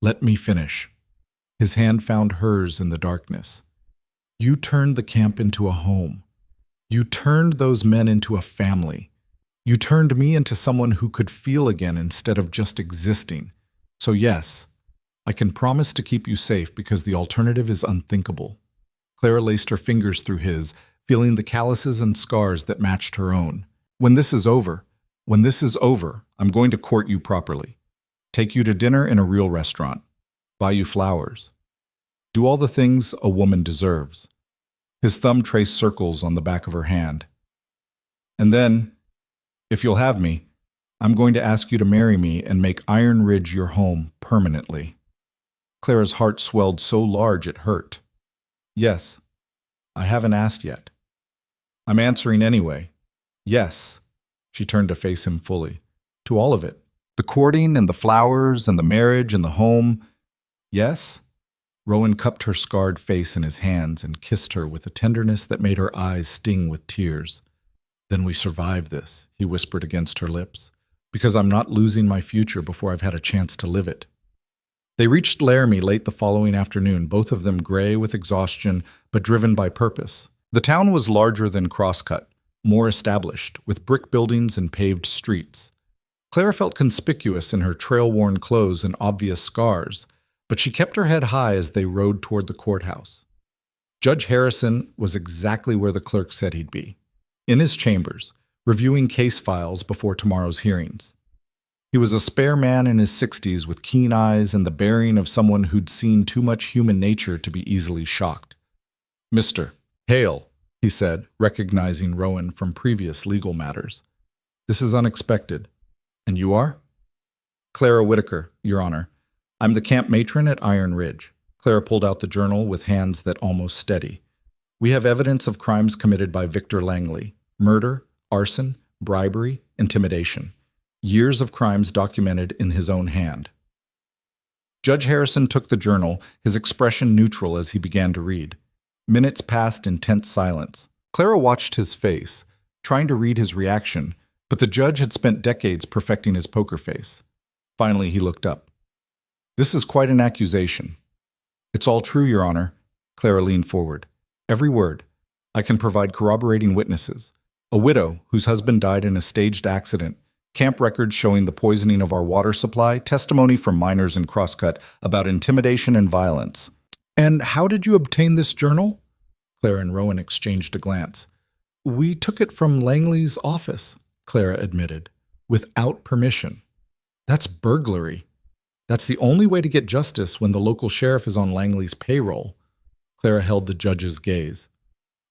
let me finish." His hand found hers in the darkness. "You turned the camp into a home. You turned those men into a family. You turned me into someone who could feel again instead of just existing. So yes, I can promise to keep you safe because the alternative is unthinkable." Clara laced her fingers through his, feeling the calluses and scars that matched her own. When this is over, I'm going to court you properly. Take you to dinner in a real restaurant. Buy you flowers. Do all the things a woman deserves. His thumb traced circles on the back of her hand. "And then, if you'll have me, I'm going to ask you to marry me and make Iron Ridge your home permanently." Clara's heart swelled so large it hurt. "Yes. I haven't asked yet." "I'm answering anyway. Yes." She turned to face him fully. "To all of it. The courting and the flowers and the marriage and the home. Yes?" Rowan cupped her scarred face in his hands and kissed her with a tenderness that made her eyes sting with tears. "Then we survive this," he whispered against her lips, "because I'm not losing my future before I've had a chance to live it." They reached Laramie late the following afternoon, both of them gray with exhaustion, but driven by purpose. The town was larger than Crosscut, more established, with brick buildings and paved streets. Clara felt conspicuous in her trail-worn clothes and obvious scars, but she kept her head high as they rode toward the courthouse. Judge Harrison was exactly where the clerk said he'd be, in his chambers, reviewing case files before tomorrow's hearings. He was a spare man in his 60s with keen eyes and the bearing of someone who'd seen too much human nature to be easily shocked. "Mr. Hale," he said, recognizing Rowan from previous legal matters. "This is unexpected. And you are?" "Clara Whitaker, Your Honor. I'm the camp matron at Iron Ridge." Clara pulled out the journal with hands that almost steady. "We have evidence of crimes committed by Victor Langley: murder, arson, bribery, intimidation. Years of crimes documented in his own hand." Judge Harrison took the journal, his expression neutral as he began to read. Minutes passed in tense silence. Clara watched his face, trying to read his reaction, but the judge had spent decades perfecting his poker face. Finally, he looked up. "This is quite an accusation." "It's all true, Your Honor." Clara leaned forward. "Every word. I can provide corroborating witnesses. A widow whose husband died in a staged accident, camp records showing the poisoning of our water supply, testimony from miners in Crosscut about intimidation and violence." "And how did you obtain this journal?" Clara and Rowan exchanged a glance. "We took it from Langley's office," Clara admitted, "without permission." "That's burglary. That's the only way to get justice when the local sheriff is on Langley's payroll." Clara held the judge's gaze.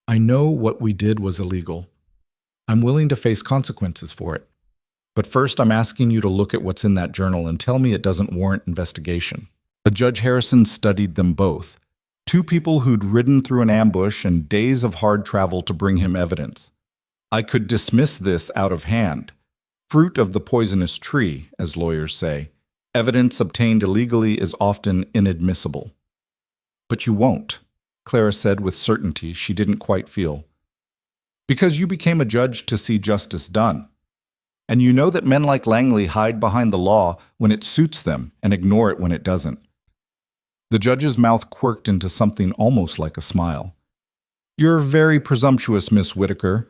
"I know what we did was illegal. I'm willing to face consequences for it. But first, I'm asking you to look at what's in that journal and tell me it doesn't warrant investigation." Judge Harrison studied them both. Two people who'd ridden through an ambush and days of hard travel to bring him evidence. "I could dismiss this out of hand. Fruit of the poisonous tree, as lawyers say. Evidence obtained illegally is often inadmissible." "But you won't," Clara said with certainty she didn't quite feel. "Because you became a judge to see justice done. And you know that men like Langley hide behind the law when it suits them and ignore it when it doesn't." The judge's mouth quirked into something almost like a smile. "You're very presumptuous, Miss Whitaker.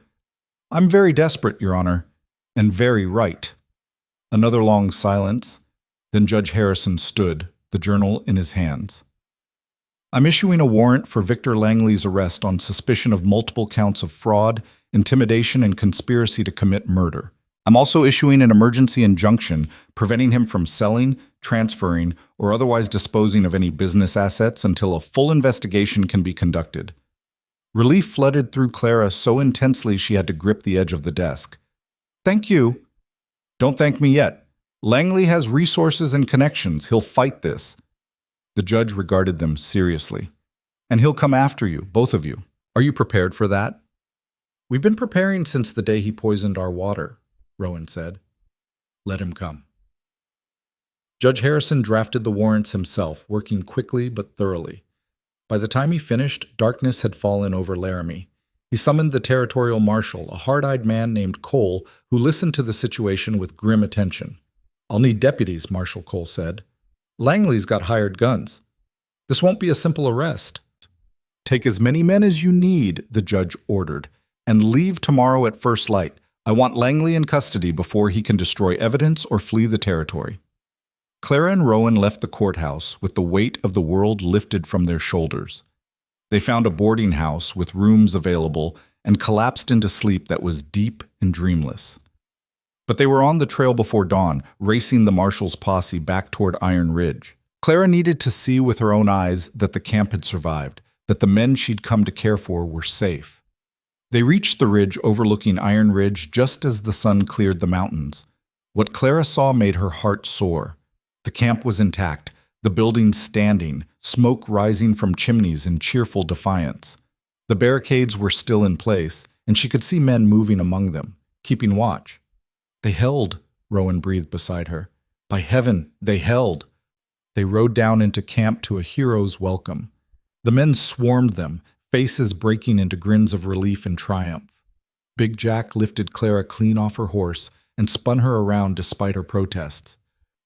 I'm very desperate, Your Honor, and very right." Another long silence. Then Judge Harrison stood, the journal in his hands. "I'm issuing a warrant for Victor Langley's arrest on suspicion of multiple counts of fraud, intimidation, and conspiracy to commit murder. I'm also issuing an emergency injunction preventing him from selling, transferring, or otherwise disposing of any business assets until a full investigation can be conducted." Relief flooded through Clara so intensely she had to grip the edge of the desk. "Thank you." "Don't thank me yet. Langley has resources and connections. He'll fight this." The judge regarded them seriously. "And he'll come after you, both of you. Are you prepared for that?" "We've been preparing since the day he poisoned our water," Rowan said. "Let him come." Judge Harrison drafted the warrants himself, working quickly but thoroughly. By the time he finished, darkness had fallen over Laramie. He summoned the territorial marshal, a hard-eyed man named Cole, who listened to the situation with grim attention. "I'll need deputies," Marshal Cole said. "Langley's got hired guns. This won't be a simple arrest." "Take as many men as you need," the judge ordered, "and leave tomorrow at first light. I want Langley in custody before he can destroy evidence or flee the territory." Clara and Rowan left the courthouse with the weight of the world lifted from their shoulders. They found a boarding house with rooms available and collapsed into sleep that was deep and dreamless. But they were on the trail before dawn, racing the marshal's posse back toward Iron Ridge. Clara needed to see with her own eyes that the camp had survived, that the men she'd come to care for were safe. They reached the ridge overlooking Iron Ridge just as the sun cleared the mountains. What Clara saw made her heart soar. The camp was intact, the buildings standing, smoke rising from chimneys in cheerful defiance. The barricades were still in place, and she could see men moving among them, keeping watch. They held, Rowan breathed beside her. By heaven, they held. They rode down into camp to a hero's welcome. The men swarmed them, faces breaking into grins of relief and triumph. Big Jack lifted Clara clean off her horse and spun her around despite her protests.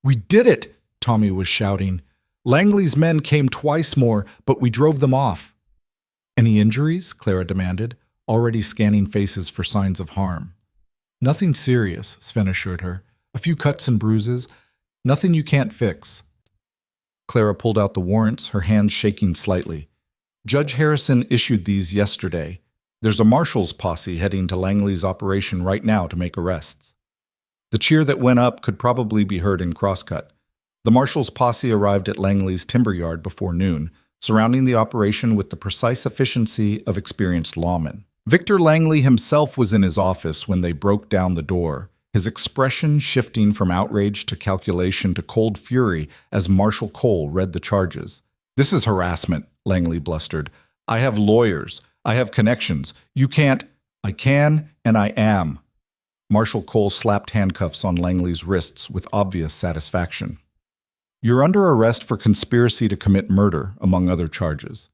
"We did it!" Tommy was shouting. "Langley's men came twice more, but we drove them off." "Any injuries?" Clara demanded, already scanning faces for signs of harm. "Nothing serious," Sven assured her. "A few cuts and bruises. Nothing you can't fix." Clara pulled out the warrants, her hands shaking slightly. "Judge Harrison issued these yesterday. There's a marshal's posse heading to Langley's operation right now to make arrests." The cheer that went up could probably be heard in Crosscut. The marshal's posse arrived at Langley's timber yard before noon, surrounding the operation with the precise efficiency of experienced lawmen. Victor Langley himself was in his office when they broke down the door, his expression shifting from outrage to calculation to cold fury as Marshal Cole read the charges. "This is harassment," Langley blustered. "I have lawyers. I have connections. You can't—" "I can, and I am." Marshal Cole slapped handcuffs on Langley's wrists with obvious satisfaction. "You're under arrest for conspiracy to commit murder, among other charges.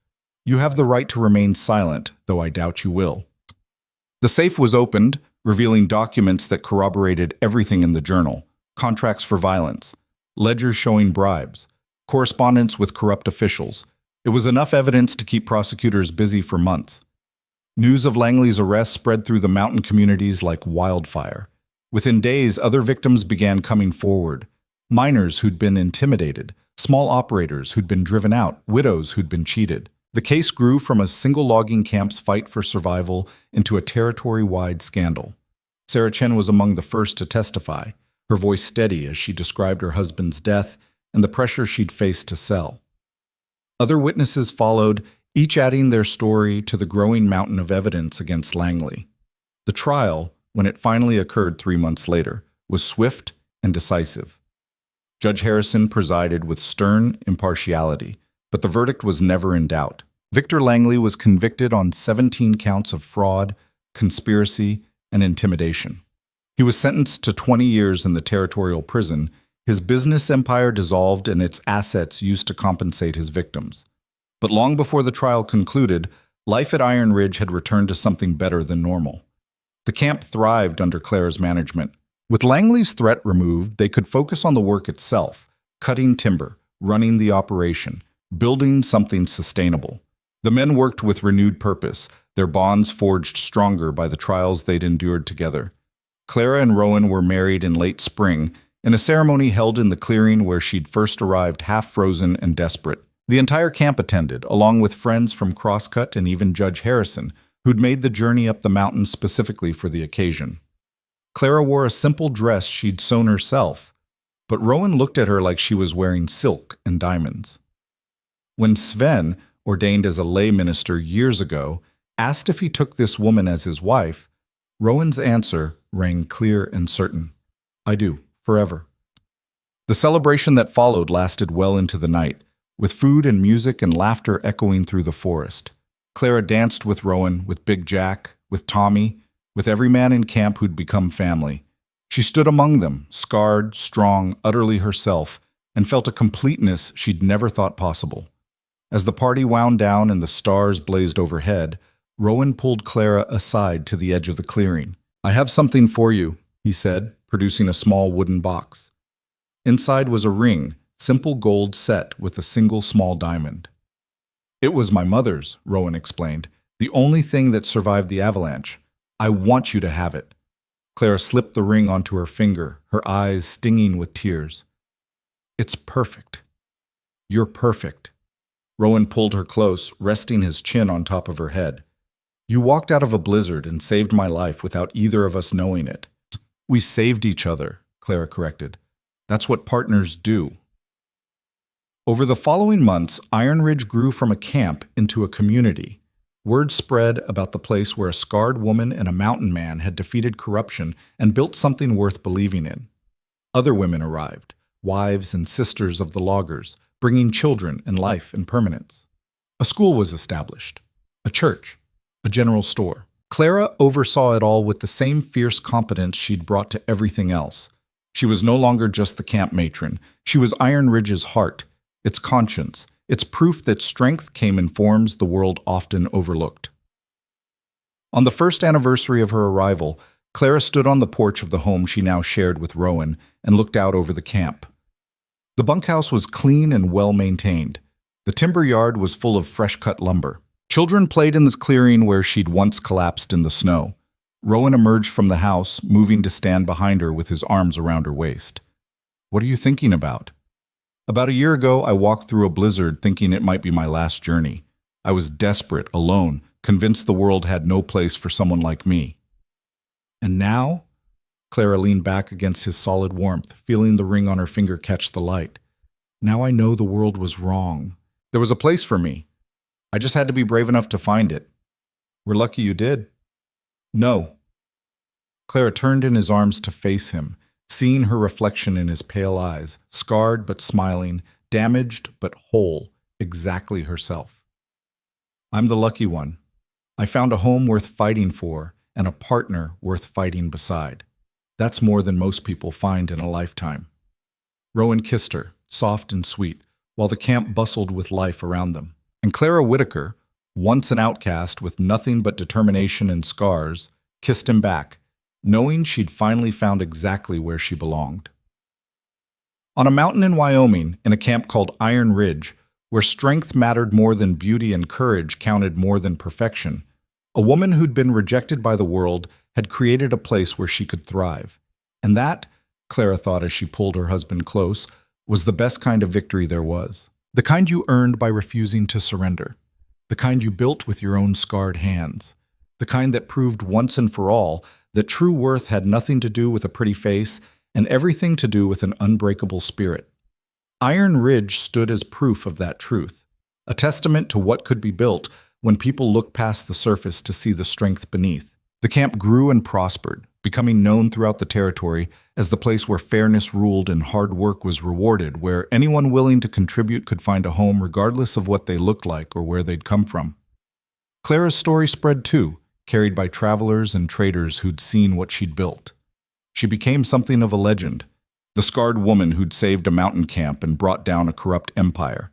You have the right to remain silent, though I doubt you will." The safe was opened, revealing documents that corroborated everything in the journal: contracts for violence, ledgers showing bribes, correspondence with corrupt officials. It was enough evidence to keep prosecutors busy for months. News of Langley's arrest spread through the mountain communities like wildfire. Within days, other victims began coming forward. Miners who'd been intimidated, small operators who'd been driven out, widows who'd been cheated. The case grew from a single logging camp's fight for survival into a territory-wide scandal. Sarah Chen was among the first to testify, her voice steady as she described her husband's death and the pressure she'd faced to sell. Other witnesses followed, each adding their story to the growing mountain of evidence against Langley. The trial, when it finally occurred 3 months later, was swift and decisive. Judge Harrison presided with stern impartiality, but the verdict was never in doubt. Victor Langley was convicted on 17 counts of fraud, conspiracy, and intimidation. He was sentenced to 20 years in the territorial prison, his business empire dissolved and its assets used to compensate his victims. But long before the trial concluded, life at Iron Ridge had returned to something better than normal. The camp thrived under Clara's management. With Langley's threat removed, they could focus on the work itself, cutting timber, running the operation, building something sustainable. The men worked with renewed purpose, their bonds forged stronger by the trials they'd endured together. Clara and Rowan were married in late spring, in a ceremony held in the clearing where she'd first arrived half-frozen and desperate. The entire camp attended, along with friends from Crosscut and even Judge Harrison, who'd made the journey up the mountain specifically for the occasion. Clara wore a simple dress she'd sewn herself, but Rowan looked at her like she was wearing silk and diamonds. When Sven, ordained as a lay minister years ago, asked if he took this woman as his wife, Rowan's answer rang clear and certain. "I do, forever." The celebration that followed lasted well into the night, with food and music and laughter echoing through the forest. Clara danced with Rowan, with Big Jack, with Tommy, with every man in camp who'd become family. She stood among them, scarred, strong, utterly herself, and felt a completeness she'd never thought possible. As the party wound down and the stars blazed overhead, Rowan pulled Clara aside to the edge of the clearing. "I have something for you," he said, producing a small wooden box. Inside was a ring, simple gold set with a single small diamond. "It was my mother's," Rowan explained. "The only thing that survived the avalanche. I want you to have it." Clara slipped the ring onto her finger, her eyes stinging with tears. "It's perfect. You're perfect." Rowan pulled her close, resting his chin on top of her head. "You walked out of a blizzard and saved my life without either of us knowing it." "We saved each other," Clara corrected. "That's what partners do." Over the following months, Iron Ridge grew from a camp into a community. Word spread about the place where a scarred woman and a mountain man had defeated corruption and built something worth believing in. Other women arrived, wives and sisters of the loggers, bringing children and life and permanence. A school was established, a church, a general store. Clara oversaw it all with the same fierce competence she'd brought to everything else. She was no longer just the camp matron. She was Iron Ridge's heart, its conscience, its proof that strength came in forms the world often overlooked. On the first anniversary of her arrival, Clara stood on the porch of the home she now shared with Rowan and looked out over the camp. The bunkhouse was clean and well-maintained. The timber yard was full of fresh-cut lumber. Children played in this clearing where she'd once collapsed in the snow. Rowan emerged from the house, moving to stand behind her with his arms around her waist. "What are you thinking about?" "About a year ago, I walked through a blizzard thinking it might be my last journey. I was desperate, alone, convinced the world had no place for someone like me." "And now?" Clara leaned back against his solid warmth, feeling the ring on her finger catch the light. "Now I know the world was wrong. There was a place for me. I just had to be brave enough to find it." "We're lucky you did." "No." Clara turned in his arms to face him, seeing her reflection in his pale eyes, scarred but smiling, damaged but whole, exactly herself. "I'm the lucky one. I found a home worth fighting for and a partner worth fighting beside. That's more than most people find in a lifetime." Rowan kissed her, soft and sweet, while the camp bustled with life around them. And Clara Whitaker, once an outcast with nothing but determination and scars, kissed him back, knowing she'd finally found exactly where she belonged. On a mountain in Wyoming, in a camp called Iron Ridge, where strength mattered more than beauty and courage counted more than perfection, a woman who'd been rejected by the world had created a place where she could thrive. And that, Clara thought as she pulled her husband close, was the best kind of victory there was. The kind you earned by refusing to surrender. The kind you built with your own scarred hands. The kind that proved once and for all that true worth had nothing to do with a pretty face and everything to do with an unbreakable spirit. Iron Ridge stood as proof of that truth, a testament to what could be built when people look past the surface to see the strength beneath. The camp grew and prospered, becoming known throughout the territory as the place where fairness ruled and hard work was rewarded, where anyone willing to contribute could find a home regardless of what they looked like or where they'd come from. Clara's story spread too, carried by travelers and traders who'd seen what she'd built. She became something of a legend, the scarred woman who'd saved a mountain camp and brought down a corrupt empire.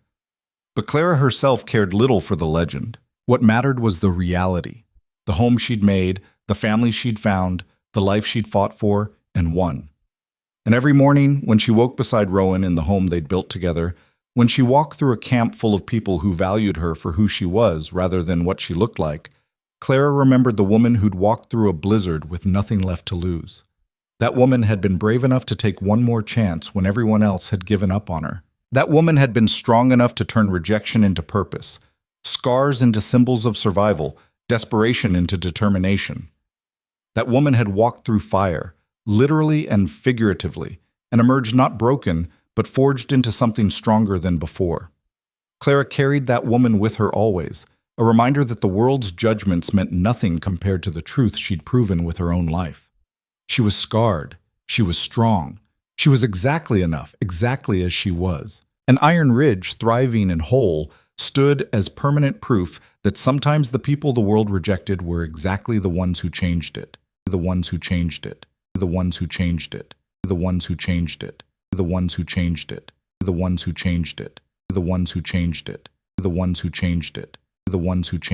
But Clara herself cared little for the legend. What mattered was the reality, the home she'd made, the family she'd found, the life she'd fought for and won. And every morning, when she woke beside Rowan in the home they'd built together, when she walked through a camp full of people who valued her for who she was rather than what she looked like, Clara remembered the woman who'd walked through a blizzard with nothing left to lose. That woman had been brave enough to take one more chance when everyone else had given up on her. That woman had been strong enough to turn rejection into purpose, scars into symbols of survival, desperation into determination. That woman had walked through fire, literally and figuratively, and emerged not broken, but forged into something stronger than before. Clara carried that woman with her always, a reminder that the world's judgments meant nothing compared to the truth she'd proven with her own life. She was scarred. She was strong. She was exactly enough, exactly as she was. And Iron Ridge, thriving and whole, stood as permanent proof that sometimes the people the world rejected were exactly the ones who changed it. The ones who changed it. The ones who changed it. The ones who changed it. The ones who changed it. The ones who changed it. The ones who changed it. The ones who changed it. The ones who changed